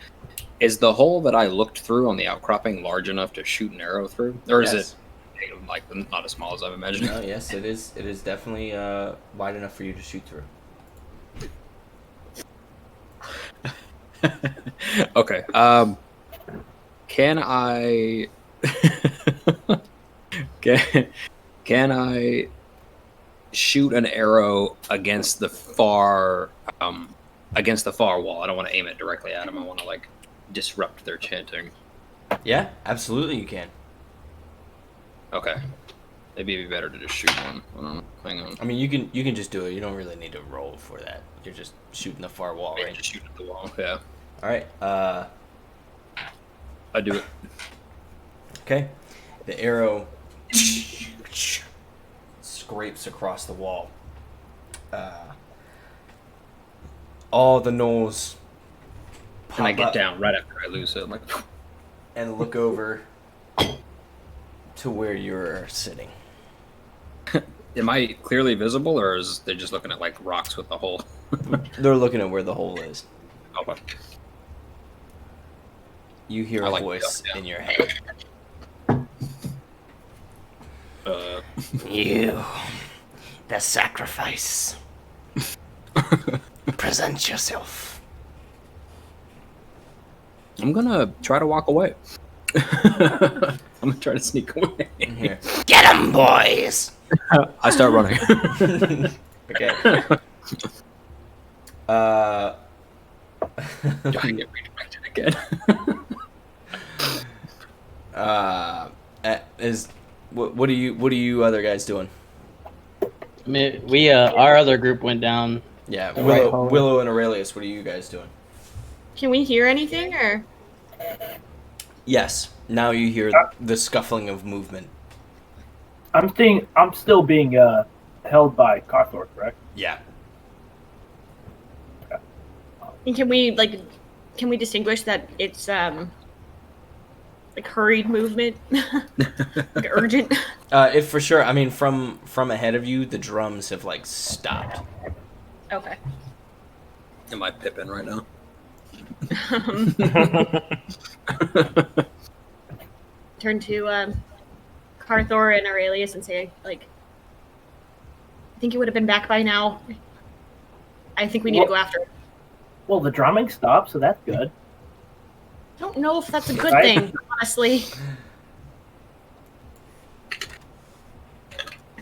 G: Is the hole that I looked through on the outcropping large enough to shoot an arrow through, or is it like not as small as I'm imagining?
A: No, yes, it is. It is definitely wide enough for you to shoot through.
G: Okay. Can I? Can I shoot an arrow against the far wall? I don't want to aim it directly at them. I want to like disrupt their chanting.
A: Yeah, absolutely, you can.
G: Okay. Maybe it'd be better to just shoot one. I don't know. Hang on.
A: I mean, you can just do it. You don't really need to roll for that. You're just shooting the far wall, right?
G: Just shoot at the wall. Yeah.
A: All right.
G: I do it.
A: Okay. The arrow scrapes across the wall. All the gnolls
G: And I
A: pop
G: get
A: up
G: down right after I lose it. Like.
A: and look over to where you're sitting.
G: Am I clearly visible, or is they just looking at like rocks with the hole?
A: They're looking at where the hole is.
G: Okay.
A: You hear
G: I
A: a
G: like
A: voice
G: that, yeah.
A: in your head. You, the sacrifice. Present yourself.
G: I'm gonna try to walk away. I'm gonna try to sneak away.
A: Here. Get 'em, boys!
G: I start running.
A: Okay.
G: Do I get redirected again?
A: What are you other guys doing?
J: I mean, we our other group went down.
A: Yeah,
J: the right hallway.
A: Willow and Aurelius, what are you guys doing?
I: Can we hear anything, or?
A: Yes. Now you hear the scuffling of movement.
F: I'm still being held by Carthor, correct?
A: Yeah.
I: And can we distinguish that it's like hurried movement, like urgent?
A: If for sure, I mean, from ahead of you, the drums have like stopped.
I: Okay.
G: Am I Pippin right now?
I: Turn to Carthor and Aurelius and say, like, I think you would have been back by now. I think we need to go after him.
F: Well, the drumming stopped, so that's good.
I: I don't know if that's a good
F: Right?
I: thing, honestly.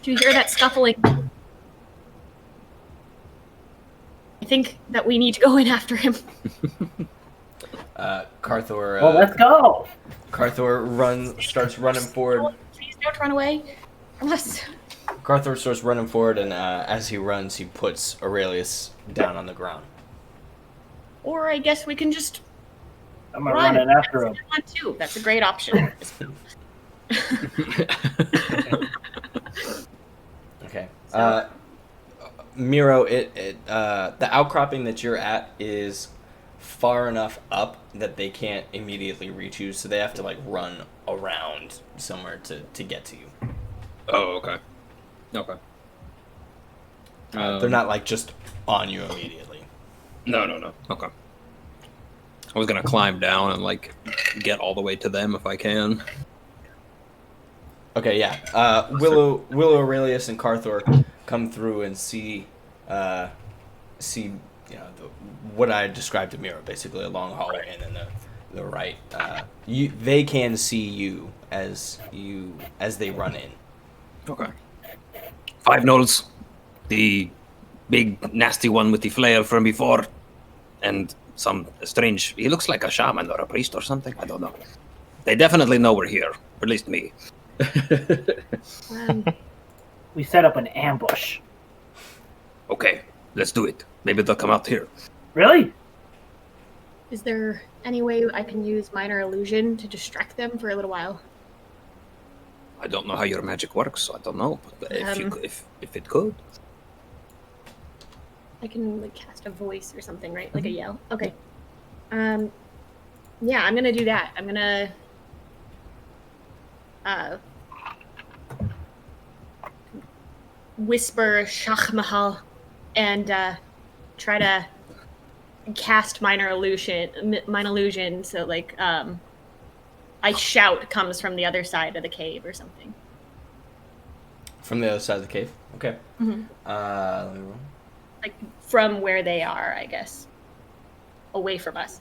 I: Do you hear that scuffling? I think that we need to go in after him.
A: Carthor.
F: Well, let's go.
A: Carthor starts running forward.
I: Please don't run away. Unless...
A: Carthor starts running forward, and as he runs, he puts Aurelius down on the ground.
I: Or I guess we can just
F: I'm running after him.
I: Too. That's a great option.
A: Okay. Miro, the outcropping that you're at is far enough up that they can't immediately reach you, so they have to like run around somewhere to get to you.
G: Oh, okay. Okay.
A: They're not like just on you immediately.
G: No. Okay. I was gonna climb down and like get all the way to them if I can.
A: Okay, yeah. Willow, Aurelius, and Carthor come through and see what I described to Miro, basically a long hallway, and then the right. They can see you as they run in.
G: Okay. 5 gnolls, the big nasty one with the flail from before, and some strange. He looks like a shaman or a priest or something. I don't know. They definitely know we're here, or at least me.
F: We set up an ambush.
G: Okay, let's do it. Maybe they'll come out here.
F: Really?
I: Is there any way I can use minor illusion to distract them for a little while?
G: I don't know how your magic works, so I don't know. But if it could,
I: I can like cast a voice or something, right? Like a yell. Okay. Yeah, I'm gonna do that. I'm gonna whisper Shach Mahal and try to cast minor illusion. So like I shout comes from the other side of the cave or something.
A: From the other side of the cave. Okay.
I: Mm-hmm.
A: Let me roll.
I: Like from where they are, I guess. Away from us.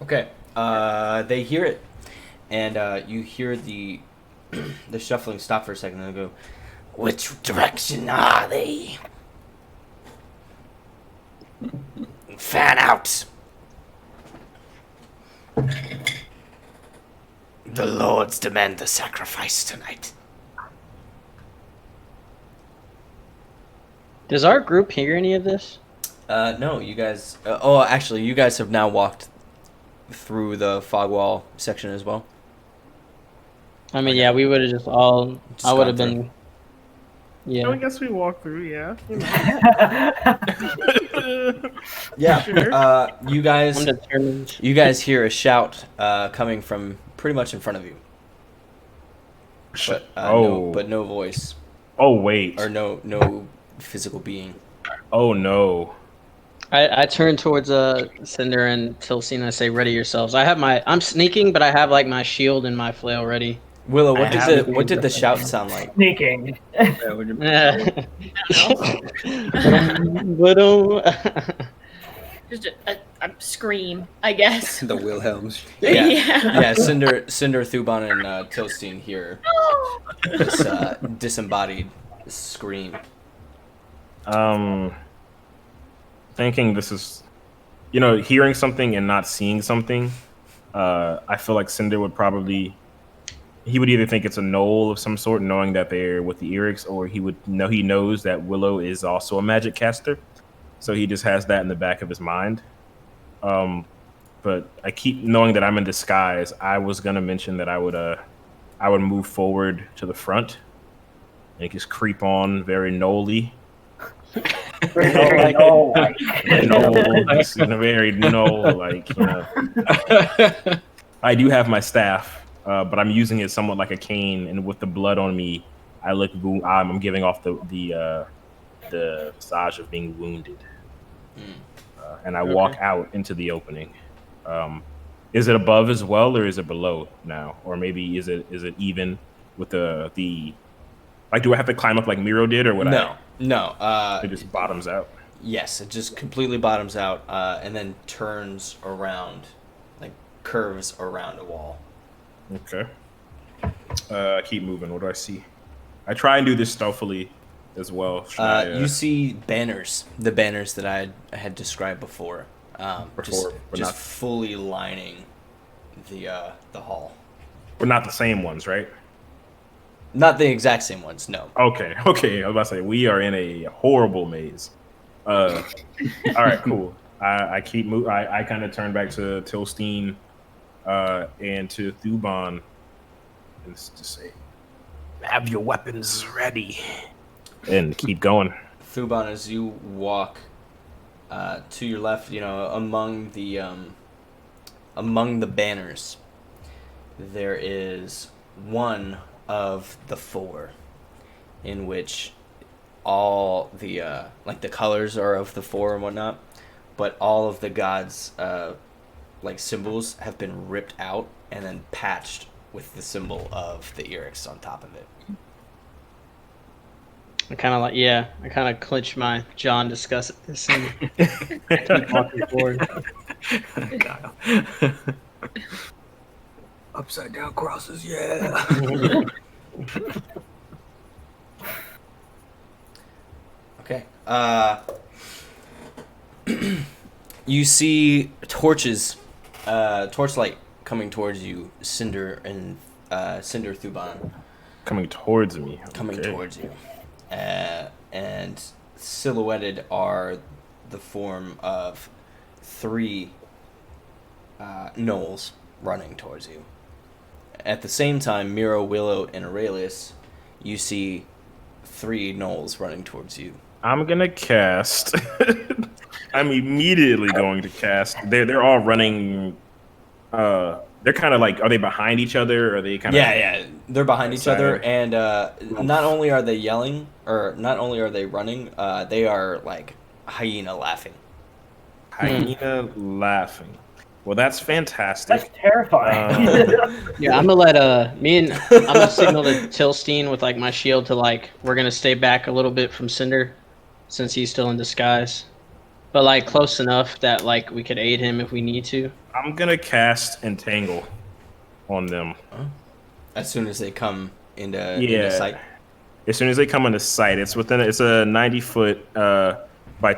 A: Okay. They hear it, and you hear the shuffling stop for a second, and they go, "Which direction are they?" Fan out. The lords demand the sacrifice tonight.
J: Does our group hear any of this?
A: No, you guys. Actually, you guys have now walked through the fog wall section as well.
J: I mean, yeah, we would have just all. I would have
A: gone
J: been. Yeah.
H: I guess we walked through, yeah.
A: Yeah.
H: Sure.
A: You guys.
J: I'm determined.
A: You guys hear a shout coming from pretty much in front of you. But no voice.
H: Oh wait.
A: Or no physical being.
H: Oh no.
J: I turn towards Cinder and Tilsine and I say, "Ready yourselves." I'm sneaking, but I have like my shield and my flail ready.
A: Willow, what did the shout sound like?
F: Sneaking.
I: Just a scream, I guess.
G: The Wilhelms.
A: Yeah. Cinder, Thuban, and Tilstein hear this disembodied scream.
H: Thinking this is, hearing something and not seeing something. I feel like Cinder would probably. He would either think it's a gnoll of some sort, knowing that they're with the Erics, or he knows that Willow is also a magic caster, so he just has that in the back of his mind. But I keep knowing that I'm in disguise. I was gonna mention that I would move forward to the front and just creep on very gnolly.
F: Very gnoll-like.
H: Very gnoll-like. I do have my staff. But I'm using it somewhat like a cane, and with the blood on me, I'm giving off the visage of being wounded, and I walk out into the opening. Is it above as well, or is it below now, or maybe is it even with the like? Do I have to climb up like Miro did, or what?
A: No.
H: It just bottoms out.
A: Yes, it just completely bottoms out, and then turns around, like curves around a wall.
H: Okay. I keep moving. What do I see? I try and do this stealthily as well.
A: You see banners, the banners that I had described before, just fully lining the hall.
H: But not the same ones, right?
A: Not the exact same ones, no.
H: Okay. I was about to say, we are in a horrible maze. All right, cool. I keep moving. I kind of turn back to Tilstein. And to Thuban, and to say, "Have your weapons ready," and keep going.
A: Thuban, as you walk to your left, among the banners, there is one of the four, in which all the the colors are of the four and whatnot, but all of the gods' symbols have been ripped out and then patched with the symbol of the Erics on top of it.
J: I kind of clench my jaw and discuss this and keep walking forward.
L: Upside down crosses, yeah.
A: Okay. You see torches, torchlight coming towards you, Cinder Thuban.
H: Coming towards me. Okay.
A: Coming towards you. And silhouetted are the form of 3 gnolls running towards you. At the same time, Miro, Willow, and Aurelius, you see 3 gnolls running towards you.
H: I'm gonna cast. I'm immediately going to cast. They're all running. They're kind of like. Are they behind each other? Or are they kind of?
A: Yeah. They're behind each other, and not only are they yelling, or not only are they running, they are like hyena laughing.
H: Hyena laughing. Well, that's fantastic.
F: That's terrifying.
J: Yeah, I'm gonna let I'm gonna signal to Tilstein with like my shield to we're gonna stay back a little bit from Cinder, since he's still in disguise, but close enough that we could aid him if we need to.
H: I'm gonna cast Entangle on them.
A: As soon as they come into sight.
H: As soon as they come into sight, it's a 90-foot by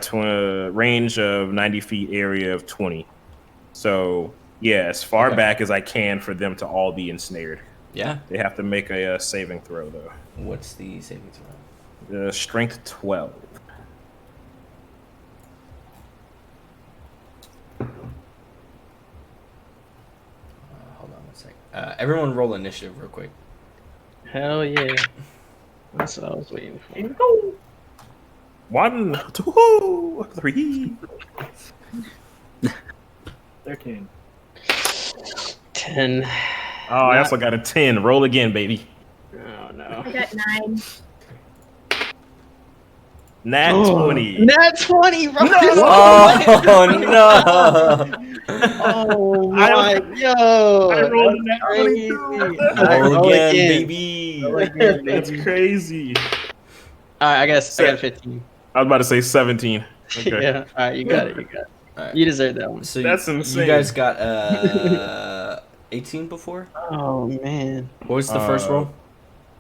H: range of 90 feet area of 20. So, as far back as I can for them to all be ensnared.
A: Yeah.
H: They have to make a saving throw, though.
A: What's the saving throw?
H: Strength 12.
A: Hold on one sec. Everyone roll initiative real quick.
J: Hell yeah. That's what I was waiting for.
H: 1, 2, 3.
F: 13.
J: 10.
H: Oh, I also got a 10. Roll again, baby.
J: Oh, no.
I: I got 9.
H: Nat 20.
J: Nat 20, bro.
H: No!
A: Oh, no.
J: Oh, my. Yo.
H: I rolled a nat 20 too.
A: Roll again, baby.
H: That's crazy.
J: Alright, I got 15.
H: I was about to say 17. Okay.
J: Yeah, alright, you got it.
A: Alright.
J: You deserve that one.
A: So
H: That's
A: you
H: insane.
A: guys got 18 before?
J: Oh man.
A: What was the first roll?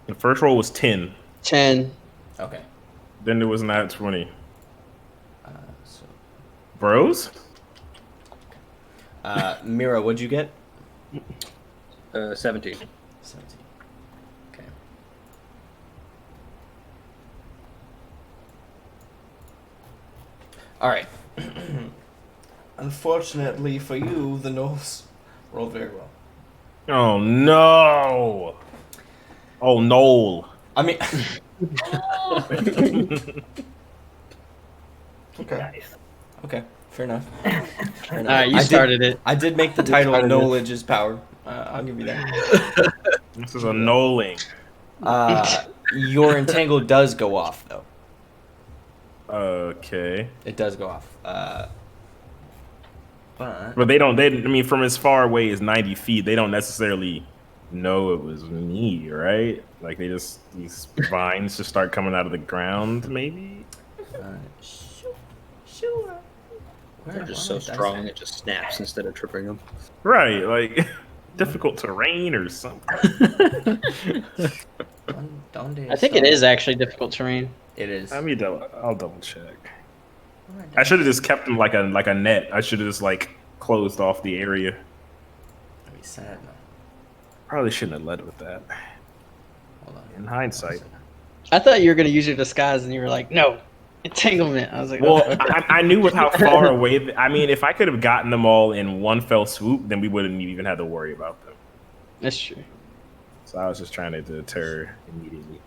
H: The first roll was 10.
J: 10.
A: Okay.
H: Then there was not 20.
A: So,
H: Bros?
A: Mira, what'd you get?
G: 17.
A: 17. Okay. All right. Unfortunately for you, the Knolls rolled very well.
H: Oh no! Oh no!
A: I mean, okay.
F: Nice.
A: Okay, fair enough. Fair enough.
J: Alright, you started it.
A: I did make the title Gnolledge's Power. I'll give you that.
H: This is a knolling.
A: Your entangle does go off though.
H: Okay.
A: It does go off.
H: But they don't. I mean, from as far away as 90 feet, they don't necessarily know it was me, right? Like these vines just start coming out of the ground, maybe.
A: Sure.
G: They're just so strong it just snaps instead of tripping them.
H: Right, like difficult terrain or something.
J: I think it is actually difficult terrain.
A: It is.
H: I'll double check. I should have just kept them like a net. I should have just like closed off the area.
A: That'd be sad.
H: Probably shouldn't have led with that.
A: Hold on.
H: In hindsight.
J: I thought you were gonna use your disguise, and you were like, "No, entanglement." I was like,
H: Well,
J: oh.
H: I knew with how far away. I mean, if I could have gotten them all in one fell swoop, then we wouldn't even have to worry about them.
J: That's true.
H: So I was just trying to deter immediately.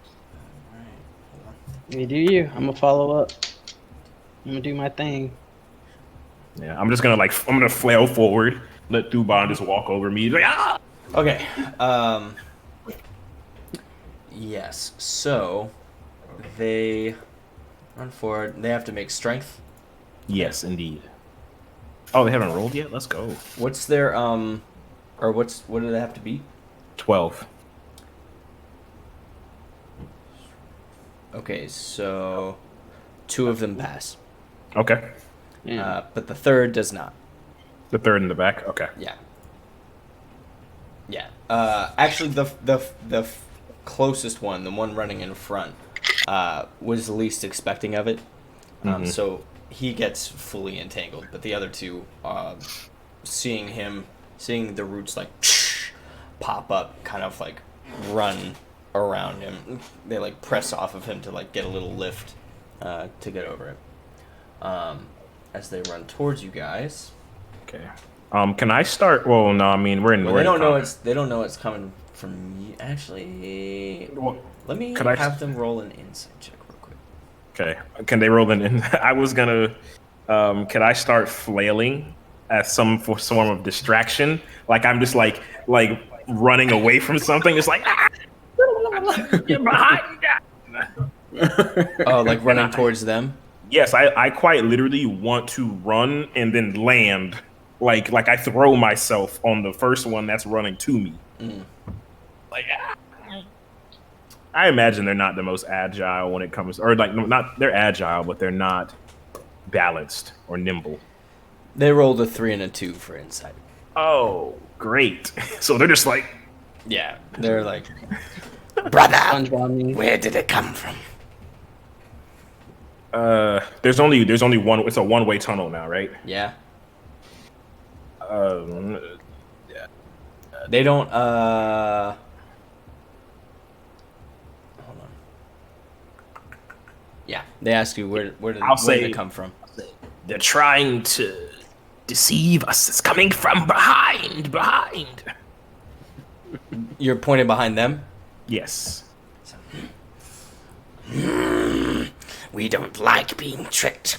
J: You do you. I'm gonna follow up. I'm gonna do my thing.
H: Yeah, I'm gonna flail forward, let Thuban just walk over me. Like, ah!
A: Okay. Yes. So they run forward. They have to make strength.
H: Yes, indeed. Oh, they haven't rolled yet? Let's go.
A: What's their or what do they have to beat?
H: 12.
A: Okay, so 2 of them pass.
H: Okay.
A: But the third does not.
H: The third in the back. Okay.
A: Yeah. Yeah. Actually, the closest one, the one running in front, was the least expecting of it. So he gets fully entangled, but the other two, seeing the roots like pop up, kind of like run around him. They like press off of him to like get a little lift to get over it. As they run towards you guys.
H: Okay. Can I start? Well, no. I mean, we're in.
A: Well,
H: we're
A: they don't
H: in
A: know
H: combat.
A: they don't know it's coming from me. Actually,
H: Well,
A: let me
H: could I-
A: have them roll an insight check real quick.
H: Okay. Can they roll in? I was gonna. Can I start flailing as some form of distraction? Like I'm just like running away from something. It's like you're behind.
A: Oh, like running towards them?
H: Yes, I quite literally want to run and then land. Like I throw myself on the first one that's running to me. Like I imagine they're not the most agile when it comes, or like not they're agile, but they're not balanced or nimble.
A: They rolled a 3 and a 2 for insight.
H: Oh, great! So they're just like,
A: yeah, they're like, brother,
J: SpongeBob.
A: where did it come from?
H: there's only one. It's a one-way tunnel now, right?
A: Yeah.
H: Yeah.
A: They don't. Hold on. Yeah, they ask you where did it come from?
H: They're trying to deceive us. It's coming from behind.
A: You're pointing behind them?
H: Yes.
A: We don't like being tricked.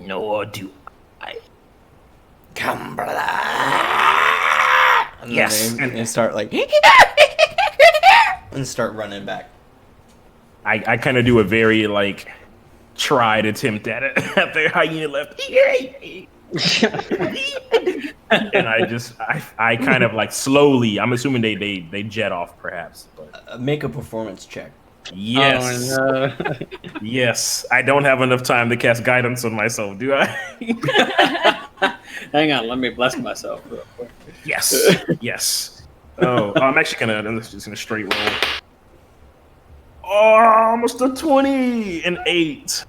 H: Nor do I.
A: Come, brother. And
H: Yes.
A: and start like and start running back.
H: I kind of do a very like tried attempt at it at the hyena left. And I kind of like slowly. I'm assuming they jet off perhaps. But.
A: Make a performance check.
H: Yes.
J: Oh, no.
H: Yes. I don't have enough time to cast guidance on myself, do I?
G: Hang on, let me bless myself real quick.
H: Yes. Yes. Oh, I'm just gonna straight roll. Oh, almost a 20 and 8.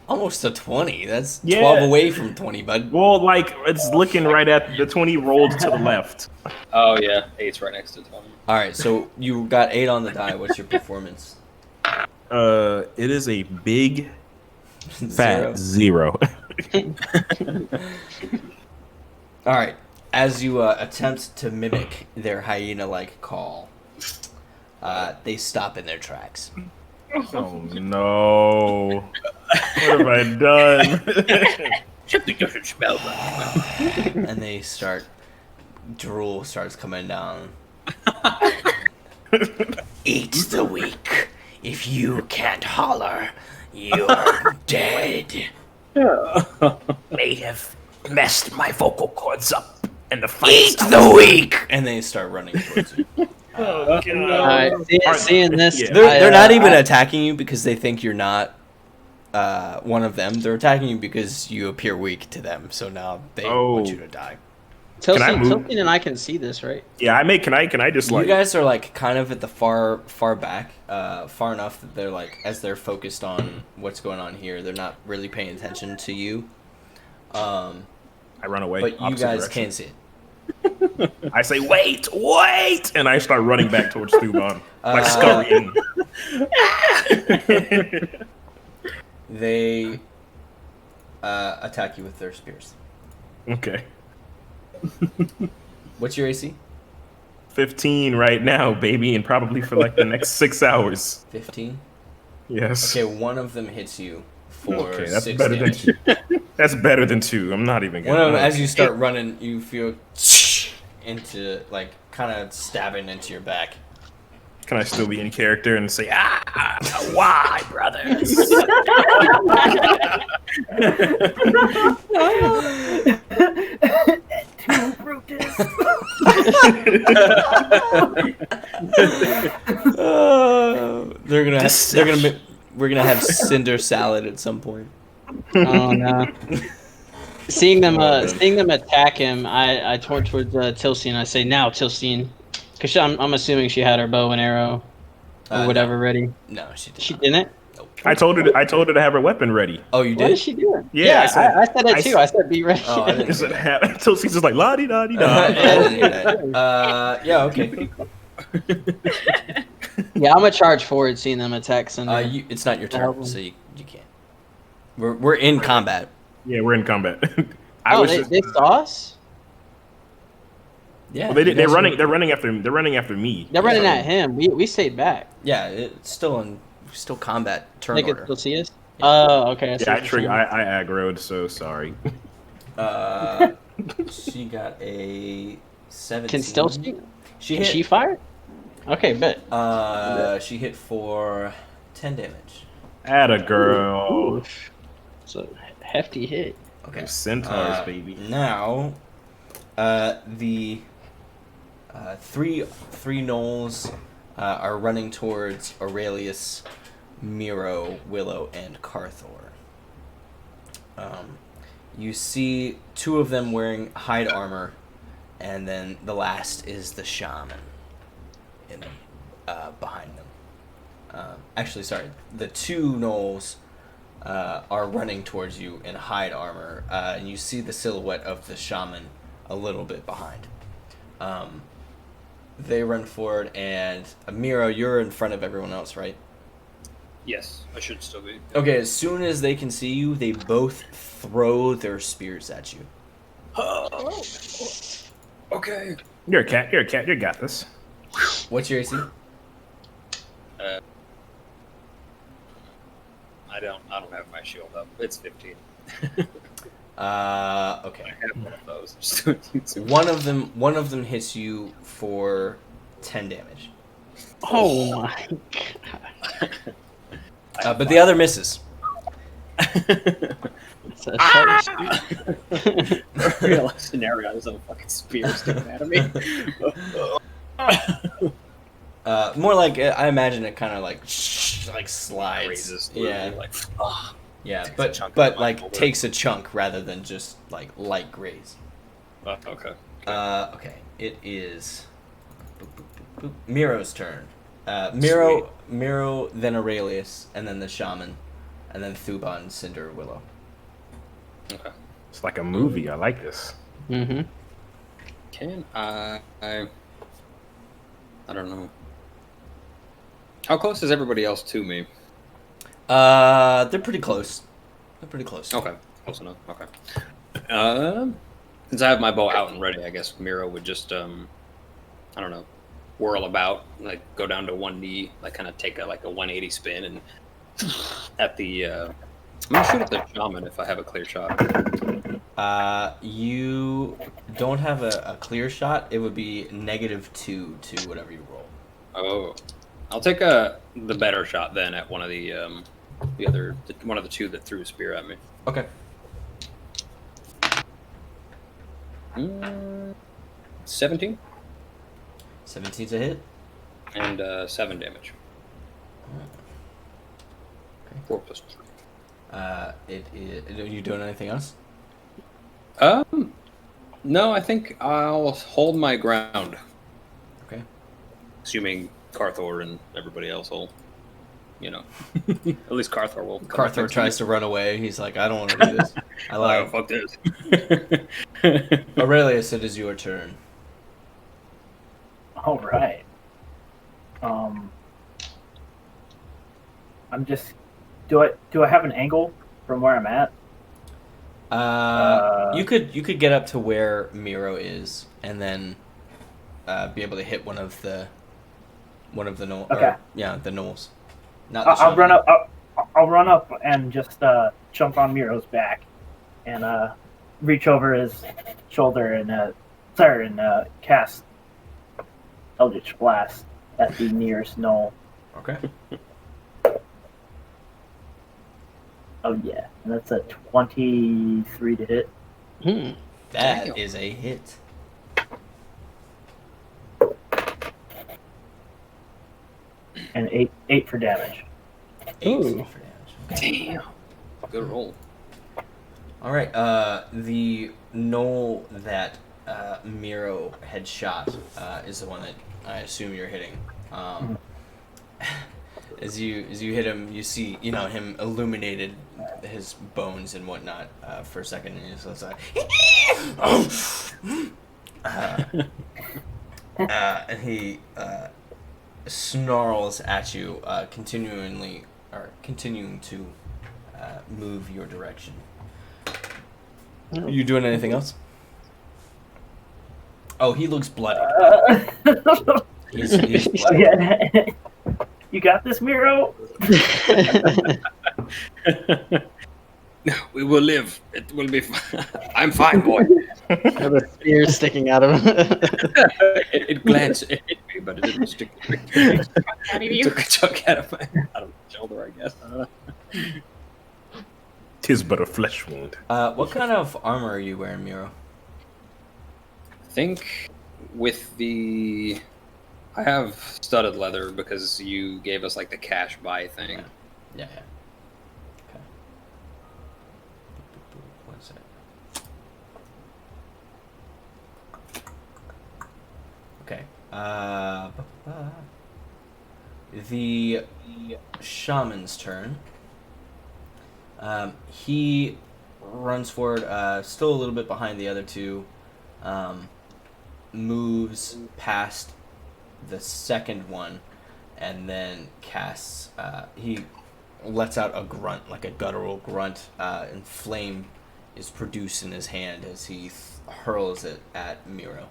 A: Almost a 20. That's
H: Yeah.
A: 12 away from 20, bud.
H: Well, like it's looking right at the 20 rolled to the left.
G: Oh yeah, 8's right next to 20.
A: All right, so you got 8 on the die. What's your performance?
H: It is a big fat 0.
A: All right, as you attempt to mimic their hyena-like call, they stop in their tracks.
H: Oh no! What have I done?
G: Something doesn't smell right.
A: And they start. Drool starts coming down. Eat the weak. If you can't holler, you're dead.
H: May have messed my vocal cords up in the fight.
A: Eat the weak! And they start running towards you.
J: Alright, seeing this,
H: Yeah.
A: They're not even attacking you because they think you're not one of them. They're attacking you because you appear weak to them. So now they want you to die.
J: Tilson and I can see this, right?
H: Yeah, can I just like...
A: You guys are like kind of at the far back, far enough that they're like, as they're focused on what's going on here, they're not really paying attention to you.
H: I run away.
A: But you guys
H: direction.
A: can see it.
H: I say, wait! And I start running back towards Thuban. Like scurrying.
A: They attack you with their spears.
H: Okay.
A: What's your AC?
H: 15 right now, baby, and probably for like the next 6 hours.
A: 15?
H: Yes.
A: Okay, one of them hits you for
H: that's
A: 6
H: better
A: damage.
H: than 2. That's better than 2. I'm not even
A: One
H: gonna.
A: of them, as you start running, you feel into, like, kind of stabbing into your back.
H: Can I still be in character and say, why, brothers?
A: We're gonna have cinder salad at some point.
J: Oh no! Seeing them attack him, I turn towards Tilsine. I say, "Now, Tilsine," because I'm assuming she had her bow and arrow or whatever ready.
A: No, she didn't.
J: She didn't.
A: Nope.
H: I told her to have her weapon ready.
A: Oh, you did?
J: What is she doing?
H: Yeah,
J: I said it too. I said be ready.
A: Oh, I didn't hear that.
H: So she's just like la di da di da.
A: I didn't hear that. Yeah, okay.
J: Yeah, I'm gonna charge forward seeing them attack Cinder.
A: It's not your turn, so you can't. We're in combat.
H: Yeah, we're in combat.
J: They saw us.
A: Yeah,
H: well, they're running. They're running after me.
J: They're running at him. We stayed back.
A: Yeah, it's still combat turn
J: They
A: order.
J: can still see us. Oh, okay.
H: I aggroed. So sorry.
A: She got a 17.
J: Can still see.
A: Can
J: she fire? Okay, bet.
A: She hit for 10 damage.
H: Atta girl.
J: It's a hefty hit.
A: Okay.
H: Centaurs, baby.
A: Now, the three gnolls are running towards Aurelius, Miro, Willow, and Carthor. You see 2 of them wearing hide armor, and then the last is the shaman behind them. Actually, sorry, the 2 gnolls are running towards you in hide armor, and you see the silhouette of the shaman a little bit behind. They run forward, and Miro, you're in front of everyone else, right?
G: Yes, I should still be.
A: Okay, as soon as they can see you, they both throw their spears at you.
G: Okay.
H: You're a cat. You got this.
A: What's your AC?
G: I don't have my shield up. It's 15.
A: Okay.
G: I have one of those.
A: One of them hits you for 10 damage.
J: Oh my god.
A: But the other misses.
J: It's a short
G: Real life scenario. There's a fucking spear sticking out of me.
A: More like I imagine it kind of like slides.
G: Raises through,
A: Yeah.
G: like,
A: Yeah,
G: takes a
A: but
G: chunk
A: but
G: of my
A: like
G: shoulder.
A: takes a chunk rather than just like light graze.
G: Okay.
A: Okay. It is Miro's turn. Miro, then Aurelius, and then the shaman, and then Thuban, Cinder, Willow.
G: Okay.
H: It's like a movie. I like this.
J: Mm-hmm.
G: Can I don't know. How close is everybody else to me?
A: They're pretty close.
G: Okay, close enough. Okay. Since I have my bow out and ready, I guess Miro would just I don't know, whirl about, like go down to one knee, like kind of take a 180 spin, and at the I'm gonna shoot at the shaman if I have a clear shot.
A: You don't have a clear shot. It would be -2 to whatever you roll.
G: Oh, I'll take the better shot then at one of the one of the two that threw a spear at me.
A: Okay.
G: 17.
A: 17's a hit.
G: And 7 damage.
A: Okay.
G: 4 plus 3.
A: Are you doing anything else?
G: No, I think I'll hold my ground.
A: Okay.
G: Assuming Carthor and everybody else will, at least Carthor will.
A: Carthor tries to run away. He's like, I don't want to do this. I
G: Oh,
A: like.
G: fuck this.
A: Aurelius, it is your turn.
F: All right. I'm just. Do I have an angle from where I'm at?
A: You could get up to where Miro is, and then be able to hit one of the gnolls.
F: Okay.
A: Yeah, the gnolls. Not the
F: I'll
A: shaman.
F: run up. I'll run up and just jump on Miro's back, and reach over his shoulder and cast Eldritch Blast at the nearest gnoll.
A: Okay.
F: Oh yeah, and that's a 23 to hit.
A: That is a hit.
F: And 8 for damage.
A: 8
J: Ooh.
A: for damage. Okay.
G: Damn. Good roll.
A: All right. The gnoll that Miro had shot is the one that I assume you're hitting. As you hit him, you see him illuminated, his bones and whatnot for a second, and he's just like, and he snarls at you, continuing to move your direction. Are you doing anything else? Oh, he looks bloody. He's bloody.
F: Yeah. You got this, Miro?
G: We will live. It will be fine. I'm fine, boy.
J: Have a spear sticking out of him.
G: It glanced. It hit me, but it didn't stick. It took a chunk out of my shoulder, I guess.
H: Tis but a flesh wound.
A: What kind of armor are you wearing, Miro?
G: I think with I have studded leather because you gave us like the cash buy thing.
A: Yeah. Okay. One sec. Okay. The shaman's turn. He runs forward, still a little bit behind the other two. Moves past the second one, and then casts. He lets out a grunt, like a guttural grunt, and flame is produced in his hand as he hurls it at Miro.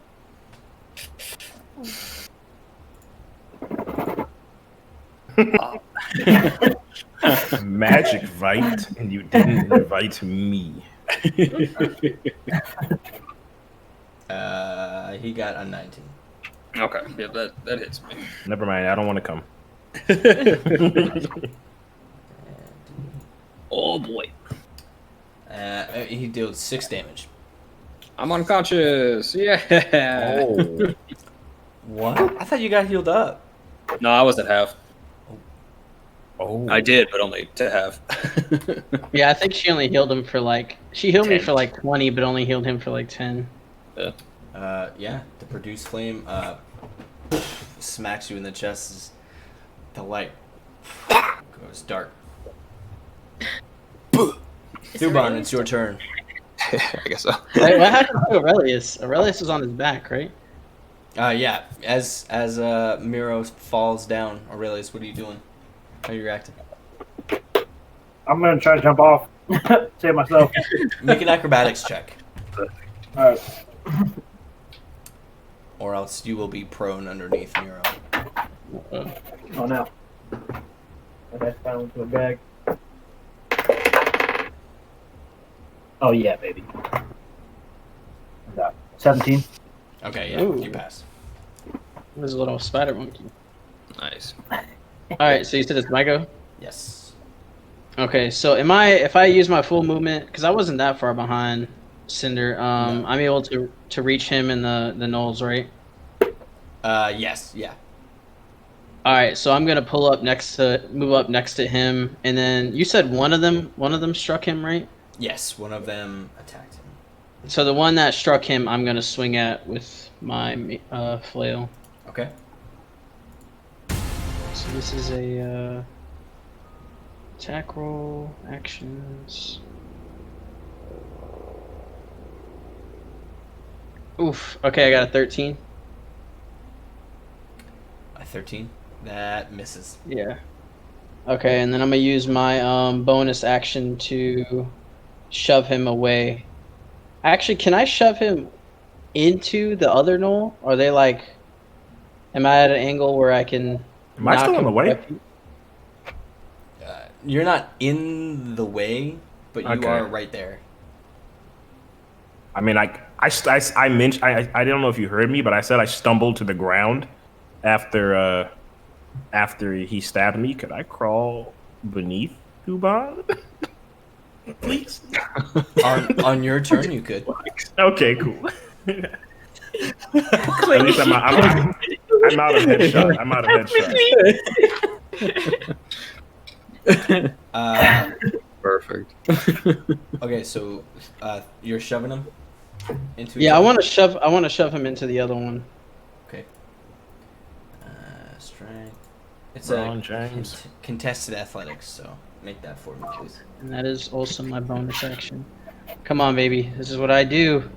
H: Magic Vite, and you didn't invite me.
A: He got a 19.
G: Okay, yeah, that hits me.
H: Never mind, I don't want to come.
G: Oh boy.
A: He deals 6 damage.
G: I'm unconscious. Yeah.
H: Oh.
A: What? I thought you got healed up.
G: No, I was at half.
H: Oh,
G: I did, but only to half.
J: Yeah, I think she only healed him for like. She healed me
G: 10.
J: for like 20, but only healed him for like 10.
A: Yeah, the produce flame smacks you in the chest as the light goes dark. Thuban, it's your turn.
G: I guess so.
J: Wait, what happened to Aurelius? Aurelius was on his back, right?
A: Yeah, as Miro falls down, Aurelius, what are you doing? How are you reacting?
F: I'm gonna try to jump off, save myself.
A: Make an acrobatics check,
F: All right.
A: or else you will be prone underneath Miro.
F: Oh no. Okay, fell into a bag. Oh yeah, baby. I got 17.
A: Okay, yeah,
J: Ooh.
A: you pass.
J: There's a little spider monkey.
G: Nice.
J: All right, so you said it's my go.
A: Yes.
J: Okay, so if I use my full movement, because I wasn't that far behind Cinder,
A: No.
J: I'm able to reach him in the Gnolls, right?
A: Yes, yeah.
J: All right, so I'm gonna move up next to him, and then you said one of them struck him, right?
A: Yes, one of them attacked him.
J: So the one that struck him, I'm gonna swing at with my flail.
A: Okay.
J: So this is a attack roll, actions. Oof. Okay, I got a 13.
A: A 13. That misses.
J: Yeah. Okay, and then I'm gonna use my bonus action to shove him away. Actually, can I shove him into the other knoll? Are they like? Am I at an angle where I can?
H: Am I still on the way?
A: You're not in the way, but you
H: Okay.
A: are right there.
H: I mean, I mentioned I don't know if you heard me, but I said I stumbled to the ground after he stabbed me. Could I crawl beneath Thuban? Please.
A: On your turn, you could.
H: Okay, cool. At least I'm out of headshot. I'm out of headshot.
G: Perfect.
A: Okay, so you're shoving him into.
J: Yeah, I want to shove him into the other one.
A: Okay. Strength. It's
H: Ron
A: a
H: James.
A: contested athletics, so make that for me, please.
J: And that is also my bonus action. Come on, baby. This is what I do.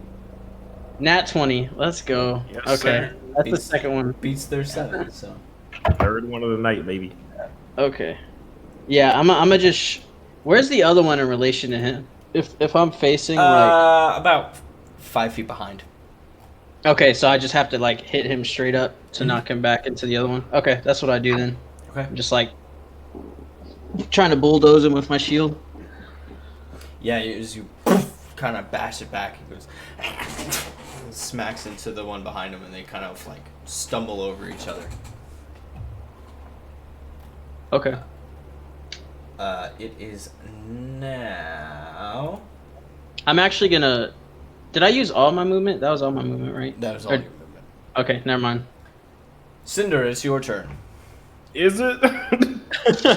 J: Nat 20. Let's go.
H: Yes,
J: Okay.
H: sir.
J: That's the second one.
A: Beats their 7, so.
H: Third one of the night, baby.
J: Okay. Yeah, I'm gonna just. Where's the other one in relation to him? If I'm facing like.
A: About 5 feet behind.
J: Okay, so I just have to like hit him straight up to knock him back into the other one. Okay, that's what I do then.
A: Okay.
J: I'm just like trying to bulldoze him with my shield.
A: Yeah, as you kind of bash it back, it goes smacks into the one behind him, and they kind of like stumble over each other.
J: Okay.
A: It is now.
J: I'm actually gonna. Did I use all my movement? That was all my movement, right?
A: That was all your movement.
J: Okay, never mind.
A: Cinder, it's your turn.
H: Is it?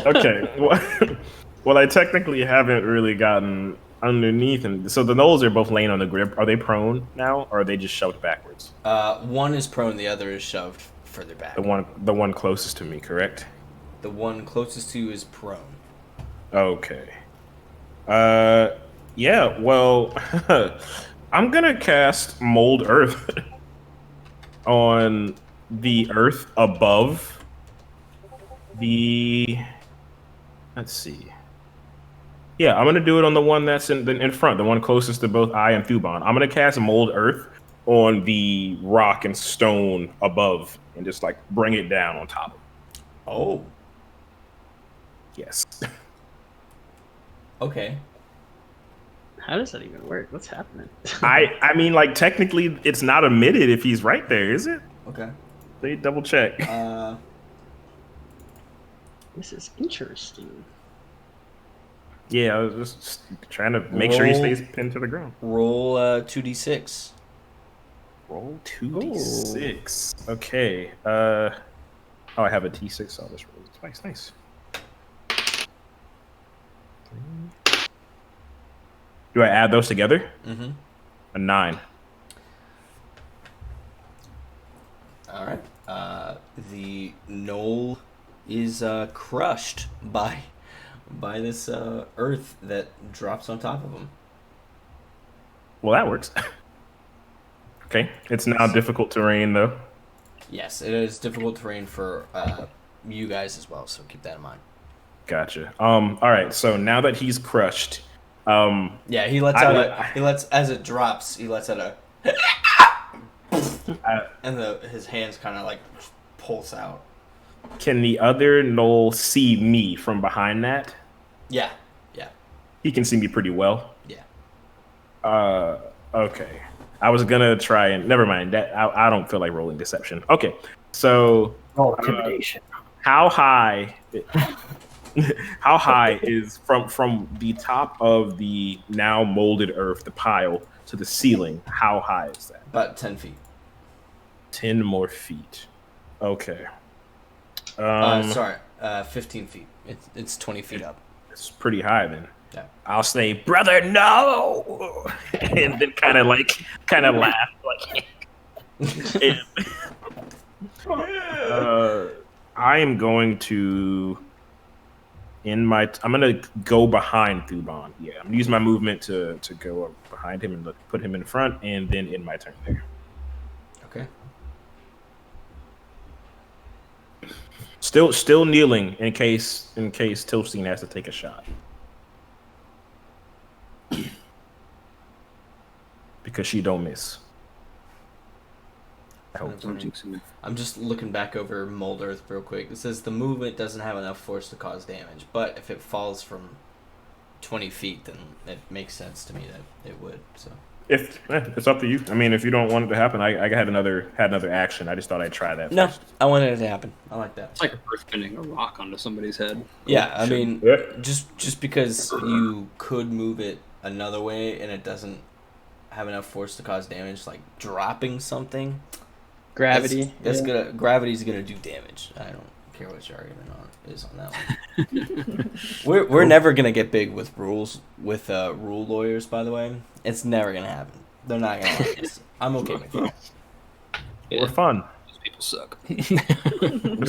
H: Okay. Well, I technically haven't really gotten underneath, and so the Gnolls are both laying on the grip. Are they prone now, or are they just shoved backwards?
A: One is prone, the other is shoved further back.
H: The one closest to me, correct?
A: The one closest to you is prone.
H: Okay. Yeah. Well, I'm gonna cast Mold Earth on the earth above the. Let's see. Yeah, I'm gonna do it on the one that's in front, the one closest to both I and Thuban. I'm gonna cast Mold Earth on the rock and stone above, and just like bring it down on top of it.
A: Oh.
H: Yes.
A: Okay.
J: How does that even work? What's happening?
H: I mean, like, technically, it's not emitted if he's right there, is it?
A: Okay.
H: They double check.
J: This is interesting.
H: Yeah, I was just trying to make sure he stays pinned to the ground.
A: Roll 2d6.
H: Roll 2d6. Okay. Oh, I have a T6, so I'll just roll it twice. Nice. 3. Do I add those together?
A: Mm-hmm.
H: A 9.
A: All right. The gnoll is crushed by this earth that drops on top of him.
H: Well, that works. Okay. It's now difficult terrain, though.
A: Yes, it is difficult terrain for you guys as well, so keep that in mind.
H: Gotcha. All right. So now that he's crushed,
A: yeah, he lets as it drops, he lets out a and his hands kind of like pulse out.
H: Can the other gnoll see me from behind that?
A: Yeah.
H: He can see me pretty well.
A: Yeah.
H: Okay. I was gonna try and never mind that. I don't feel like rolling deception. Okay. So
F: roll intimidation.
H: How high? How high is from the top of the now molded earth, the pile, to the ceiling? How high is that?
A: About 10 feet.
H: 10 more feet. Okay.
A: 15 feet. It's 20 feet up.
H: It's pretty high then.
A: Yeah.
H: I'll say, brother, no, and then kind of laugh like. I am going to. I'm gonna go behind Thuban. Yeah, I'm gonna use my movement to go up behind him and put him in front, and then end my turn there.
A: Okay.
H: Still kneeling in case Tilstein has to take a shot. Because she don't miss. I hope.
A: I'm just looking back over Mold Earth real quick. It says the movement doesn't have enough force to cause damage, but if it falls from 20 feet, then it makes sense to me that it would. So
H: it's up to you. I mean, if you don't want it to happen, I had another action. I just thought I'd try that.
A: No, I wanted it to happen. I like that.
G: It's like earthbending a rock onto somebody's head.
A: Yeah, I mean, just because you could move it another way and it doesn't have enough force to cause damage, like dropping something.
J: Gravity.
A: Gravity's gonna do damage. I don't care what your argument is on that one. we're never gonna get big with rule lawyers. By the way, it's never gonna happen. They're not gonna like this. I'm okay with it.
H: Yeah. We're fun.
G: These people suck.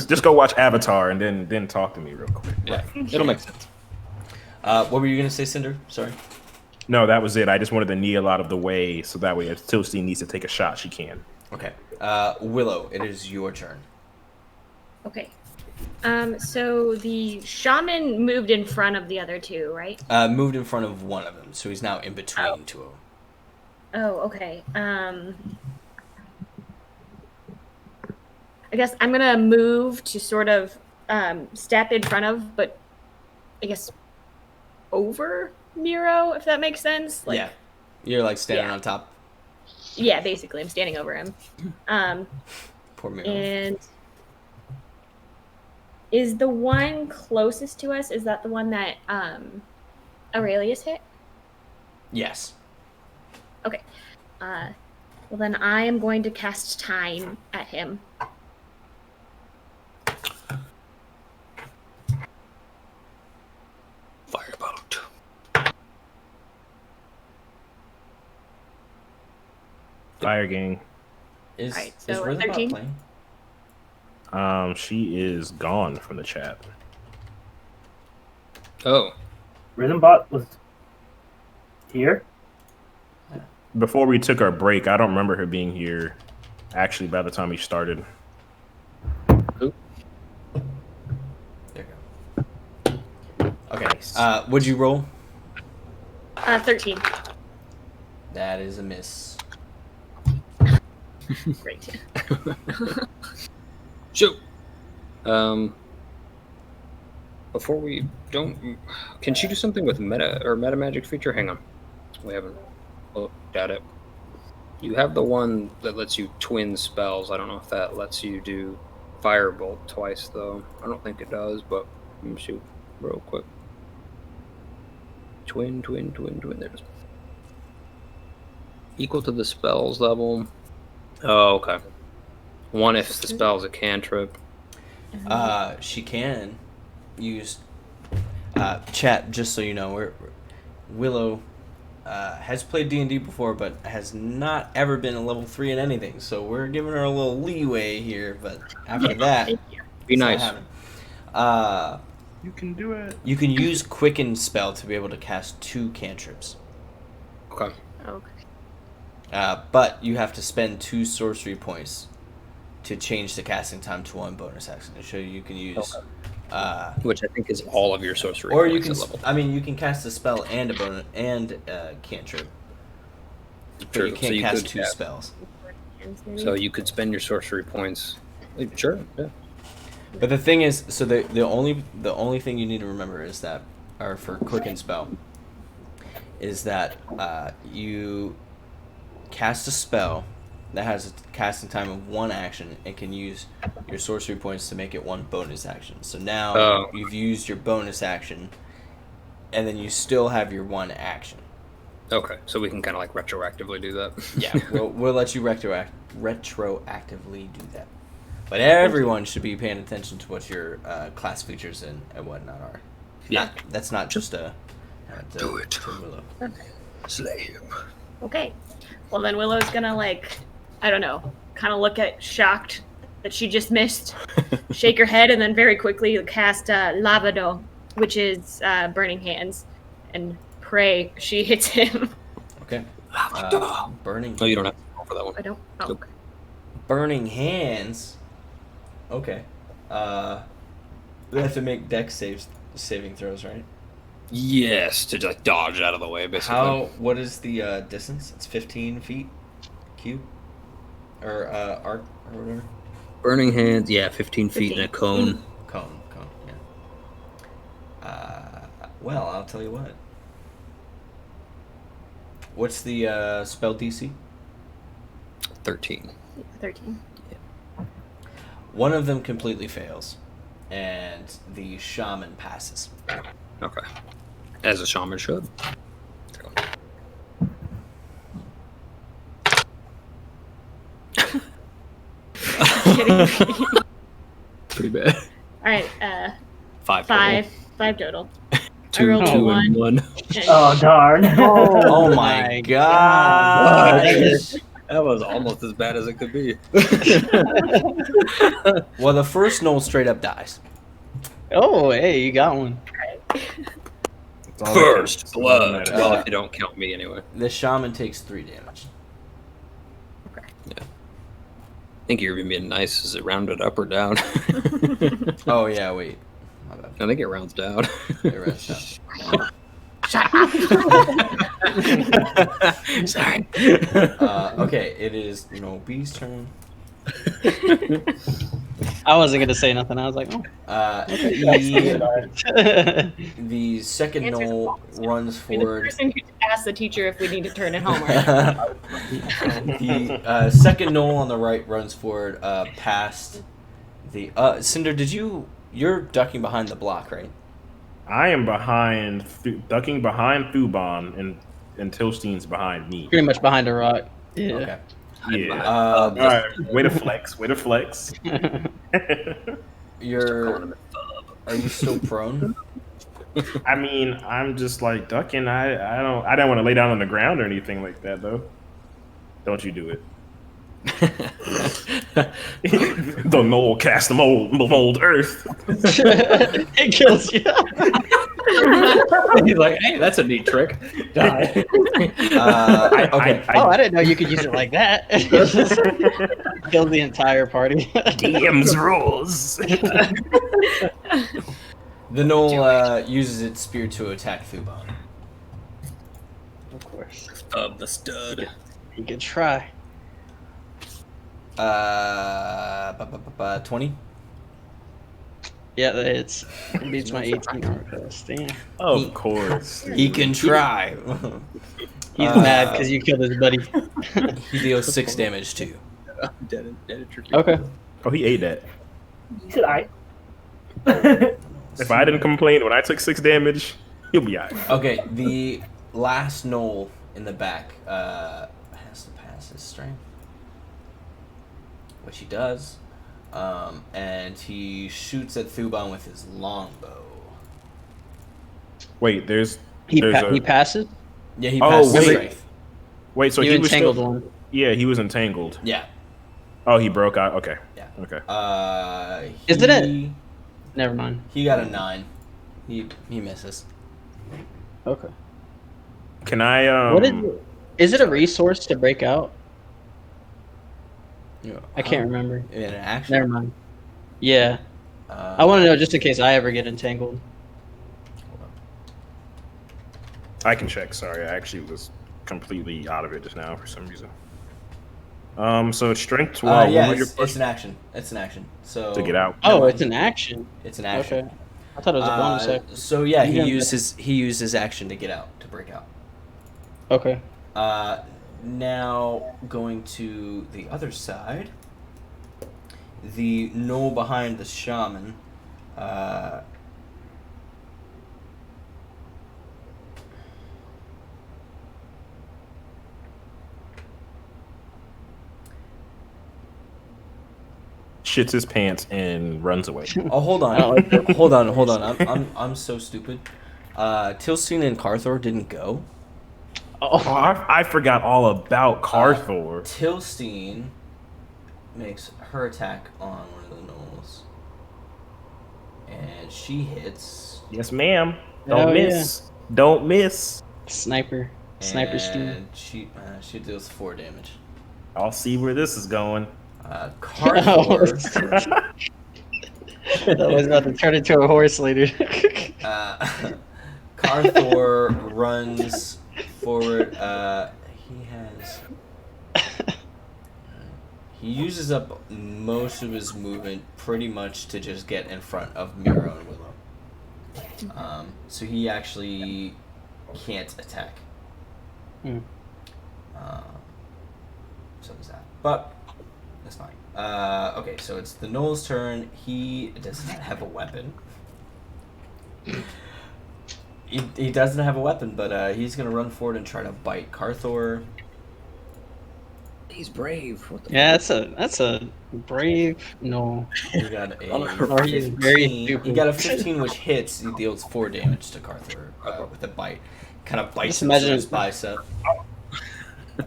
H: just go watch Avatar and then talk to me real quick.
G: Yeah, it'll make sense.
A: What were you gonna say, Cinder? Sorry.
H: No, that was it. I just wanted to kneel out of the way so that way if Tilstein needs to take a shot, she can.
A: Okay. Willow, it is your turn.
I: Okay. So the shaman moved in front of the other two, right?
A: Moved in front of one of them, so he's now in between two of them.
I: Oh, okay. I guess I'm gonna move to sort of step in front of, but I guess over Miro, if that makes sense. Like,
A: yeah, you're like standing on top.
I: Yeah, basically, I'm standing over him.
A: Poor Miro.
I: And is the one closest to us? Is that the one that Aurelius hit?
A: Yes.
I: Okay. Well, then I am going to cast Time at him.
G: Firebolt.
H: Fire gang.
A: Is
I: right, so
A: Rhythmbot
I: 13?
A: playing?
H: She is gone from the chat.
G: Oh.
F: Rhythmbot was here?
H: Before we took our break, I don't remember her being here actually by the time we started.
G: Who?
A: There you go. Okay. What'd you roll?
I: 13.
A: That is a miss.
I: Great.
G: Shoot. Before we don't, can she do something with meta magic feature? Hang on, we haven't looked at it. You have the one that lets you twin spells. I don't know if that lets you do Firebolt twice though. I don't think it does, but let me shoot real quick. Twin. There it is. Equal to the spell's level. Oh, okay. One if the spell's a cantrip.
A: She can use chat. Just so you know, Willow has played D&D before, but has not ever been a level 3 in anything. So we're giving her a little leeway here. But after that,
G: be nice.
H: You can do it.
A: You can use Quicken spell to be able to cast 2 cantrips.
G: Okay.
A: But you have to spend 2 sorcery points to change the casting time to 1 bonus action. So you can use,
G: which I think is all of your sorcery.
A: Or
G: points
A: you can,
G: at level.
A: I mean, you can cast a spell and a bonus and cantrip. But
G: True.
A: you can't
G: So you
A: cast
G: could
A: 2
G: cast-
A: spells.
G: So you could spend your sorcery points. Sure. Yeah.
A: But the thing is, so the only thing you need to remember is that, or for Quicken spell, is that you cast a spell that has a casting time of 1 action and can use your sorcery points to make it 1 bonus action. So now you've used your bonus action, and then you still have your 1 action.
G: Okay, so we can kind of like retroactively do that.
A: Yeah, we'll let you retroactively do that. But everyone should be paying attention to what your class features and whatnot are.
G: Yeah,
A: that's not just a.
G: Do it.
A: To Willow.
I: Okay.
G: Slay him.
I: Okay. Well, then Willow's gonna, like, I don't know, kind of look at shocked that she just missed, shake her head, and then very quickly cast Lavado, which is Burning Hands, and pray she hits him.
A: Okay. Burning.
G: No, you don't have to roll for that one.
I: I don't. Oh,
G: Nope.
I: okay.
A: Burning Hands. Okay. We have to make dex saving throws, right?
G: Yes, to like dodge out of the way, basically.
A: What is the distance? It's 15 feet cube? Or arc or whatever?
G: Burning Hands, yeah, 15 feet in a cone.
A: Cone, yeah. Well, I'll tell you what. What's the spell DC?
G: 13.
I: 13.
A: One of them completely fails, and the shaman passes.
G: Okay. As a shaman should. Pretty bad.
I: All right.
G: 5
I: 5 total.
G: Two,
I: I rolled a
G: 2 and 1.
F: Oh darn!
A: Oh my god!
G: That was almost as bad as it could be.
A: Well, the first Gnoll straight up dies.
J: Oh, hey, you got one.
G: First blood. Well, if you don't count me anyway.
A: The shaman takes 3 damage.
G: Yeah. I think you're being nice. Is it rounded up or down?
A: Oh yeah, wait. My bad.
G: I think it rounds down.
A: It rounds down.
I: Shut up.
G: Sorry.
A: Okay, it is Nobi's turn.
J: I wasn't gonna say nothing. I was like, oh.
A: The second Gnoll runs
I: Be the
A: forward.
I: person who asks the teacher if we need to turn it home or not.
A: The second Gnoll on the right runs forward past the. Cinder, you're ducking behind the block, right?
H: I am ducking behind Thuban, and Tilstein's behind me.
J: Pretty much behind a rock. Yeah.
A: Okay.
H: Yeah. All right. Way to flex. Way to flex.
A: Are you still prone?
H: I mean, I'm just like ducking. I don't want to lay down on the ground or anything like that, though. Don't you do it. The Gnoll cast the mold earth.
J: It kills you.
G: He's like, hey, that's a neat trick. Die.
A: Okay.
J: I didn't know you could use it like that. Kill the entire party.
H: DM's rules.
A: The Gnoll uses its spear to attack Thuban.
J: Of course.
G: Of the stud.
J: You could try.
A: 20?
J: Yeah, it beats my 18 armor class. Damn.
H: Of course.
A: He can try.
J: He's mad because you killed his buddy.
A: He deals 6 damage too.
J: Okay.
H: Oh, he ate that.
F: Should I?
H: If I didn't complain when I took 6 damage, he'll be alright.
A: Okay, the last Gnoll in the back has to pass his strength, which he does. and he shoots at Thuban with his longbow.
H: Wait, there's
J: He
H: a
J: passes.
A: Yeah, he passes
H: wait.
A: strength.
H: Wait, so
J: You
H: he was
J: entangled
H: still,
J: one.
H: Yeah, he was entangled.
A: Yeah.
H: Oh, he broke out. Okay.
A: Yeah.
H: Okay.
J: Is it a? Never mind.
A: He got a 9. He misses.
J: Okay.
H: Can I?
J: What is it? Is it a resource to break out? I can't remember.
A: In an action?
J: Never mind. Yeah. I want to know just in case I ever get entangled.
H: I can check. Sorry, I actually was completely out of it just now for some reason. So it's strength 12.
A: Yeah, it's an action. It's an action. So
H: to get out.
J: Oh, it's an action.
A: It's an action.
J: Okay. I thought it was a bonus action.
A: So yeah, he used his action to get out, to break out.
J: Okay.
A: Now going to the other side, the gnoll behind the shaman.
H: Shits his pants and runs away.
A: Oh, hold on, hold on. I'm so stupid. Tilstein and Carthor didn't go.
H: Oh, I forgot all about Carthor.
A: Tilstein makes her attack on one of the gnolls, and she hits.
H: Yes, ma'am. Don't miss. Yeah. Don't miss.
J: Sniper steam.
A: She deals 4 damage.
H: I'll see where this is going.
A: Carthor.
J: That was about to turn into a horse later.
A: Carthor runs forward. He uses up most of his movement pretty much to just get in front of Miro and Willow. So he actually can't attack. So is that. But that's fine. Okay, so it's the Gnoll's turn. He does not have a weapon. He doesn't have a weapon, but he's gonna run forward and try to bite Carthor.
G: He's brave.
J: Yeah, that's a brave no.
A: He got a 15. He got a 15, which hits. He deals 4 damage to Carthor with a bite. Kind of bites into his bicep.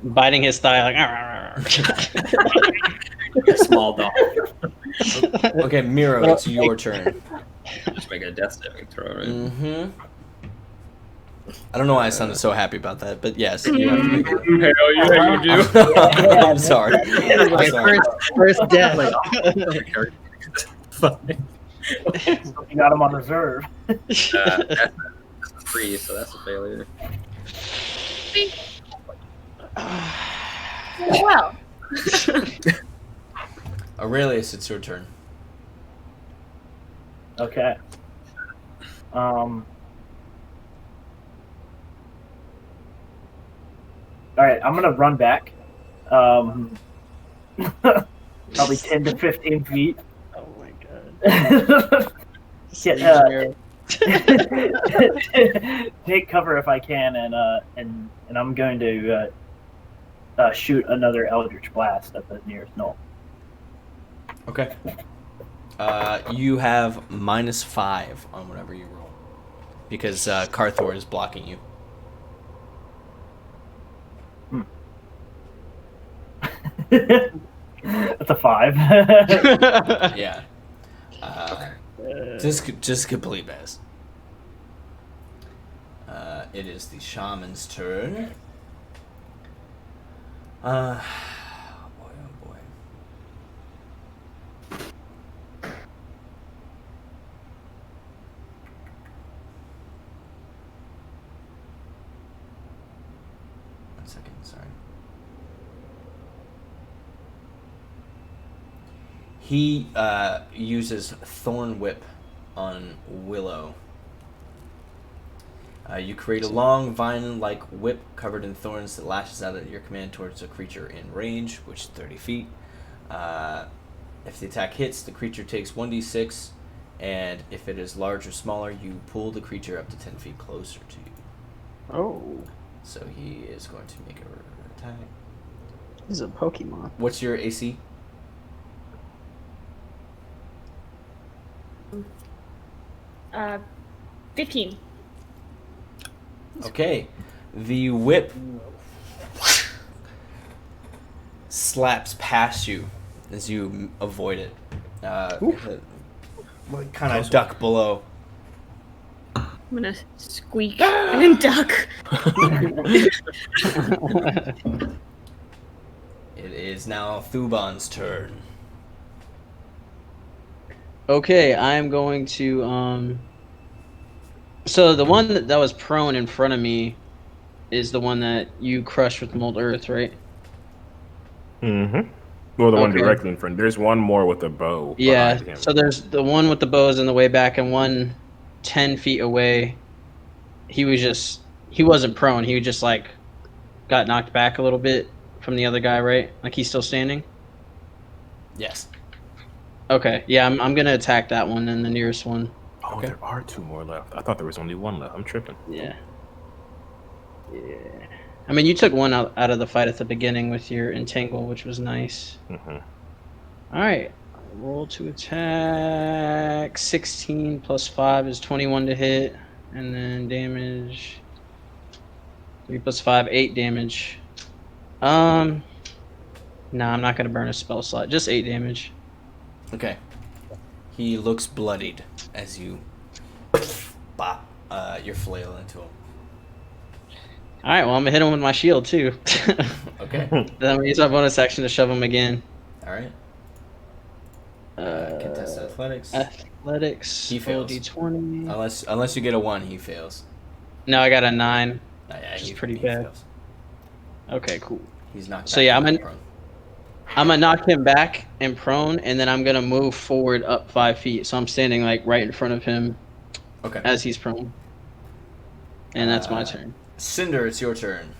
J: Biting his thigh like
G: small dog.
A: Okay, Miro, it's your turn.
G: Just make a death saving throw, right?
A: Mm-hmm. I don't know why I sounded so happy about that, but yes, you have to make it.
G: Hell yeah, you do.
A: I'm sorry. I'm sorry.
J: First death.
F: You got him on reserve.
G: That's free, so that's a failure.
I: Well.
A: Aurelius, it's your turn.
F: Okay. All right, I'm gonna run back. Probably 10 to 15 feet.
J: Oh my god.
F: Take cover if I can, and I'm going to shoot another Eldritch Blast at the nearest gnoll.
A: Okay. You have -5 on whatever you roll, because Carthor is blocking you.
F: That's a 5.
A: Yeah. Just complete mess. It is the shaman's turn. Boy, oh boy. One second, sorry. He uses Thorn Whip on Willow. You create a long vine-like whip covered in thorns that lashes out at your command towards a creature in range, which is 30 feet. If the attack hits, the creature takes 1d6, and if it is large or smaller, you pull the creature up to 10 feet closer to you.
J: Oh.
A: So he is going to make a attack.
J: He's a Pokemon.
A: What's your AC?
I: 15.
A: Okay. The whip slaps past you as you avoid it. Kind of duck below.
I: I'm gonna squeak and duck.
A: It is now Thuban's turn.
J: Okay, I'm going to So the one that was prone in front of me is the one that you crushed with Mold Earth, right?
H: Mm-hmm. Well, the one
J: Okay.
H: directly in front. There's one more with a bow
J: Yeah.
H: behind him.
J: So there's the one with the bows in the way back, and one 10 feet away. He wasn't prone. He just like got knocked back a little bit from the other guy, right? Like he's still standing.
A: Yes.
J: Okay. Yeah, I'm gonna attack that one and the nearest one.
H: Oh,
A: Okay.
H: there are 2 more left. I thought there was only 1 left. I'm tripping.
J: Yeah. Yeah. I mean, you took one out of the fight at the beginning with your entangle, which was nice.
H: Mm-hmm.
J: All right. Roll to attack. 16 plus 5 is 21 to hit. And then damage. 3 plus 5, 8 damage. Nah, I'm not going to burn a spell slot. Just 8 damage.
A: Okay. He looks bloodied as you bop your flail into him.
J: All right, well, I'm going to hit him with my shield, too.
A: Okay.
J: Then I'm going to use my bonus action to shove him again.
A: All right. Contested athletics.
J: Athletics.
A: He fails.
J: D20.
A: Unless you get a 1, he fails.
J: No, I got a 9.
A: Yeah,
J: Which is
A: he
J: pretty bad.
A: fails.
J: Okay, cool.
A: He's knocked
J: So
A: back
J: yeah,
A: and
J: I'm
A: prone.
J: gonna knock him back and prone, and then I'm gonna move forward up 5 feet. So I'm standing like right in front of him,
A: Okay.
J: as he's prone. And that's my turn.
A: Cinder, it's your turn.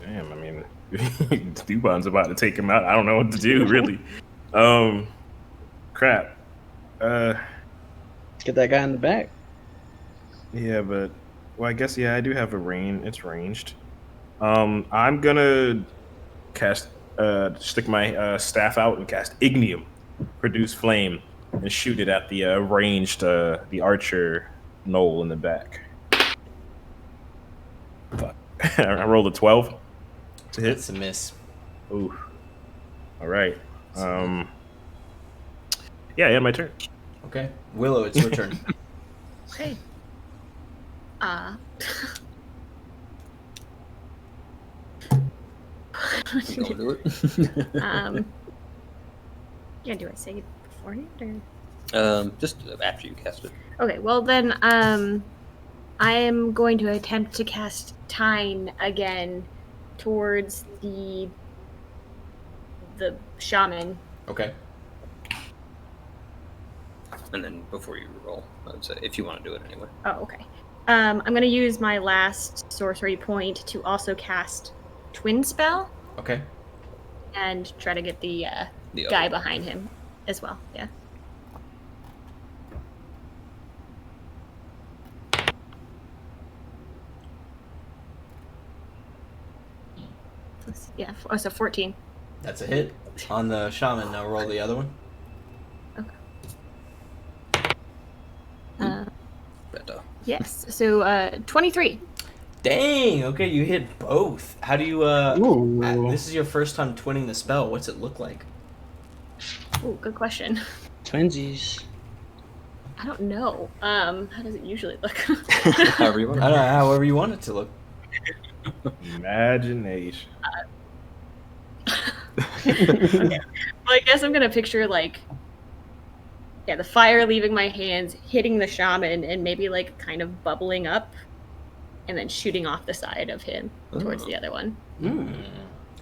H: Damn, I mean, Thuban's about to take him out. I don't know what to do, really. Crap.
J: Get that guy in the back.
H: Yeah, but I guess I do have a range. It's ranged. I'm gonna cast stick my staff out and cast Ignium, produce flame, and shoot it at the ranged the archer Gnoll in the back. Fuck. I rolled a 12 to hit.
A: It's a miss.
H: Ooh. All right. Yeah, my turn.
A: Okay. Willow, it's your turn.
I: Okay.
G: Don't do it.
I: Yeah, do I say it beforehand or?
G: Just after you cast it.
I: Okay, well then, I am going to attempt to cast Tine again towards the shaman.
A: Okay.
G: And then before you roll, I would say, if you want to do it anyway.
I: Oh, okay. I'm going to use my last sorcery point to also cast Twin Spell.
A: Okay.
I: And try to get the
G: The
I: guy
G: other.
I: behind him as well. Yeah. Yeah. So 14.
A: That's a hit on the shaman. Now roll the other one.
G: Better.
I: Yes. So 23.
A: Dang. Okay, you hit both. How do you? This is your first time twinning the spell. What's it look like?
I: Oh, good question.
J: Twinsies.
I: I don't know. How does it usually look?
G: However you want.
A: I don't know. However you want it to look.
H: Imagination.
I: Well, I guess I'm gonna picture like, yeah, the fire leaving my hands, hitting the shaman, and maybe like kind of bubbling up, and then shooting off the side of him towards the other one.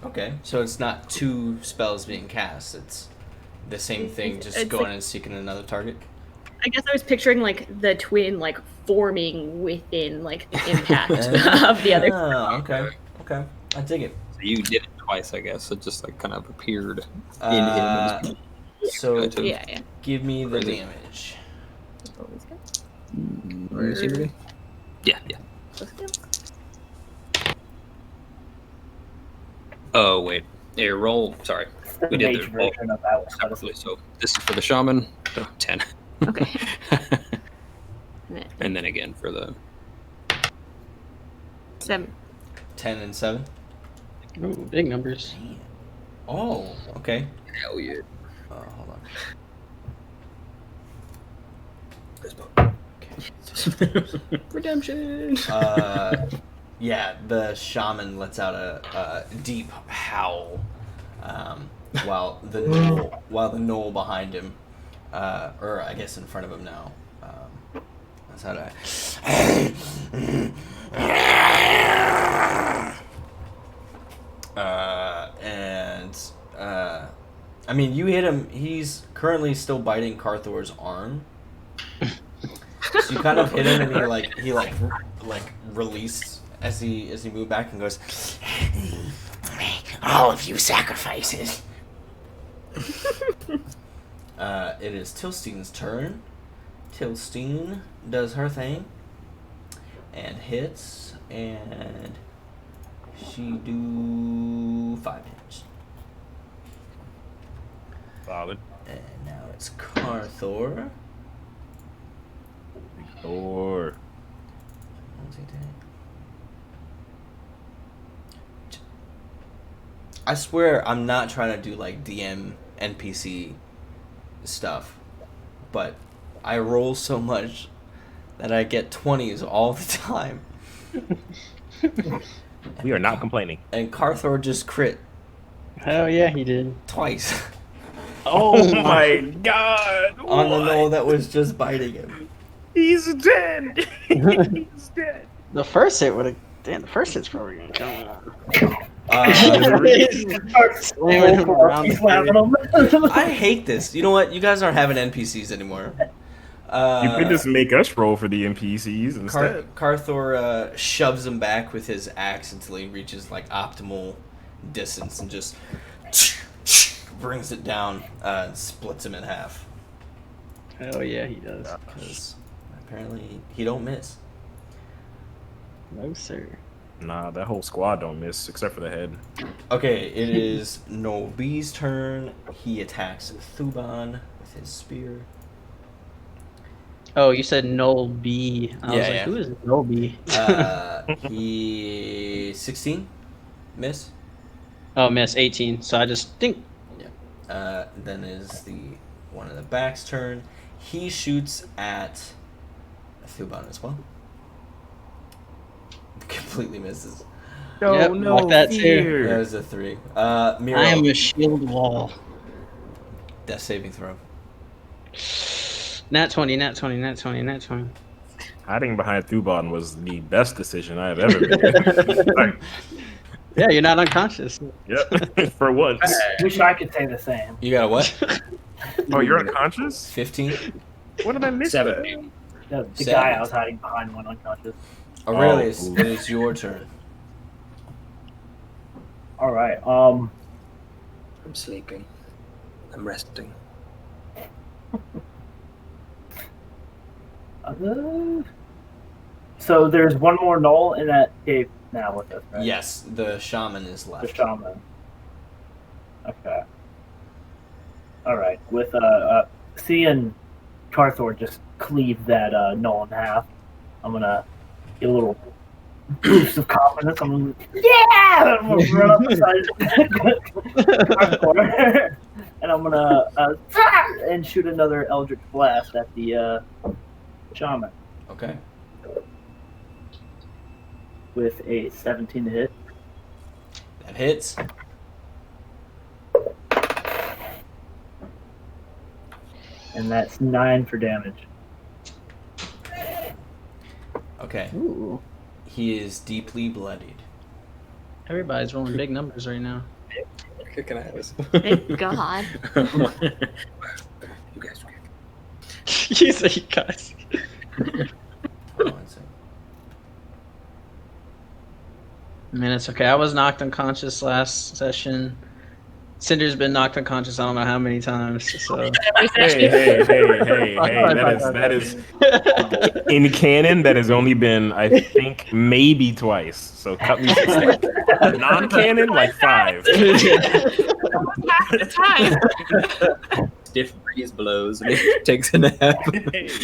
A: Okay, so it's not 2 spells being cast. It's the same thing, just
I: It's
A: going
I: like-
A: and seeking another target.
I: I guess I was picturing like the twin like forming within like the impact of the other.
A: Oh, okay. Okay, I dig it.
G: So you did it twice, I guess. It just like kind of appeared in
A: Uh,
G: him.
A: So
I: Yeah, yeah.
A: give me the
G: Crazy.
A: damage.
I: Always good.
G: Where is he really? Yeah, yeah.
I: Let's go.
G: Oh, wait. Here, roll. Sorry.
F: The
G: We did
F: mage
G: the roll
F: version of that one.
G: separately. So this is for the shaman. Oh, 10.
I: Okay.
G: And then again for the
I: 7.
A: 10 and 7.
J: Ooh, big numbers.
A: Oh, okay.
G: Hell yeah.
A: Hold on.
J: Redemption.
A: Yeah, the shaman lets out a deep howl, while the gnoll behind him, or I guess in front of him now, lets out I mean, you hit him. He's currently still biting Carthor's arm. So you kind of hit him, and he released as he moved back and goes, "All of you sacrifices." It is Tilstein's turn. Tilstein does her thing and hits, and she do 5 damage.
H: Solid.
A: And now it's Carthor.
H: Or
A: I swear I'm not trying to do like DM NPC stuff, but I roll so much that I get 20s all the time.
H: We are not complaining.
A: And Carthor just crit.
J: Hell yeah, he did.
A: Twice.
H: Oh my god!
A: On the gnoll that was just biting him.
H: He's dead! He's dead.
J: The first hit would have. Damn, the first hit's probably gonna come out.
A: I hate this. You know what? You guys aren't having NPCs anymore.
H: You could just make us roll for the NPCs instead.
A: Carthor shoves him back with his axe until he reaches like optimal distance and just brings it down and splits him in half.
J: Hell yeah, he does.
A: Because apparently he don't miss.
J: No sir.
H: Nah, that whole squad don't miss except for the head.
A: Okay, it is Noel B's turn. He attacks Thuban with his spear.
J: Oh, you said Noel B. I was like,
A: yeah.
J: who is Noel B?
A: He 16 miss.
J: Oh, miss 18. So I just think.
A: Yeah. Then is the one in the back's turn. He shoots at Thuban as well. Completely misses.
J: Yep, like that too.
A: There's a 3. Miro.
J: I am a shield wall.
A: Death saving throw.
J: Nat 20, nat 20, nat 20, nat 20.
H: Hiding behind Thuban was the best decision I have ever made. Like,
J: yeah, you're not unconscious.
H: Yep, for once.
F: Wish I could say the same.
A: You got a what?
H: Oh, you're unconscious?
A: 15.
H: What did I miss?
G: 17.
F: The guy I was hiding behind went unconscious.
A: Aurelius, it is your turn.
F: All right.
L: I'm sleeping. I'm resting.
F: So there's one more gnoll in that cave now with us, right?
A: Yes, the shaman is left.
F: The shaman. Okay. All right. With seeing Carthor just cleave that gnoll in half, I'm gonna get a little boost of confidence. I'm gonna, yeah! I'm gonna run up beside Carthor, and I'm gonna and shoot another Eldritch Blast at the shaman.
A: Okay.
F: With a 17 to hit.
A: That hits.
F: And that's 9 for damage.
A: Okay.
J: Ooh.
A: He is deeply bloodied.
J: Everybody's rolling big numbers right now.
G: Kicking ass.
I: Thank God.
G: You guys.
J: You say you guys.
A: Hold on one second.
J: I mean, it's okay. I was knocked unconscious last session. Cinder's been knocked unconscious I don't know how many times. So.
H: Hey. That is in canon. That has only been, I think, maybe twice. So cut me some slack. Non-canon, like 5.
I: Half the time.
G: stiff breeze blows and he takes a nap.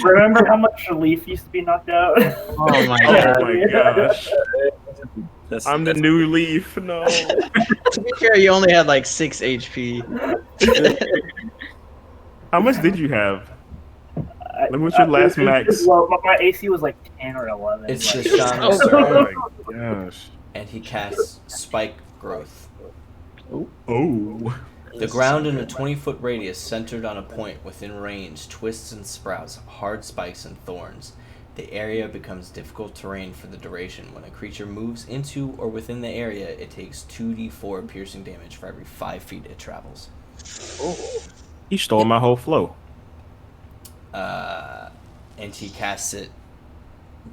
F: Remember how much Leaf used to be knocked out?
J: Oh my
H: Oh
J: god.
H: my gosh.
G: That's,
H: I'm the new Leaf. No.
J: To be fair, you only had like 6 HP.
H: How much did you have? Like, what's your last max?
F: Well, my AC was like 10 or 11.
A: It's the
F: like,
A: shaman's
H: Oh
A: turn,
H: my gosh.
A: and he casts Spike Growth.
H: Oh.
A: The ground in a 20-foot radius centered on a point within range twists and sprouts hard spikes and thorns. The area becomes difficult terrain for the duration. When a creature moves into or within the area, it takes 2d4 piercing damage for every 5 feet it travels.
H: He stole my whole flow.
A: And he casts it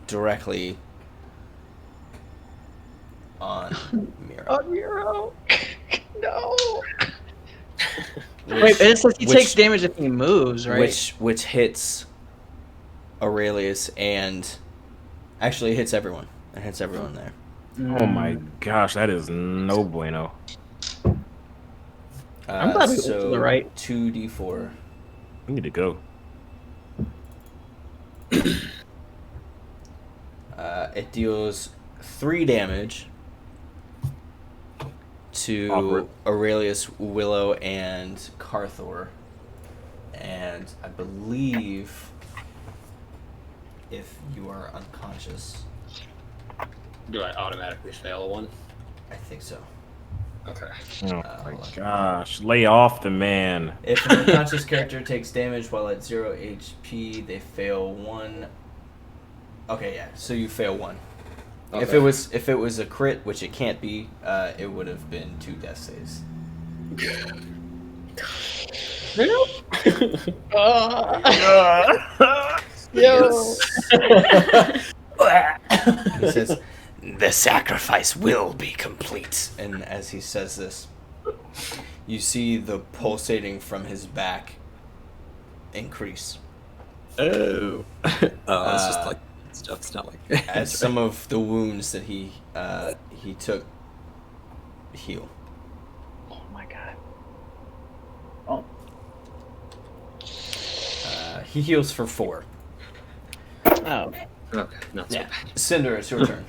A: directly on Miro.
J: On Miro. No. Wait, but it says he takes damage if he moves, right?
A: Which hits Aurelius and actually hits everyone. It hits everyone there.
H: Oh my gosh, that is no bueno.
J: I'm glad we went
A: so
J: to the right.
A: 2d4.
H: We need to go.
A: It deals 3 damage to
H: Awkward.
A: Aurelius, Willow, and Carthor. And I believe if you are unconscious,
G: Do I automatically fail one?
A: I think so.
G: Okay.
H: Oh my gosh. Lay off the man.
A: If an unconscious character takes damage while at 0 HP, they fail 1. Okay, yeah. So you fail 1.
G: Okay.
A: If it was a crit, which it can't be, it would have been 2 death saves.
J: Yo.
A: He says, "The sacrifice will be complete." And as he says this, you see the pulsating from his back increase.
G: Oh. Oh, it's just like stuff. It's not like
A: as some of the wounds that he took heal.
F: Oh my god.
A: He heals for 4.
J: Oh.
G: Okay, not so
A: Yeah.
G: bad.
A: Cinder, it's your turn.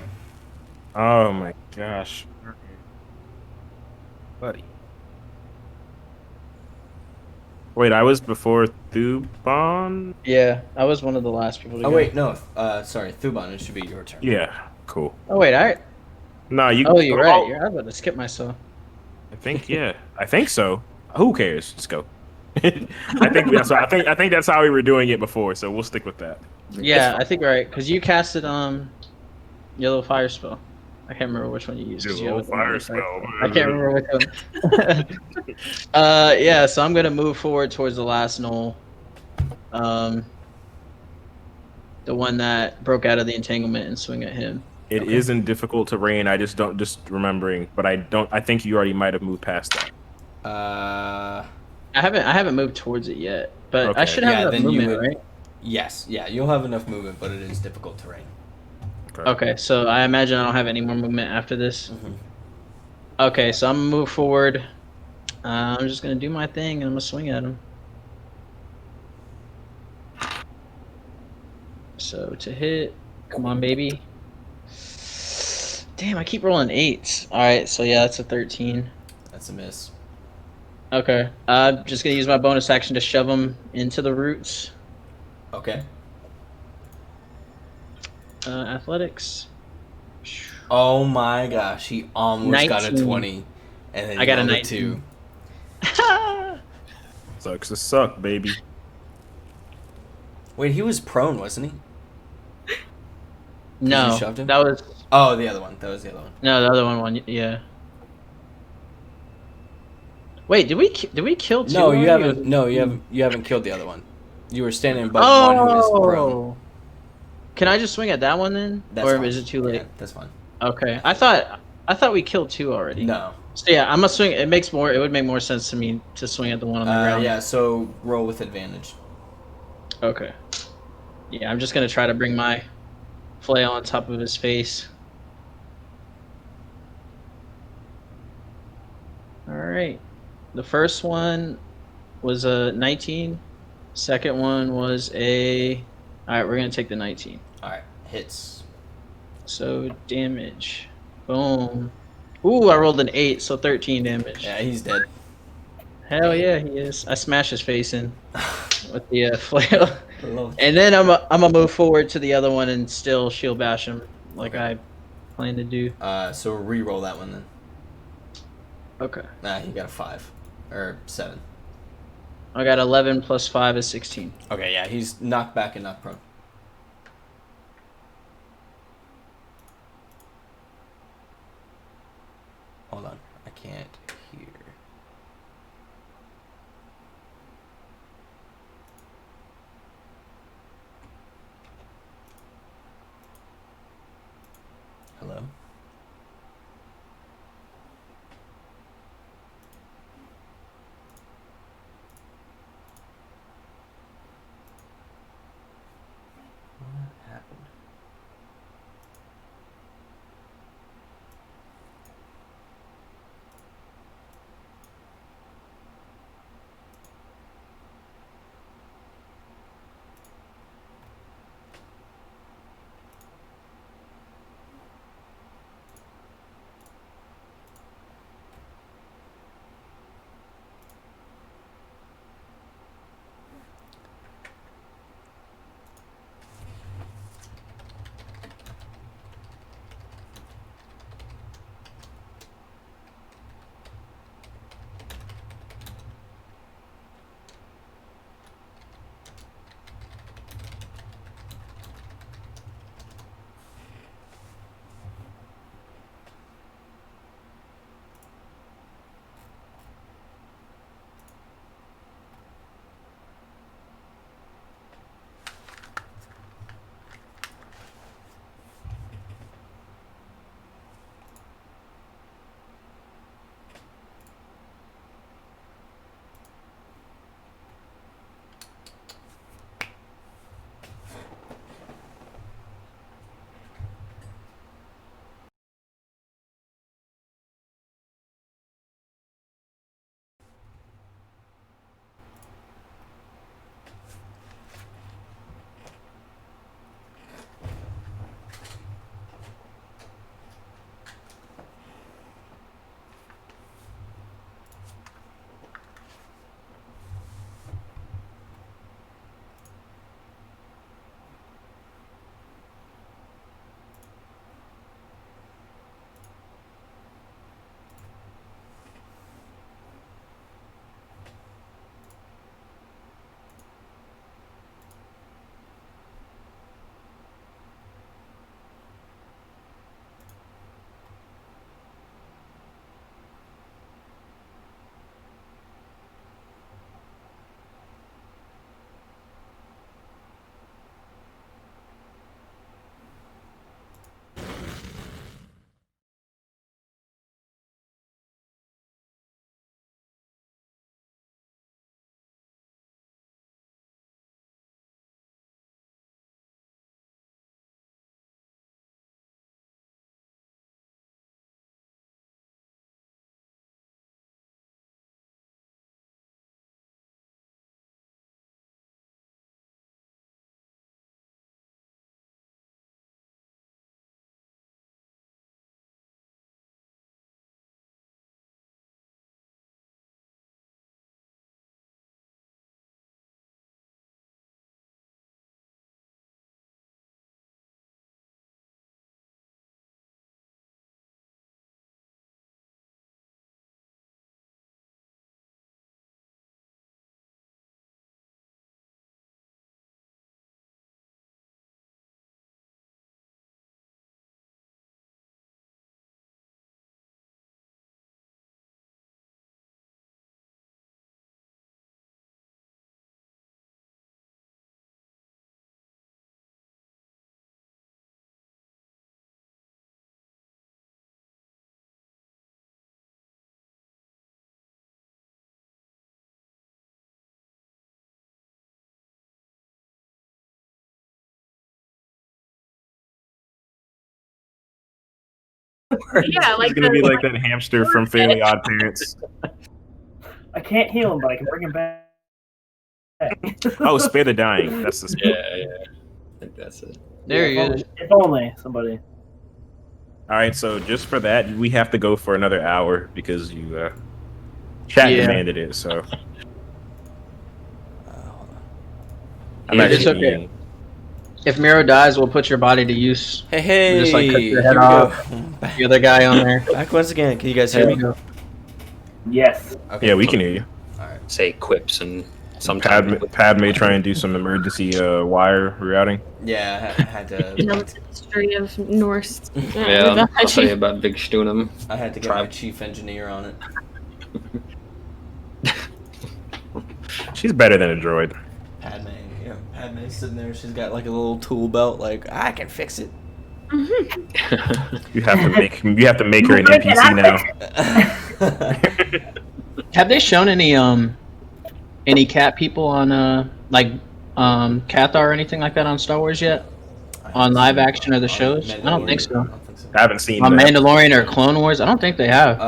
H: Oh my gosh. Buddy. Wait, I was before Thuban?
J: Yeah, I was one of the last people to
A: Oh
J: go.
A: wait, no. Sorry, Thuban. It should be your turn.
H: Yeah, cool.
J: Oh wait, I.
H: No, you.
J: Oh, you're right. You're. I'm about to skip myself.
H: I think yeah. I think so. Who cares? Just go. I think that's. I think that's how we were doing it before. So we'll stick with that.
J: Yeah, I think right because you casted yellow fire spell. I can't remember which one you used. 'cause you
H: Yellow
J: have a
H: fire
J: different
H: spell.
J: I can't remember which one. Yeah, so I'm gonna move forward towards the last knoll. The one that broke out of the entanglement and swing at him.
H: It isn't difficult terrain. I just don't remembering, but I don't. I think you already might have moved past that.
A: Uh,
J: I haven't moved towards it yet, but I
H: Okay.
J: should have
A: Yeah,
J: enough
A: then you
J: movement,
A: would-
J: right?
A: yes, yeah, you'll have enough movement, but it is difficult terrain.
J: Okay, so I imagine I don't have any more movement after this.
A: Mhm.
J: Okay, so I'm gonna move forward. I'm just gonna do my thing and I'm gonna swing at him. So to hit, come on, baby. Damn, I keep rolling 8s. All right, so yeah, that's a 13.
A: That's a miss.
J: Okay, I'm just gonna use my bonus action to shove him into the roots.
A: Okay.
J: Athletics.
A: Oh my gosh, he almost got a
J: 19.
A: 20, and then
J: I got a
A: rolled
J: 19.
A: 2.
H: Sucks to suck, baby.
A: Wait, he was prone, wasn't he?
J: No,
A: shoved him?
J: that was
A: Oh, the other one. That was the other one.
J: no, the other one. Yeah. Wait, did we kill two?
A: No, you
J: already?
A: haven't. No, you haven't killed the other one. You were standing above one who is prone.
J: Oh. Can I just swing at that one then,
A: That's
J: or
A: fine.
J: is it too late?
A: Yeah, that's fine.
J: Okay, I thought we killed 2 already.
A: No.
J: So yeah, I'm gonna swing. It would make more sense to me to swing at the one on the ground.
A: Yeah. So roll with advantage.
J: Okay. Yeah, I'm just gonna try to bring my flail on top of his face. All right. The first one was a 19. Second one was a. All right, we're gonna take the 19.
A: All right, hits.
J: So damage. Boom. Ooh, I rolled an 8, so 13 damage.
A: Yeah, he's dead.
J: Hell yeah, he is. I smash his face in with the flail.
A: Love
J: And then I'm gonna move forward to the other one and still shield bash him like
A: Okay.
J: I plan to do.
A: So re-roll that one then.
J: Okay.
A: Nah, he got a 5 or 7.
J: I got 11 plus 5 is 16.
A: Okay, yeah, he's knocked back and knocked prone. Hold on, I can't hear. Hello? What happened?
I: Yeah, like
H: He's gonna be like that hamster from Fairly Odd Parents.
F: I can't heal him, but I can bring him back.
H: Oh, spare the dying. That's the
G: Yeah, I think that's it.
J: There he is.
F: If only somebody.
H: All right, so just for that, we have to go for another hour because you chat demanded it. So I'm
J: Yeah,
H: actually
J: it's okay.
H: eating.
J: If Miro dies, we'll put your body to use.
A: Hey,
J: We'll just like cut your
A: here
J: head
A: we
J: off.
A: go.
J: The other guy on there.
A: Back once again. Can you guys
J: There
A: hear
J: we
A: me?
J: go.
F: Yes.
A: Okay,
H: Yeah, we
A: cool.
H: can hear you.
G: Say quips and sometimes.
H: Padme try and do some emergency wire routing.
A: Yeah, I had to.
I: You know, it's the history of Norse.
G: Yeah, I'll tell you about Big Stunum.
A: I had to get my chief engineer on it.
H: She's better than a droid.
A: Padme, yeah. Padme's sitting there. She's got like a little tool belt. Like I can fix it.
H: You have to make her an NPC now.
J: Have they shown any cat people on like Cathar or anything like that on Star Wars yet? On live action or the shows? I don't think so.
H: I haven't seen
J: On
H: that.
J: Mandalorian or Clone Wars? I don't think they have.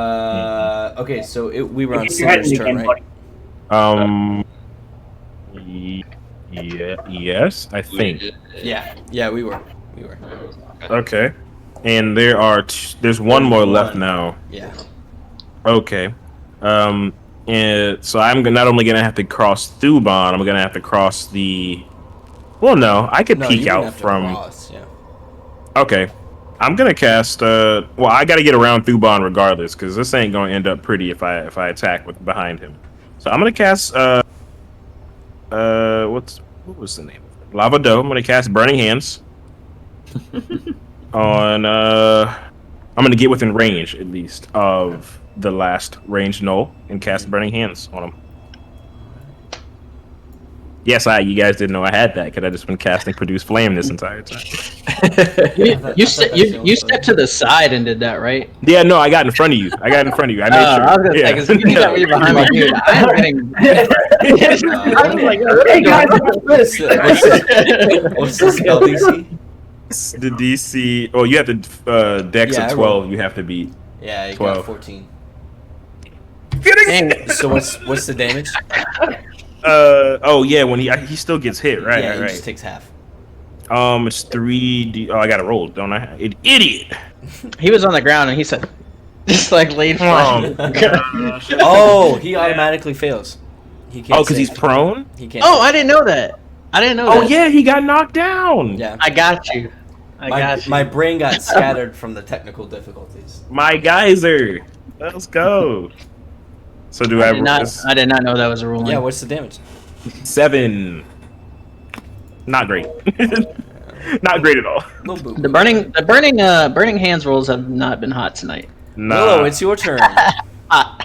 A: Okay, so we were on
F: Keep your head in
A: Cinder's
F: the
A: turn,
F: game,
A: right?
H: Yes, I think.
A: Yeah, we were.
H: Okay, and there's one more left now.
A: Yeah.
H: Okay, and so I'm not only gonna have to cross Thuban, I'm gonna have to cross the. Well, no, I could
A: No,
H: peek
A: you didn't
H: out
A: have to
H: from.
A: cross, yeah.
H: Okay, I'm gonna cast. Well, I gotta get around Thuban regardless, because this ain't gonna end up pretty if I attack with behind him. So I'm gonna cast. What was the name? Lava Doe. I'm gonna cast Burning Hands. On. I'm gonna get within range at least of the last ranged Gnoll and cast Burning Hands on him. Yes, you guys didn't know I had that because I just been casting Produce Flame this entire time.
J: You stepped to the side and did that, right?
H: Yeah, no, I got in front of you. I made sure.
J: I was gonna say, 'cause you got me behind me, dude. I'm getting. I was like,
F: hey guys, what's
A: What's the spell DC?
H: The DC. Oh, you have to Dex
A: Yeah,
H: of
A: I
H: 12. You have to beat.
A: Yeah, you
H: 12.
A: got 14.
J: Dang.
A: So what's the damage?
H: Oh yeah, when he still gets hit, right?
A: Yeah,
H: right,
A: he
H: right.
A: just takes half.
H: It's 3D. Oh, I gotta roll, don't I? Idiot.
J: He was on the ground and he said, just like laid flat.
A: Oh, he automatically fails. He can't.
H: Oh, because he's prone.
A: He can't.
J: Oh, I didn't know that. I didn't know that.
H: Oh yeah, he got knocked down.
A: Yeah.
J: I got you. I got you.
A: My brain got scattered from the technical difficulties.
H: My geyser. Let's go. So do I
J: did not know that was a ruling.
A: Yeah, what's the damage?
H: 7. Not great. Not great at all.
J: The burning hands rolls have not been hot tonight.
H: Nah.
A: Willow, it's your turn.
J: Oh,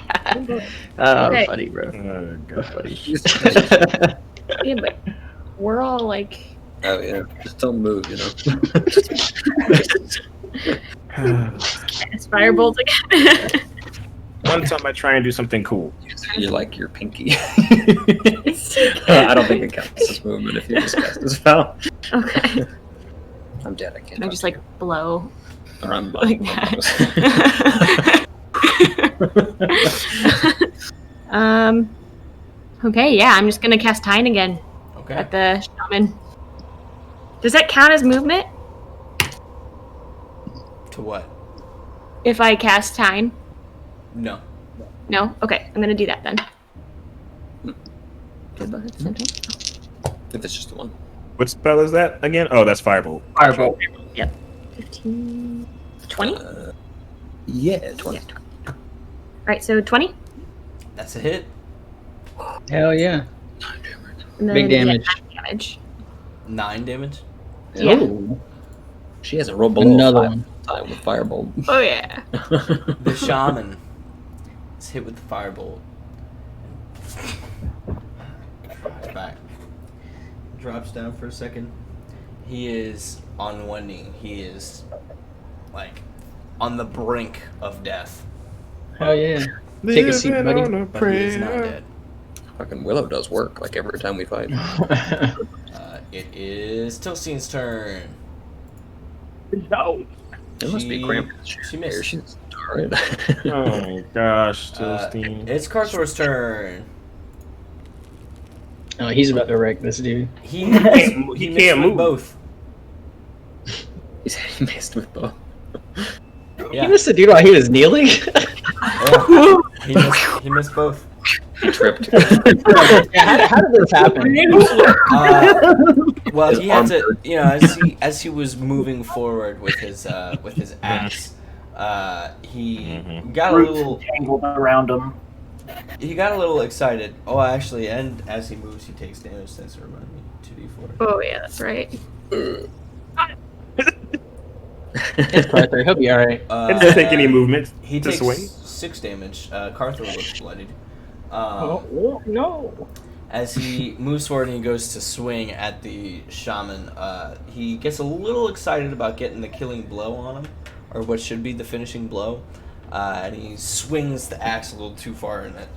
J: funny, bro.
H: Oh, God.
J: Funny.
I: Yeah, but we're all like.
G: Oh yeah, just don't move, you know.
I: Firebolt again.
H: One time I try and do something cool.
G: You like your pinky. I don't think it counts as movement if you just cast a spell.
I: Okay.
G: I'm dead. I can't.
I: I just like blow.
G: Or I'm
I: like that. Okay, yeah, I'm just gonna cast Tine again.
A: Okay.
I: At the shaman. Does that count as movement?
A: To what?
I: If I cast Tine?
A: No.
I: No? Okay, I'm gonna do that then. Do both at the same time?
G: If it's just the one.
H: What spell is that again? Oh, that's Firebolt.
J: Firebolt.
I: Yep. 15. 20?
G: Yeah, 20.
I: Alright, so 20?
A: That's a hit.
J: Hell yeah.
I: And then
J: Big damage.
I: 9 damage.
A: 9 damage.
I: Yeah.
J: Ooh.
G: She has a roll below
J: Another
G: 5
J: one.
G: time with Firebolt.
I: Oh yeah.
A: The shaman is hit with the firebolt. Back. Drops down for a second. He is on one knee. He is like on the brink of death.
J: Hell yeah. Take a seat, buddy.
A: But he is not dead.
G: Fucking Willow does work like every time we fight.
A: It is Tilstein's turn.
F: No.
G: It must be cramped.
A: She missed.
G: She's alright.
H: Oh my gosh, Tilstein.
A: It's Carthor's turn.
J: Oh, he's about to wreck this dude.
A: He
H: He can't move.
A: both.
G: He said he missed with both.
A: Yeah.
J: He missed the dude while he was kneeling.
A: Yeah. He missed both.
G: He tripped.
J: Yeah, how did this happen?
A: Well,
G: His
A: he had
G: arm
A: to,
G: hurt.
A: you know, as he was moving forward with his axe, he got a
F: Roots
A: little
F: tangled around him.
A: he got a little excited. Oh, actually, and as he moves, he takes damage. Thanks for reminding me. 2d4.
I: Oh yeah, that's right.
J: It's Carter. He'll be all right.
H: It doesn't take any movement
A: He
H: to
A: takes
H: swing.
A: 6 damage. Carthor looks bloodied.
J: Oh no!
A: As he moves forward and he goes to swing at the shaman, he gets a little excited about getting the killing blow on him, or what should be the finishing blow, and he swings the axe a little too far, and it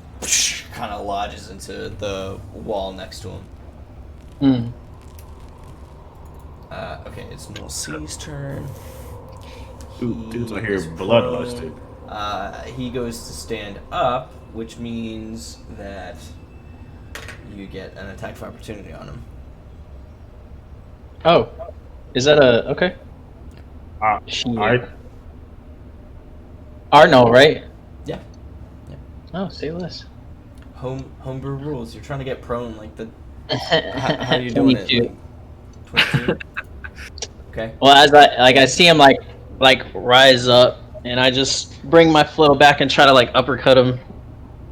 A: kind of lodges into the wall next to him. Okay, it's Null C's turn.
H: Ooh, dudes are here
A: is
H: bloodlusted.
A: prone. He goes to stand up, which means that you get an attack of opportunity on him.
J: Oh, is that a okay?
H: Alright.
J: Arno, right?
A: Yeah.
J: Oh, say less.
A: Homebrew rules. You're trying to get prone like the. How are you doing it?
J: 22.
A: Like, 22? Okay.
J: Well, as I see him like rise up, and I just bring my flow back and try to like uppercut him.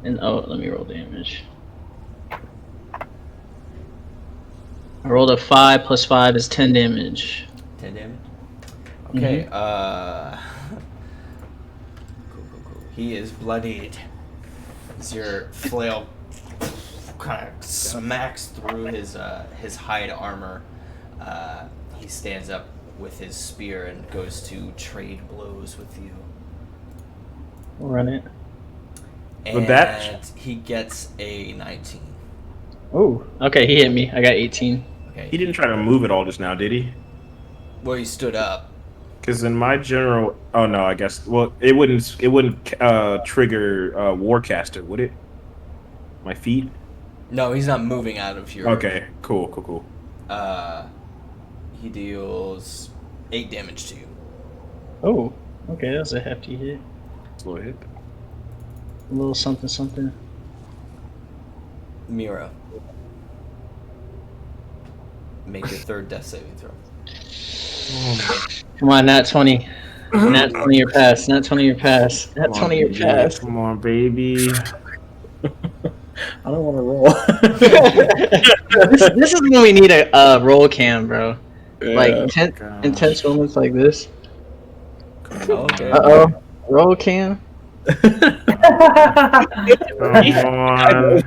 J: And oh, let me roll damage. I rolled a 5 plus 5 is 10 damage.
A: 10 damage. Okay. Cool. He is bloodied. As your flail kind of smacks through his hide armor, he stands up with his spear and goes to trade blows with you.
J: We'll run it.
A: And
H: With that-
A: he gets a 19.
J: Oh, okay, he hit me. I got 18.
A: Okay.
H: He didn't try to move it all just now, did he?
A: Well, he stood up.
H: Because in my general, oh no, I guess. Well, it wouldn't trigger Warcaster, would it? My feet.
A: No, he's not moving out of your.
H: Okay, cool.
A: He deals 8 damage to you.
J: Oh, okay, that was a hefty hit.
H: It's a little hit.
J: A little something.
A: Mira, make your third death saving throw.
J: Come on, nat 20. Nat 20 your pass. Nat 20 your pass. Nat 20 your pass.
H: Come on, baby.
J: I don't want to roll. this is when we need a roll cam, bro. Like intense moments like this.
A: Okay.
J: Uh-oh. Roll cam.
H: Come on.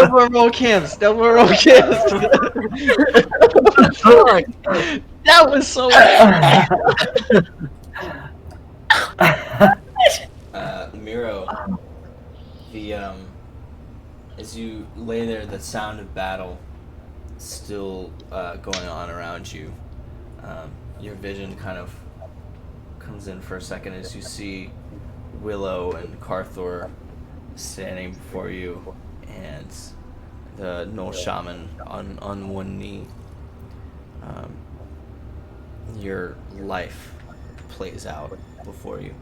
J: Double roll cams. Fuck. That was so
A: Miro, as you lay there, the sound of battle still going on around you. Your vision kind of comes in for a second as you see Willow and Carthor standing before you, and the Gnoll Shaman on one knee. Your life plays out before you.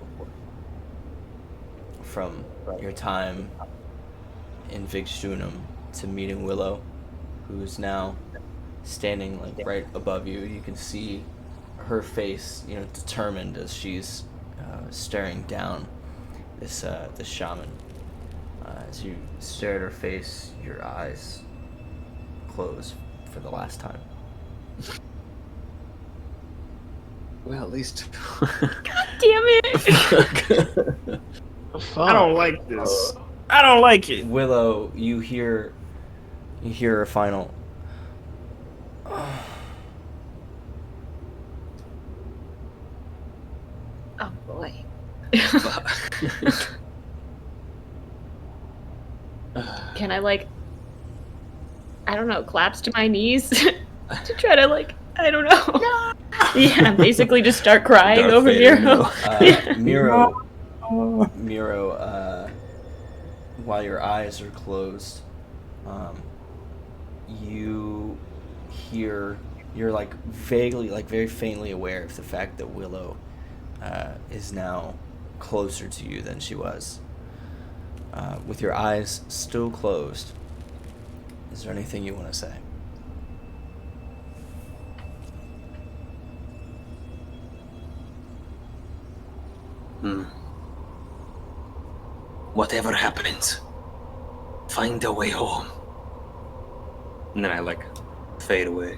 A: From your time in Vigstunum to meeting Willow, who's now standing like right above you. You can see her face, determined as she's staring down this shaman. As you stare at her face, your eyes close for the last time.
G: Well, at least.
I: God damn it!
H: I don't like this. I don't like it.
A: Willow, you hear a final.
I: Oh boy. Can I I don't know, collapse to my knees to try to I don't know. Yeah, basically just start crying
G: Darth
I: over
G: Vader,
I: Miro.
A: Miro, while your eyes are closed, you hear, you're like vaguely, like very faintly aware of the fact that Willow is now closer to you than she was. With your eyes still closed, is there anything you want to say?
L: Whatever happens, find a way home.
G: And then I like fade away.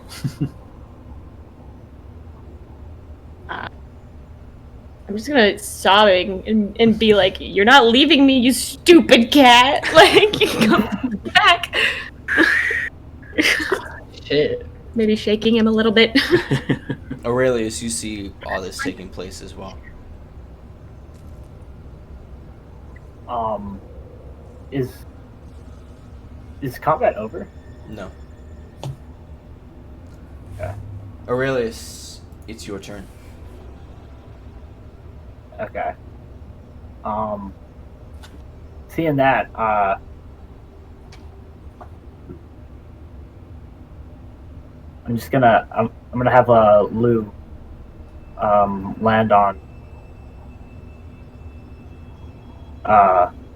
I: I'm just gonna sobbing and be like, "You're not leaving me, you stupid cat!" Like, you come back.
J: Shit.
I: Maybe shaking him a little bit.
A: Aurelius, you see all this taking place as well.
F: Is combat over?
A: No.
F: Okay.
A: Aurelius, it's your turn.
F: Okay. Seeing that, I'm just gonna I'm gonna have a Lou land on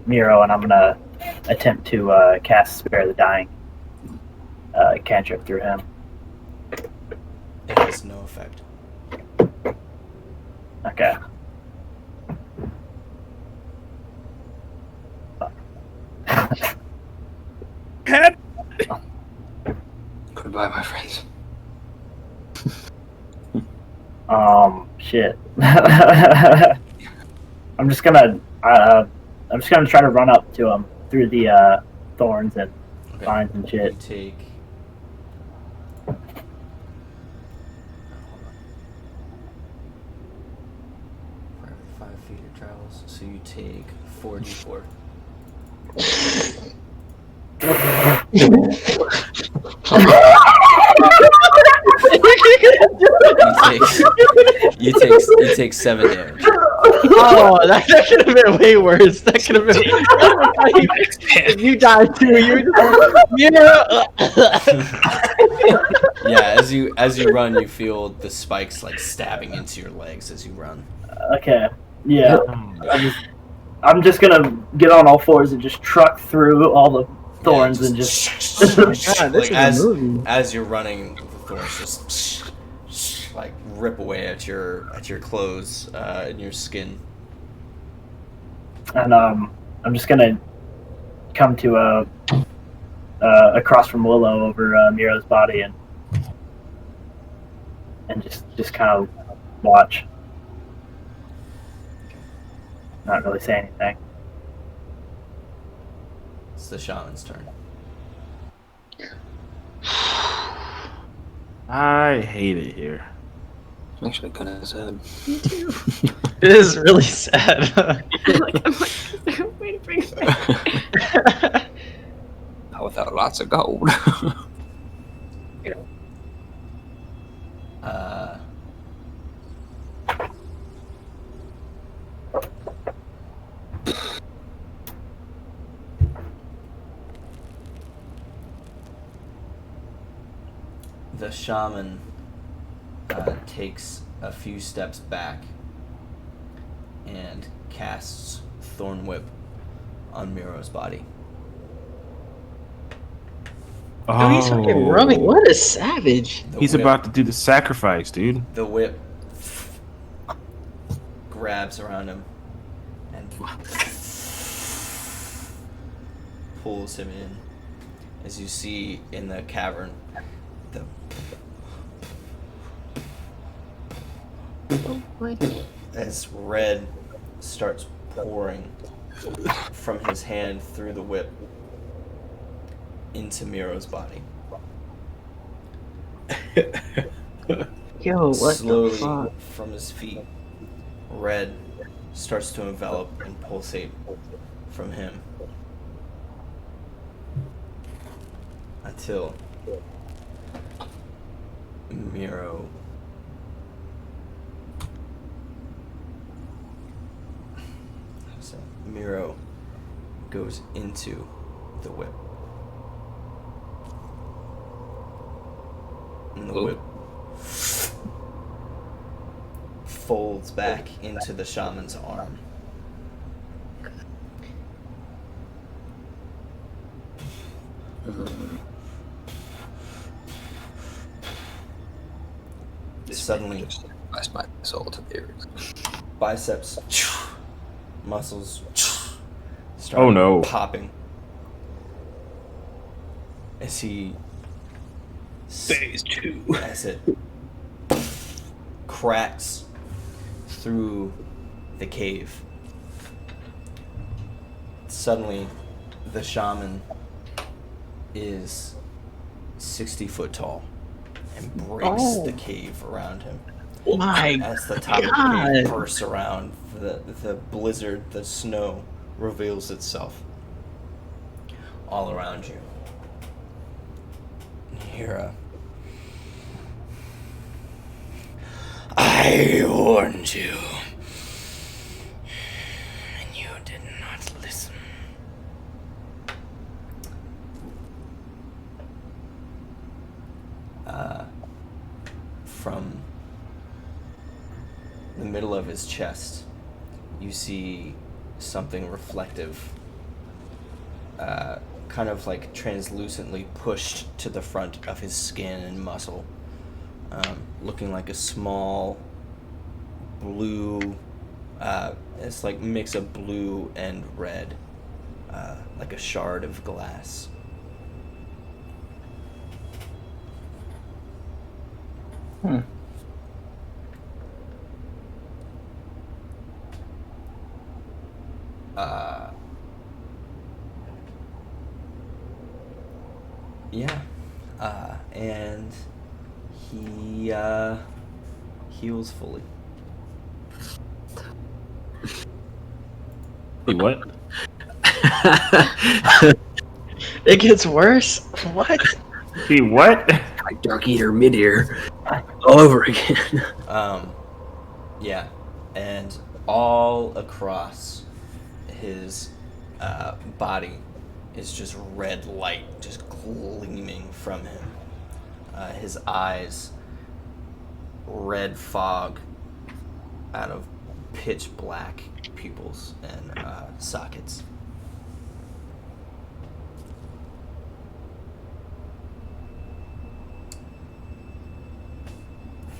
F: Miro, and I'm gonna attempt to cast Spare the Dying cantrip through him.
A: It has no effect.
F: Okay.
L: Goodbye, my friends.
F: Shit. I'm just gonna try to run up to him through the thorns and vines and shit.
A: You take. For every 5 feet it travels, so you take 4d4. You take 7 damage.
J: Oh, that could have been way worse. That could have been. If you died too,
A: Yeah, as you run, you feel the spikes like stabbing into your legs as you run.
F: Okay. Yeah. I'm just gonna get on all fours and just truck through all the thorns and just.
J: God, this
A: like
J: is a movie.
A: as you're running, the thorns just like rip away at your clothes and your skin.
F: And I'm just gonna come to across from Willow over Miro's body and just kind of watch. Not really say anything.
A: It's the shaman's turn.
H: I hate it here.
G: I'm actually kind of sad.
I: Me too.
J: It is really sad.
I: I'm like, is there a way to bring it back?
G: Not without lots of gold.
A: The shaman takes a few steps back and casts Thorn Whip on Miro's body.
J: Oh, he's fucking running. What a savage.
H: He's about to do the sacrifice, dude.
A: The whip grabs around him and pulls him in. As you see in the cavern, as red starts pouring from his hand through the whip into Miro's body.
J: Yo, what
A: Slowly
J: the fuck?
A: from his feet, red starts to envelop and pulsate from him until Miro goes into the whip. And the whip folds back into the shaman's arm. Suddenly,
G: Bless my soul to the ears.
A: Biceps, muscles start popping as he
G: Phase 2
A: as it cracks through the cave. Suddenly, the shaman is 60 foot tall and breaks the cave around him.
J: My
A: As the top of the cave bursts around, the blizzard, the snow reveals itself all around you. Hira, I warned you, and you did not listen. From the middle of his chest, you see something reflective, kind of like translucently pushed to the front of his skin and muscle, looking like a small blue, it's like mix of blue and red, like a shard of glass. And he heals fully.
H: Wait, what?
J: It gets worse? What?
H: He what?
G: Like Dark Eater mid-ear all over again.
A: Yeah, and all across his body is just red light just gleaming from him. His eyes, red fog out of pitch black pupils and sockets.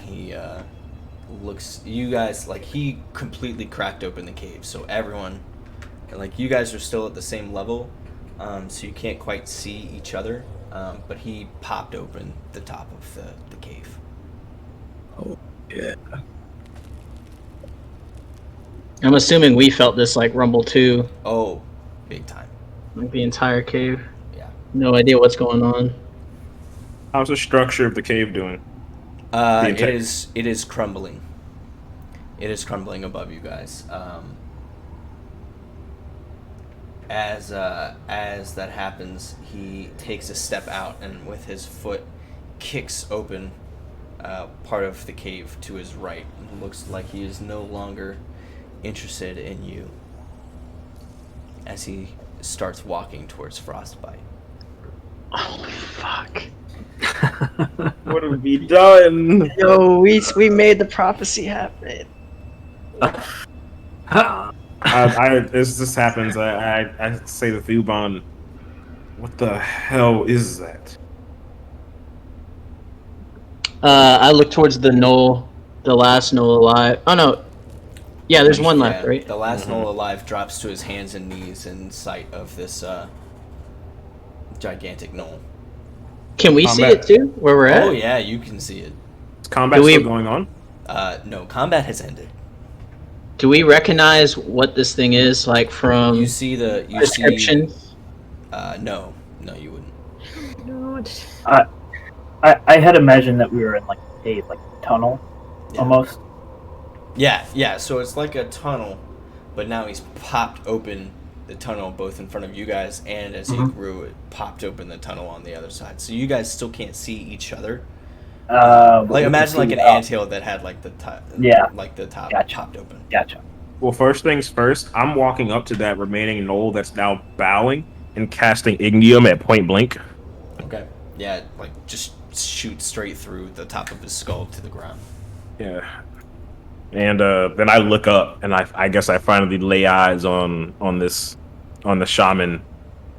A: He looks, you guys, like, he completely cracked open the cave, so everyone, like, you guys are still at the same level, so you can't quite see each other, but he popped open the top of the cave.
G: Oh, yeah.
J: I'm assuming we felt this like rumble too.
A: Oh, big time.
J: Like the entire cave.
A: Yeah.
J: No idea what's going on.
H: How's the structure of the cave doing?
A: It is crumbling. It is crumbling above you guys. As that happens, he takes a step out and with his foot kicks open part of the cave to his right. It looks like he is no longer interested in you as he starts walking towards Frostbite.
J: Oh, fuck.
H: What have we done?
J: Yo, we made the prophecy happen.
H: As this happens, I say to Thuban, what the hell is that?
J: I look towards the knoll, the last knoll alive. Oh no. Yeah, there's one left, right?
A: The last knoll alive drops to his hands and knees in sight of this gigantic knoll.
J: Can we see it too, where we're at?
A: Oh yeah, you can see it.
H: Is combat still going on?
A: No, combat has ended.
J: Do we recognize what this thing is, like from
A: You see the
J: description?
A: No, you wouldn't.
F: I had imagined that we were in like a tunnel, almost.
A: Yeah. So it's like a tunnel, but now he's popped open the tunnel both in front of you guys, and as he grew, it popped open the tunnel on the other side. So you guys still can't see each other, Like imagine like an anthill that had like the top.
F: Yeah.
A: Like the top popped open.
F: Gotcha.
H: Well, first things first, I'm walking up to that remaining knoll that's now bowing and casting Ignium at point blank.
A: Okay. Yeah, like just shoot straight through the top of his skull to the ground.
H: Yeah. And then I look up, and I guess I finally lay eyes on the shaman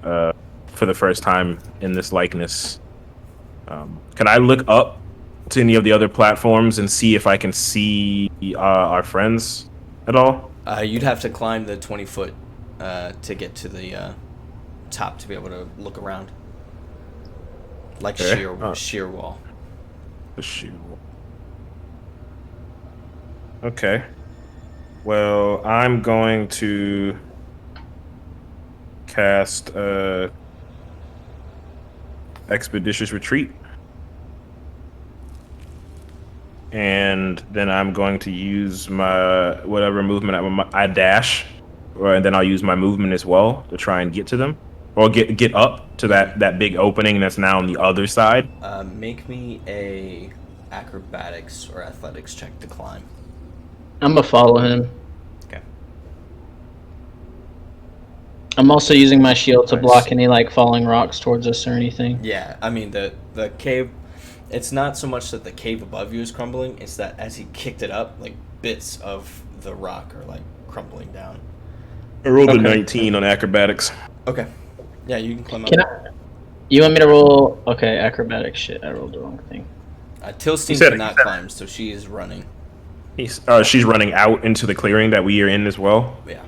H: for the first time in this likeness. Can I look up to any of the other platforms and see if I can see our friends at all?
A: You'd have to climb the 20-foot to get to the top to be able to look around. Like
H: Okay.
A: sheer wall.
H: The sheer wall. Okay. Well, I'm going to cast Expeditious Retreat. And then I'm going to use my whatever movement I dash, and then I'll use my movement as well to try and get to them, or get up to that big opening that's now on the other side.
A: Make me a acrobatics or athletics check to climb.
J: I'm gonna follow him.
A: Okay.
J: I'm also using my shield to block any like falling rocks towards us or anything.
A: Yeah, I mean the cave. It's not so much that the cave above you is crumbling; it's that as he kicked it up, like bits of the rock are like crumbling down.
H: I rolled a 19 on acrobatics.
A: Okay. Yeah, you can climb up.
J: You want me to roll? Okay, acrobatics. Shit, I rolled the wrong thing.
A: Tilstein cannot climb, so she is running.
H: She's running out into the clearing that we are in as well.
A: Yeah.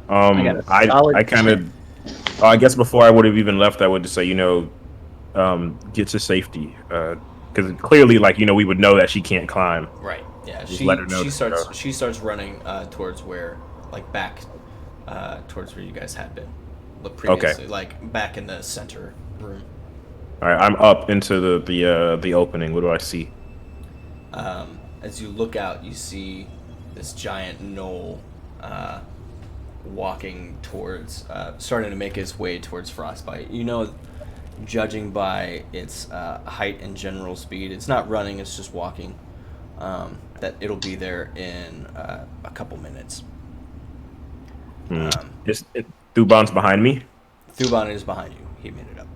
H: I kind of. I guess before I would have even left, I would just say, get to safety, because clearly, like, we would know that she can't climb.
A: Right. Yeah.
H: Just let her know
A: She starts running towards where, like, back, towards where you guys had been, previously, like back in the center room.
H: All right, I'm up into the opening. What do I see?
A: As you look out, you see this giant knoll walking towards, starting to make his way towards Frostbite. Judging by its height and general speed, it's not running, it's just walking, that it'll be there in a couple minutes.
H: Thuban's behind me?
A: Thuban is behind you. He made it up.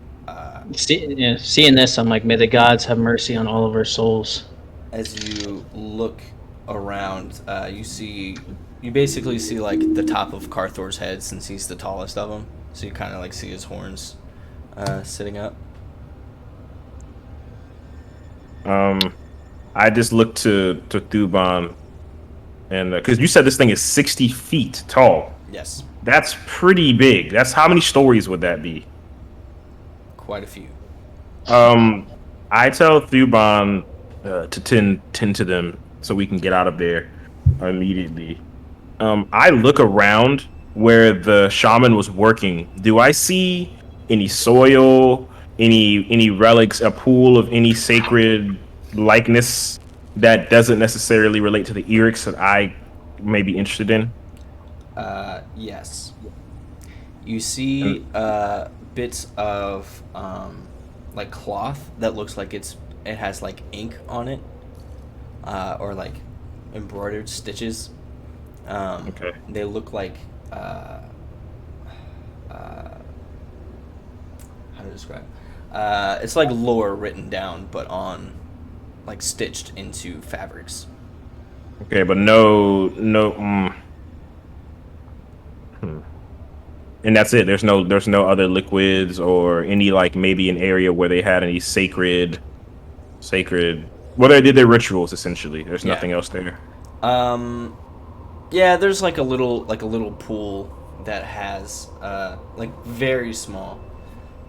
J: Seeing this, I'm like, may the gods have mercy on all of our souls.
A: As you look around, you basically see like the top of Carthor's head, since he's the tallest of them. So you kind of like see his horns sitting up.
H: I just looked to Thuban, and because you said this thing is 60 feet tall.
A: Yes.
H: That's pretty big. That's how many stories would that be?
A: Quite a few.
H: I tell Thuban to tend to them so we can get out of there immediately. I look around where the shaman was working. Do I see any soil, any relics, a pool of any sacred likeness that doesn't necessarily relate to the Eryx that I may be interested in?
A: Yes. You see bits of like cloth that looks like it has like ink on it, or like embroidered stitches.
H: Okay.
A: They look like how to describe? It's like lore written down, but on like stitched into fabrics.
H: Okay, but no. And that's it. There's no other liquids or any, like, maybe an area where they had any sacred. Well, they did their rituals essentially. There's nothing else there.
A: Yeah, there's like a little pool that has like very small,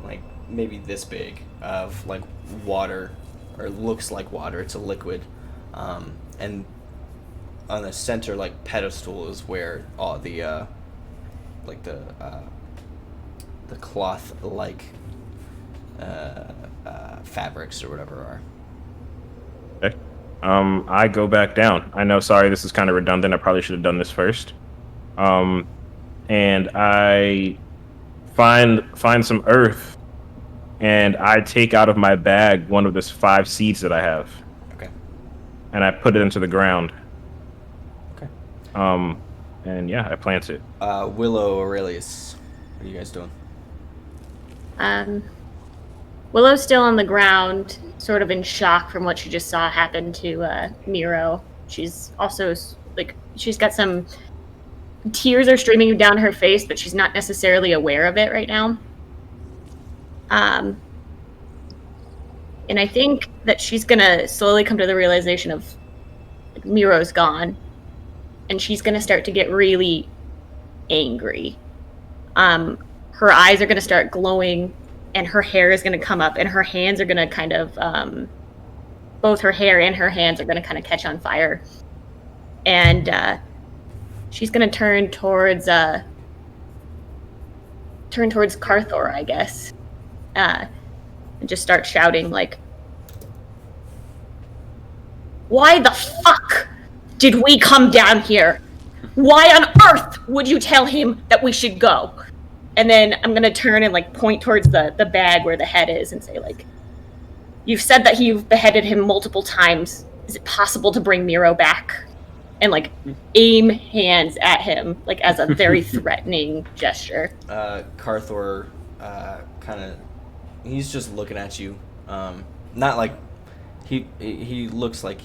A: like maybe this big, of like water, or looks like water. It's a liquid, and on the center like pedestal is where all the like the cloth like fabrics or whatever are.
H: Okay. I go back down. I know, sorry, this is kind of redundant. I probably should have done this first. And I find some earth and I take out of my bag one of the 5 seeds that I have.
A: Okay.
H: And I put it into the ground.
A: Okay.
H: And yeah, I plant it.
A: Willow, Aurelius, what are you guys doing?
I: Willow's still on the ground, sort of in shock from what she just saw happen to Miro. She's also like, she's got some tears are streaming down her face, but she's not necessarily aware of it right now. And I think that she's gonna slowly come to the realization of like, Miro's gone, and she's gonna start to get really angry. Her eyes are gonna start glowing, and her hair is gonna come up, and her hands are gonna kind of both her hair and her hands are gonna kind of catch on fire, and she's gonna turn towards Carthor, I guess, and just start shouting like, "Why the fuck did we come down here? Why on earth would you tell him that we should go?" And then I'm gonna turn and like point towards the bag where the head is and say like, "You've said that you've beheaded him multiple times. Is it possible to bring Miro back?" And like aim hands at him like as a very threatening gesture.
A: Carthor he's just looking at you. Not like he looks like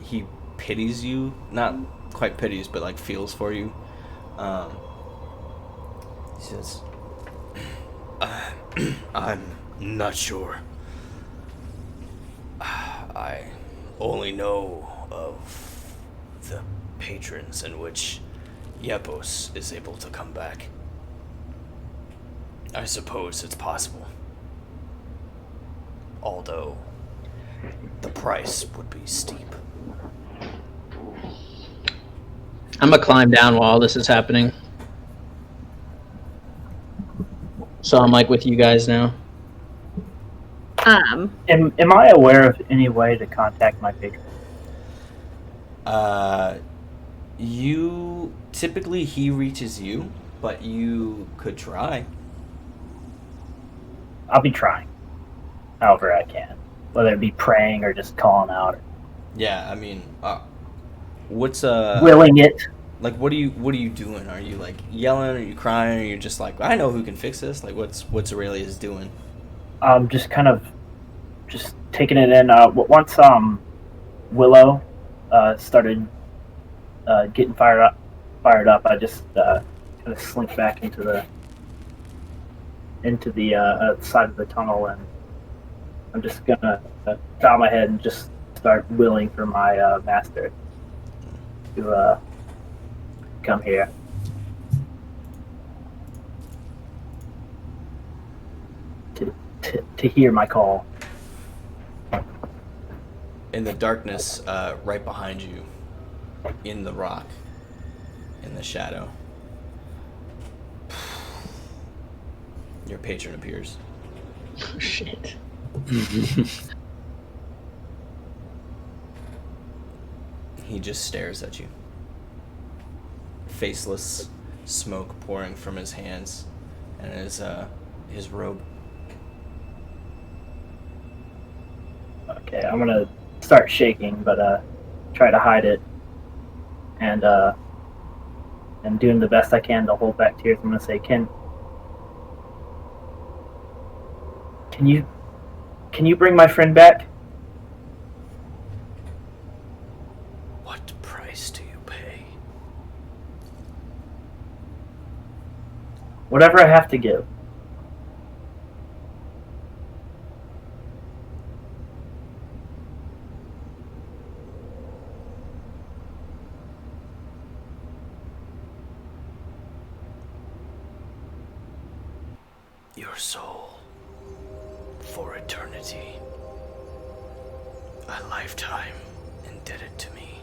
A: he pities you, not quite pities, but like feels for you. He says,
N: I'm not sure. I only know of the patrons in which Yepos is able to come back. I suppose it's possible. Although the price would be steep.
J: I'm gonna climb down while this is happening. So I'm like with you guys now.
F: Am I aware of any way to contact my patron?
A: You typically he reaches you, but you could try.
F: I'll be trying, however I can, whether it be praying or just calling out.
A: Yeah, I mean, what's
F: willing it?
A: Like, what are you doing? Are you like yelling? Are you crying? Or are you just like, I know who can fix this? Like, what's Aurelius doing?
F: Just kind of, just taking it in. Once Willow started getting fired up, I just kind of slink back into the side of the tunnel, and I'm just gonna bow my head and just start willing for my master to come here. To hear my call.
A: In the darkness, right behind you, in the rock, in the shadow, your patron appears.
J: Oh, shit.
A: He just stares at you. Faceless, smoke pouring from his hands and his robe.
F: Okay, I'm gonna start shaking, but try to hide it, and doing the best I can to hold back tears. I'm gonna say, Can you bring my friend back?
N: What price do you pay?
F: Whatever I have to give.
N: Your soul for eternity. A lifetime indebted to me.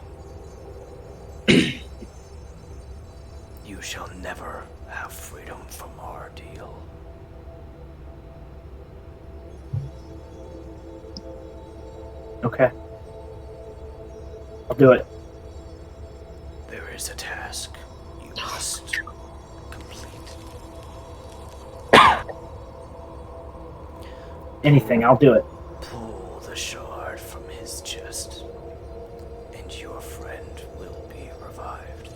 N: You shall never have freedom from our deal.
F: Okay. I'll do it.
N: There is a task you must complete.
F: anything, I'll do it.
N: Pull the shard from his chest, and your friend will be revived.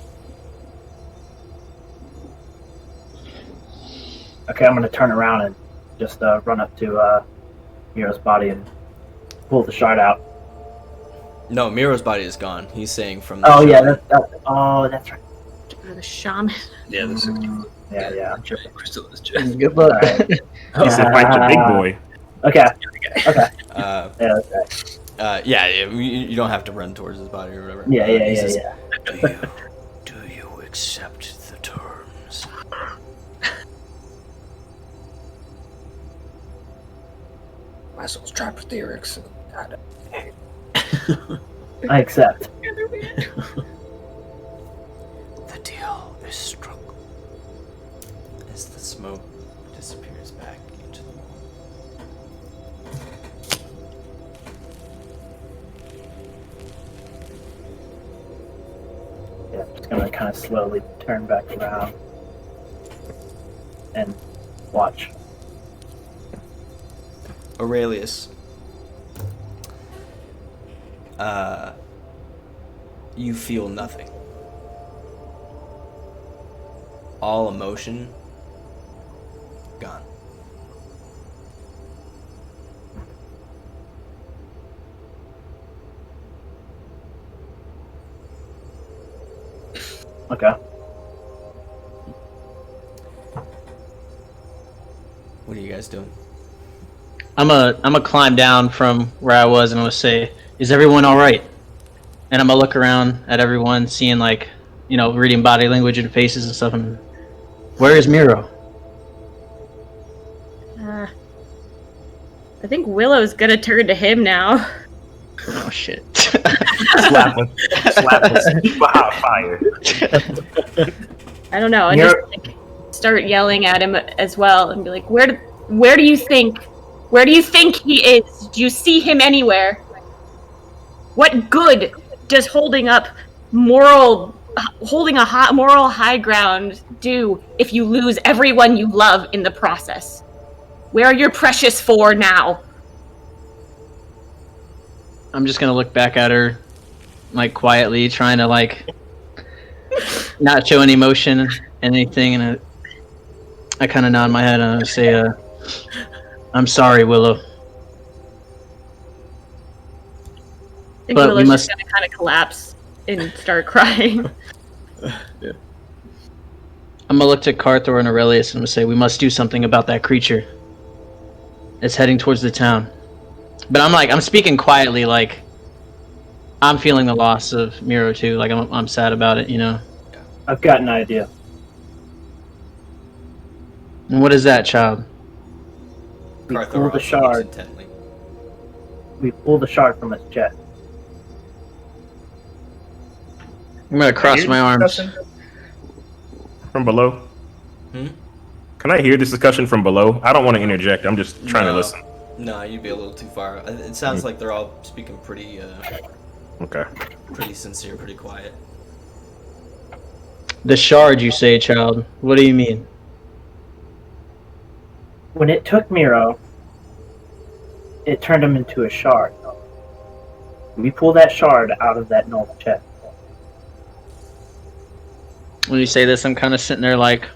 F: Okay, I'm gonna turn around and just run up to Miro's body and pull the shard out.
A: No, Miro's body is gone. He's saying from.
F: Oh
A: shard.
F: yeah, that's right.
I: The shaman.
G: Yeah, this is.
F: Yeah.
G: We're still in this chest.
J: Good luck.
F: Alright.
H: He said, "Fight the big boy."
F: Okay. Okay.
A: Uh,
F: Yeah, that's right.
A: yeah, you don't have to run towards his body or whatever.
F: Yeah.
A: He says,
N: Do you accept the terms?
G: My soul's trapped with the Erics.
F: I accept.
N: The deal is struck.
A: As the smoke disappears back into the wall.
F: Yeah, I'm just gonna kind of slowly turn back around and watch.
A: Aurelius. You feel nothing. All emotion gone.
F: Okay.
A: What are you guys doing?
J: I'm a climb down from where I was and I'm gonna say, "Is everyone all right?" And I'm gonna look around at everyone, seeing like, reading body language and faces and stuff. And where is Miro?
I: I think Willow's gonna turn to him now.
J: Oh shit!
H: Slap him with hot fire.
I: I don't know. And just start yelling at him as well, and be like, "Where do you think he is? Do you see him anywhere? What good does holding a moral high ground do if you lose everyone you love in the process? Where are your precious four now?"
J: I'm just gonna look back at her, like quietly, trying to like not show any emotion and anything, and I kind of nod my head and I say, "I'm sorry, Willow."
I: I think
J: But we
I: Willow's
J: must-
I: just gonna kind of collapse and start crying.
J: I'm gonna look to Carthor and Aurelius and I'm gonna say, "We must do something about that creature. It's heading towards the town." But I'm speaking quietly, like I'm feeling the loss of Miro too. Like I'm sad about it,
F: I've got an idea.
J: And what is that, child?
F: We
A: Carthor
F: pull the
A: looks
F: shard.
A: intently.
F: We pull the shard from its chest.
J: I'm gonna cross
H: Hear
J: my
H: this
J: arms.
H: discussion from below.
A: Hmm?
H: Can I hear this discussion from below? I don't want to interject. I'm just trying to listen.
A: No, you'd be a little too far. It sounds like they're all speaking pretty,
H: Okay.
A: pretty sincere, pretty quiet.
J: The shard, you say, child? What do you mean?
F: When it took Miro, it turned him into a shard. We pull that shard out of that Gnolledge chest.
J: When you say this, I'm kind of sitting there like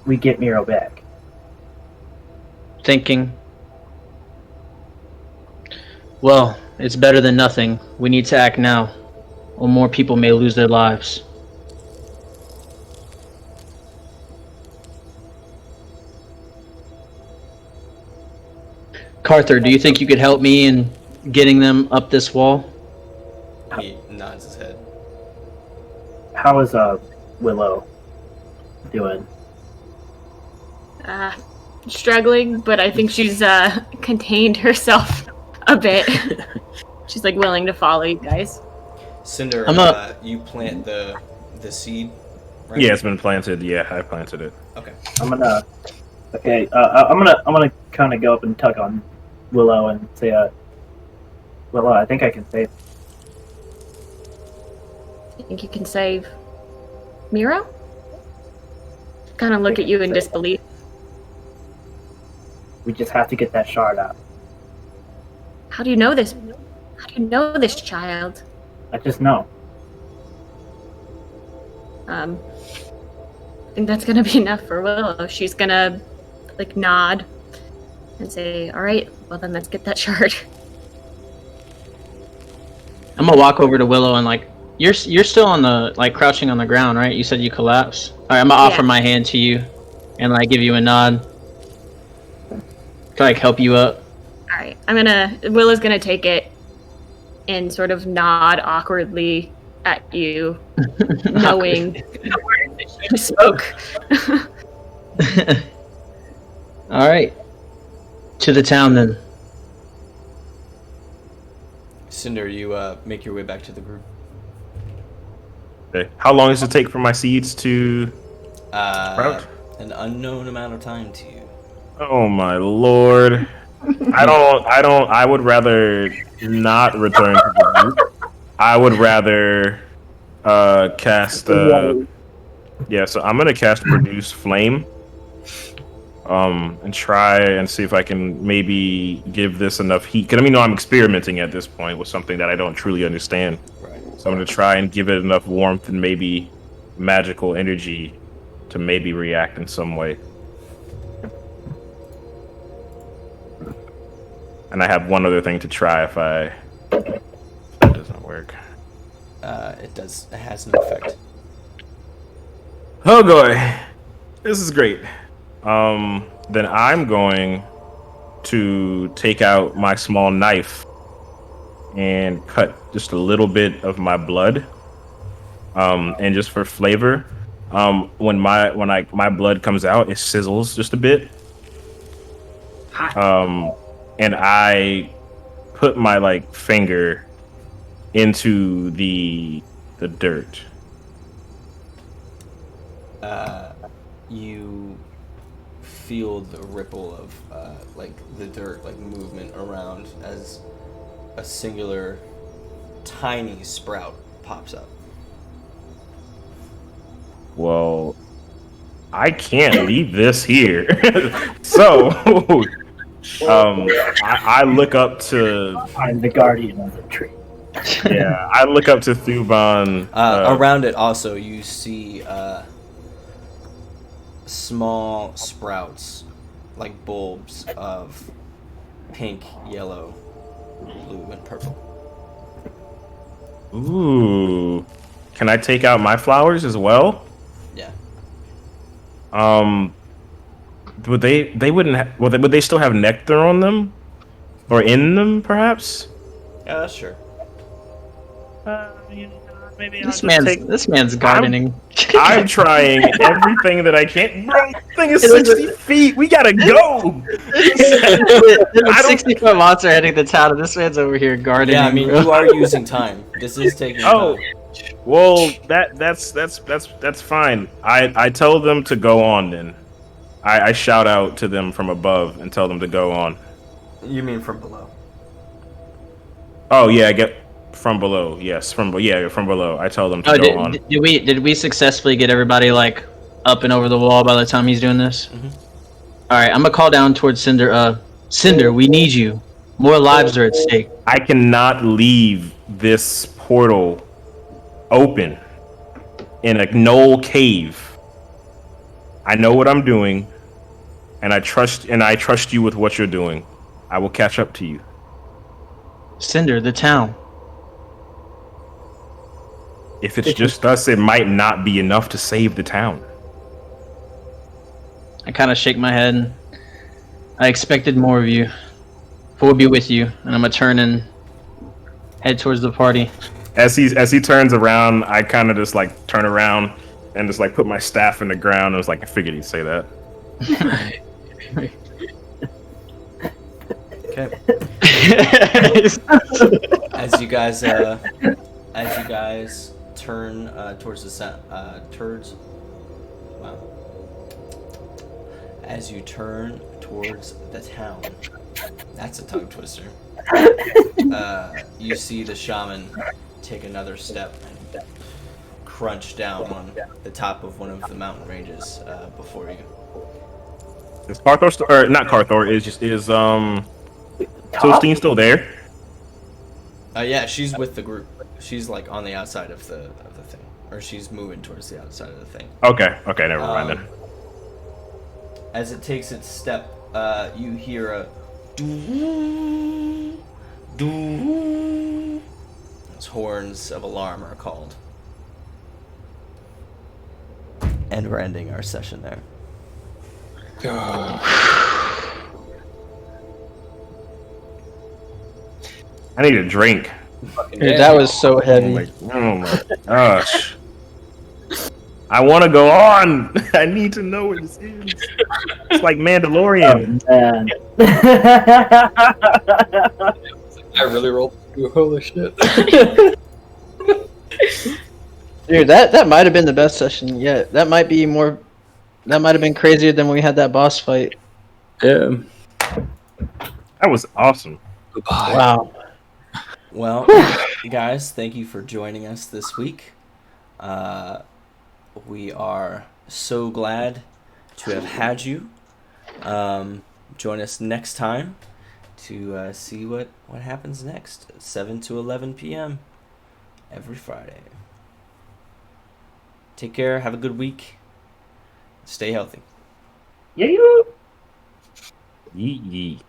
F: We get Miro back.
J: thinking, well, it's better than nothing. We need to act now, or more people may lose their lives. Carthor, do you think you could help me in getting them up this wall?
A: He nods his head.
F: How is Willow doing?
I: Struggling, but I think she's contained herself a bit. She's like willing to follow you guys.
A: Cinder, you plant the seed. Right?
H: Yeah, it's been planted. Yeah, I planted it.
A: Okay.
F: I'm gonna kind of go up and tug on Willow and say, Willow, I think I can save.
I: I think you can save Miro? Kind of look at you in disbelief.
F: We just have to get that shard out.
I: How do you know this? How do you know this child?
F: I just know.
I: I think that's gonna be enough for Willow. She's gonna like nod and say, "All right, well then let's get that shard."
J: I'm gonna walk over to Willow and like, you're still on the like crouching on the ground, right? You said you collapsed. All right, I'm gonna offer my hand to you, and like give you a nod. To like help you up.
I: All right, Willow's gonna take it and sort of nod awkwardly at you, knowing the words that you spoke.
J: All right, to the town then.
A: Cinder, you make your way back to the group.
H: Okay. How long does it take for my seeds to sprout?
A: An unknown amount of time to you.
H: Oh my lord. I would rather not return to the group. I would rather cast so I'm gonna cast Produce Flame. And try and see if I can maybe give this enough heat. Because I'm experimenting at this point with something that I don't truly understand.
A: Right.
H: So I'm gonna try and give it enough warmth and maybe magical energy to maybe react in some way. And I have one other thing to try if that doesn't work.
A: It has no effect.
H: Oh boy. This is great. Then I'm going to take out my small knife and cut just a little bit of my blood. And just for flavor, when my blood comes out, it sizzles just a bit. And I put my finger into the dirt.
A: You feel the ripple of the dirt movement around as a singular tiny sprout pops up.
H: Well, I can't leave this here. So I look up to
F: I'm the guardian of the tree.
H: Yeah, I look up to Thuban.
A: Around it also you see small sprouts, like bulbs of pink, yellow, blue, and purple.
H: Ooh. Can I take out my flowers as well?
A: Yeah.
H: Would would they still have nectar on them? Or in them, perhaps?
A: Yeah, sure.
H: Maybe
J: this man's gardening.
H: I'm trying everything that I can. Bro, this thing is 60 feet. We gotta go.
J: There's a 60-foot monster heading to town, and this man's over here gardening.
A: Yeah, I mean, you are using time. This is taking time.
H: Well, that's fine. I tell them to go on then. I shout out to them from above and tell them to go on.
A: You mean from below?
H: Oh yeah, I get from below. Yes, from below. I tell them to go on.
J: Did we successfully get everybody up and over the wall by the time he's doing this?
A: Mm-hmm.
J: All right, I'm gonna call down towards Cinder. Cinder, we need you. More lives are at stake.
H: I cannot leave this portal open in a knoll cave. I know what I'm doing, and I trust you with what you're doing. I will catch up to you.
J: Cinder, the town.
H: If it's just us, it might not be enough to save the town.
J: I kind of shake my head. I expected more of you. But we'll be with you, and I'm gonna turn and head towards the party.
H: As he turns around, I kind of just turn around and just put my staff in the ground. I was I figured he'd say that.
A: Okay. As you guys turn towards the As you turn towards the town, that's a tongue twister. You see the shaman take another step and crunch down on the top of one of the mountain ranges before you.
H: Is Carthor or not Carthor? Is Toastine still there?
A: Yeah, she's with the group. She's like on the outside of the thing, or she's moving towards the outside of the thing.
H: Okay, never mind then.
A: As it takes its step, you hear a doo doo. As horns of alarm are called. And we're ending our session there.
H: I need a drink.
J: Dude, that was so heavy.
H: Oh my gosh. I want to go on. I need to know what this is. It's like Mandalorian.
F: Man.
G: I really rolled through. Holy shit.
J: Dude, that might have been the best session yet. That might be more. That might have been crazier than when we had that boss fight.
G: Yeah.
H: That was awesome.
G: Goodbye.
J: Wow.
A: Well, guys, thank you for joining us this week. We are so glad to have had you. Join us next time to see what happens next. 7 to 11 p.m. every Friday. Take care. Have a good week. Stay healthy.
F: Yeah.
H: Yee.